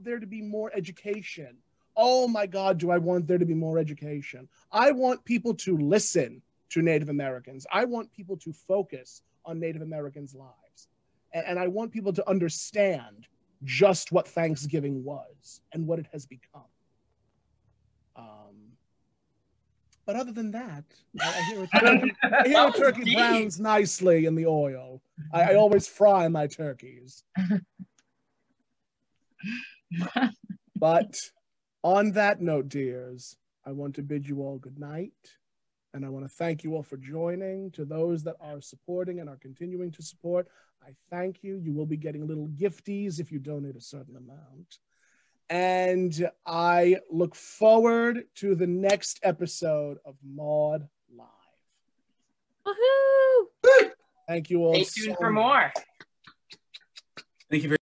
there to be more education. Oh my God, do I want there to be more education? I want people to listen to Native Americans. I want people to focus on Native Americans' lives. And I want people to understand just what Thanksgiving was and what it has become. But other than that, I hear a turkey browns nicely in the oil. I always fry my turkeys. But on that note, dears, I want to bid you all good night. And I want to thank you all for joining. To those that are supporting and are continuing to support, I thank you. You will be getting little gifties if you donate a certain amount. And I look forward to the next episode of Maude Live. Woohoo! Thank you all. Stay tuned for more. Thank you very